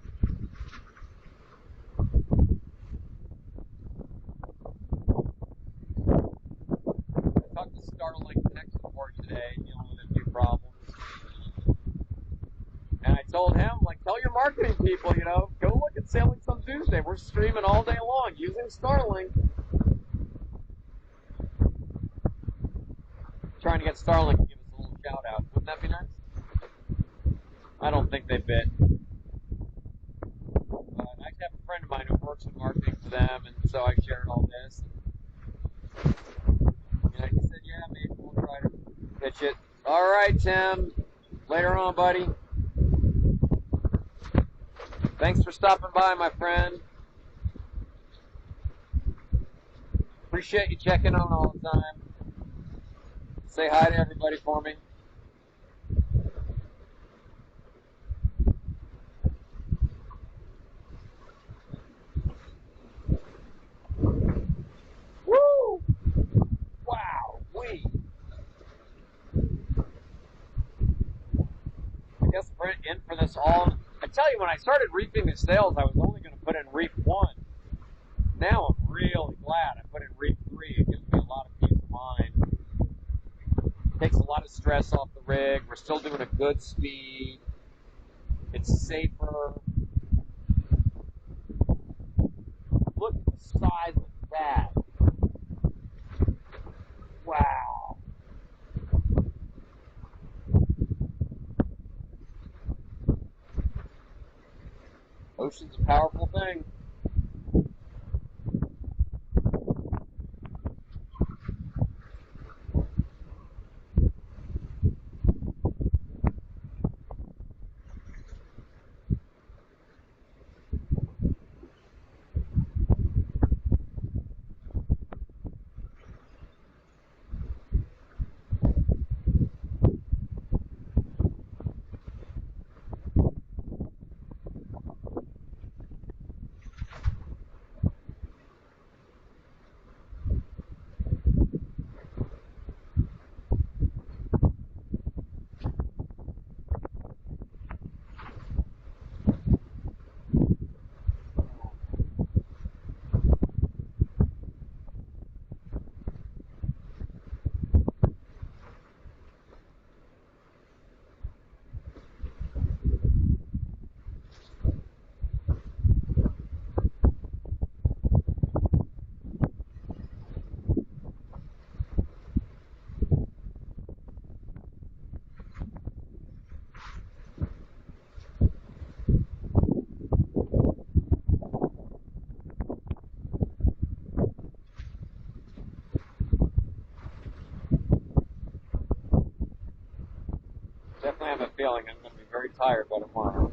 I talked to Starlink tech support today, dealing with a few problems. And I told him, like, tell your marketing people, you know, go look at Sailing Some Tuesday. We're streaming all day long using Starlink. Trying to get Starlink to give us a little shout out. Wouldn't that be nice? I don't think they bit. I have a friend of mine who works in marketing for them, and so I shared all this. And, you know, he said, yeah, maybe we'll try to pitch it. All right, Tim. Later on, buddy. Thanks for stopping by, my friend. Appreciate you checking on all the time. Say hi to everybody for me. almost all. I tell you, when I started reefing the sails, I was only going to put in reef 1. Now I'm really glad I put in reef 3. It gives me a lot of peace of mind. Takes a lot of stress off the rig. We're still doing a good speed. It's safer. Look at the size of that. Wow. Ocean's a powerful thing. Definitely have a feeling I'm going to be very tired by tomorrow.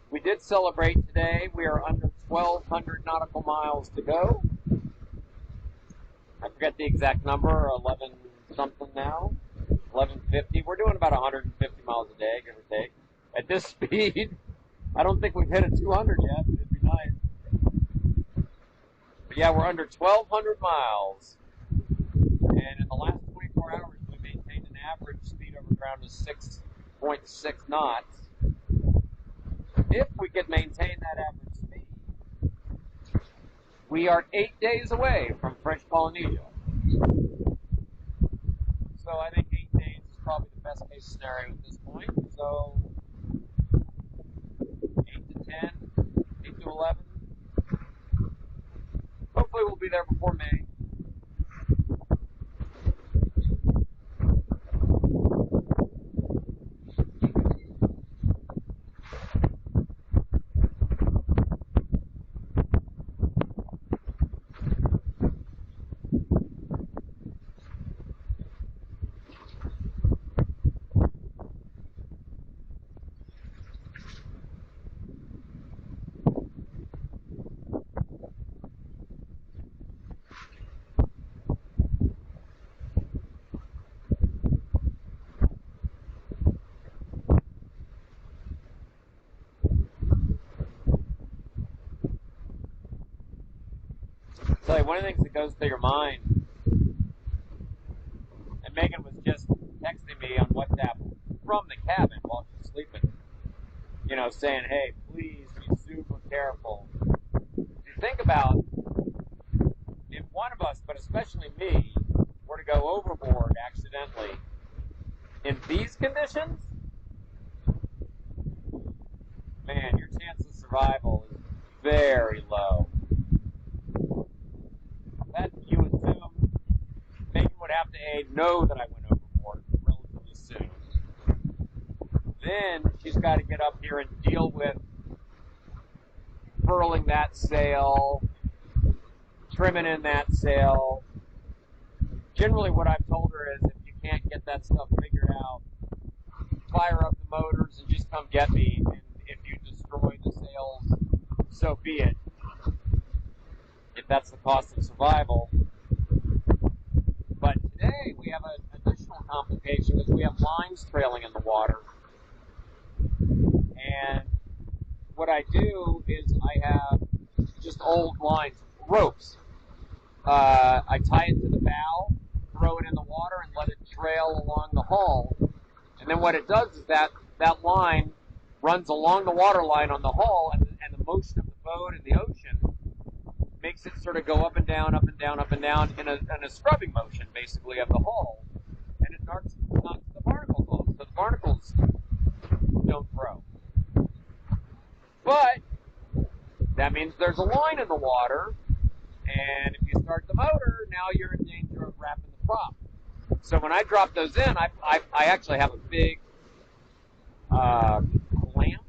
We did celebrate today. We are under 1,200 nautical miles to go. I forget the exact number, 11 something now, 1150. We're doing about 150 miles a day, give or take. At this speed, I don't think we've hit a 200 yet, but it'd be nice. But yeah, we're under 1,200 miles. And in the last 24 hours, we maintained an average speed over ground of 6.6 knots. If we could maintain that average speed, we are 8 days away from French Polynesia. So I think 8 days is probably the best case scenario at this point. So 8 to 10, 8 to 11. Hopefully we'll be there before May. Tell you, one of the things that goes through your mind, and Megan was just texting me on WhatsApp from the cabin while she's sleeping, saying, hey, please be super careful. If you think about, if one of us, but especially me, were to go overboard accidentally in these conditions, man, your chance of survival is very low. That you assume Megan would have to know that I went overboard relatively soon. Then she's got to get up here and deal with furling that sail, trimming in that sail. Generally what I've told her is if you can't get get that stuff figured out. Fire up the motors and just come get me. And if you destroy the sails, so be it. If that's the cost of survival. But today we have an additional complication because we have lines trailing in the water. And what I do is I have just old lines, ropes. I tie it to the bow, throw it in the water, and let it trail along the hull. And then what it does is that line runs along the water line on the hull, and the motion of the boat in the ocean makes it sort of go up and down, up and down, up and down in a scrubbing motion, basically, of the hull. And it knocks the barnacles off, so the barnacles don't grow. But that means there's a line in the water, and if you start the motor, now you're in danger of wrapping the prop. So when I drop those in, I actually have a big clamp,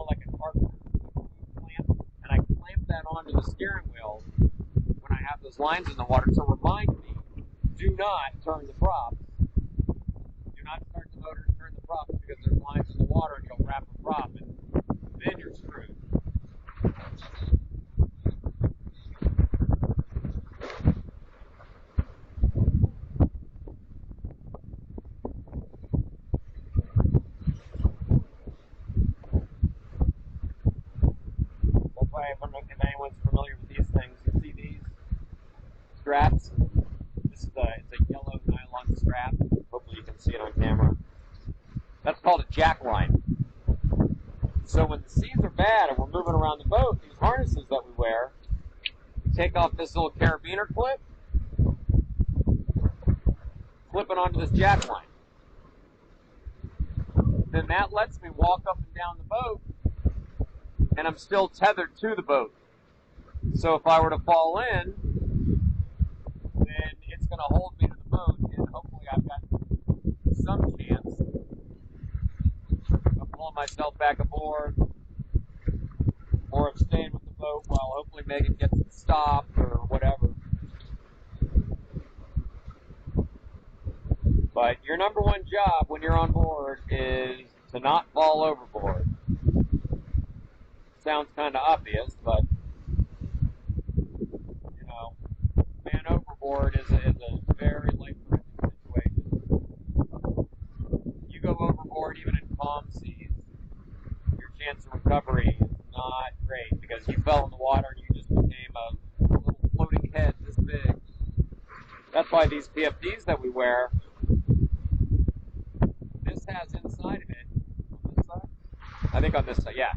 like a carpenter clamp, and I clamp that onto the steering wheel when I have those lines in the water to remind me, do not turn the props. Do not start the motor and turn the props because there's lines in the water and you'll wrap the prop, and then you're screwed. If anyone's familiar with these things, you see these straps. It's a yellow nylon strap. Hopefully you can see it on camera. That's called a jack line. So when the seas are bad and we're moving around the boat, these harnesses that we wear, we take off this little carabiner clip, clip it onto this jack line. Then that lets me walk up and down the boat, and I'm still tethered to the boat. So if I were to fall in, then it's going to hold me to the boat, and hopefully I've got some chance of pulling myself back aboard, or of staying with the boat while hopefully Megan gets it stopped or whatever. But your number one job when you're on board is to not fall overboard. Sounds kind of obvious, but man overboard is a very life-threatening situation. You go overboard even in calm seas, your chance of recovery is not great because you fell in the water and you just became a little floating head this big. That's why these PFDs that we wear, this has inside of it, on this side? I think on this side, yeah.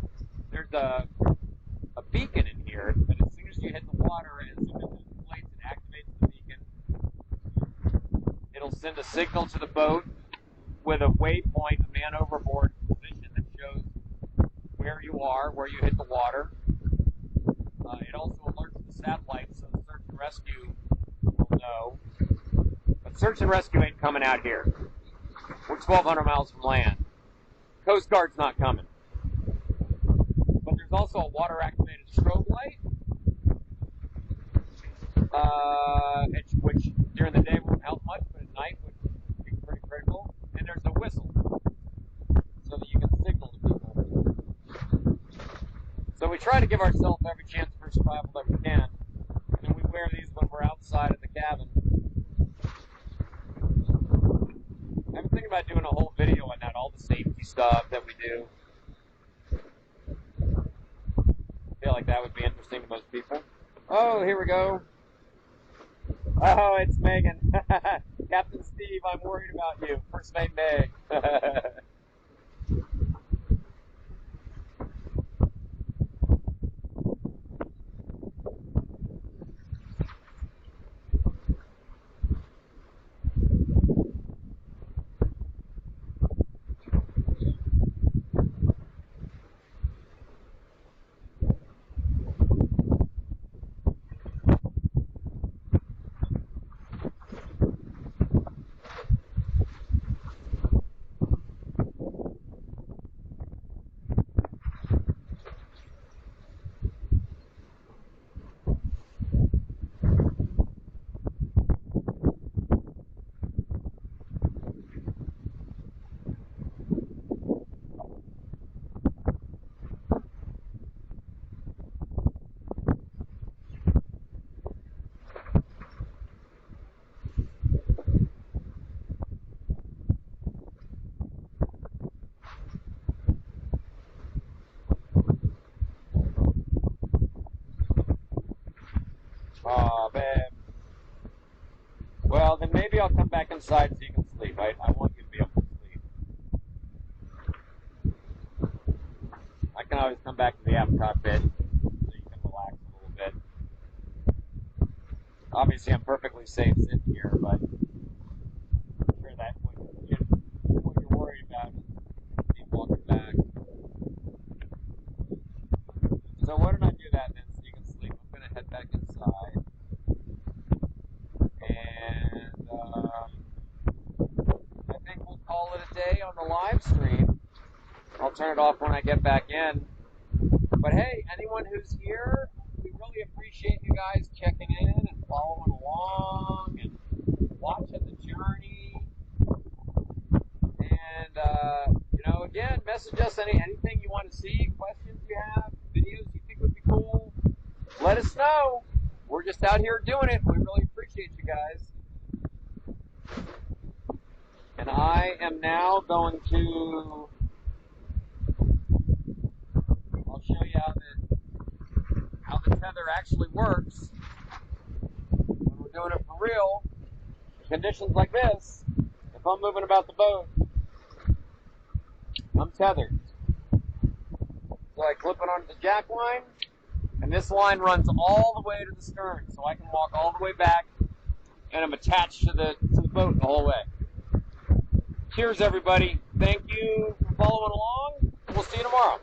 There's a beacon in here, but as soon as you hit the water, as soon as it inflates, it activates the beacon. It'll send a signal to the boat with a waypoint, a man overboard position that shows where you are, where you hit the water. It also alerts the satellite so the search and rescue will know. But search and rescue ain't coming out here. We're 1,200 miles from land. Coast Guard's not coming. But there's also a water-activated strobe light, which during the day won't help much, but at night would be pretty critical. And there's a whistle, so that you can signal to people. So we try to give ourselves every chance for survival that we can, and we wear these when we're outside of the cabin. I'm thinking about doing a whole video on that, all the safety stuff that we do. I feel like that would be interesting to most people. Oh, here we go. Oh, it's Megan. Captain Steve, I'm worried about you. First mate Meg. inside so you can sleep. I want you to be able to sleep. I can always come back to the aft cockpit so you can relax a little bit. Obviously, I'm perfectly safe sitting here, but I'm sure that what you're worried about is me walking back. So why don't I do that then so you can sleep? I'm going to head back inside. And I think we'll call it a day on the live stream. I'll turn it off when I get back in. But hey, anyone who's here, we really appreciate you guys checking in and following along and watching the journey. And, again, message us anything you want to see, questions you have, videos you think would be cool. Let us know. We're just out here doing it. We really appreciate you guys. And I am now going to, I'll show you how the tether actually works when we're doing it for real. Conditions like this, if I'm moving about the boat, I'm tethered. So I clip it onto the jack line, and this line runs all the way to the stern, so I can walk all the way back, and I'm attached to the boat the whole way. Cheers, everybody. Thank you for following along, and we'll see you tomorrow.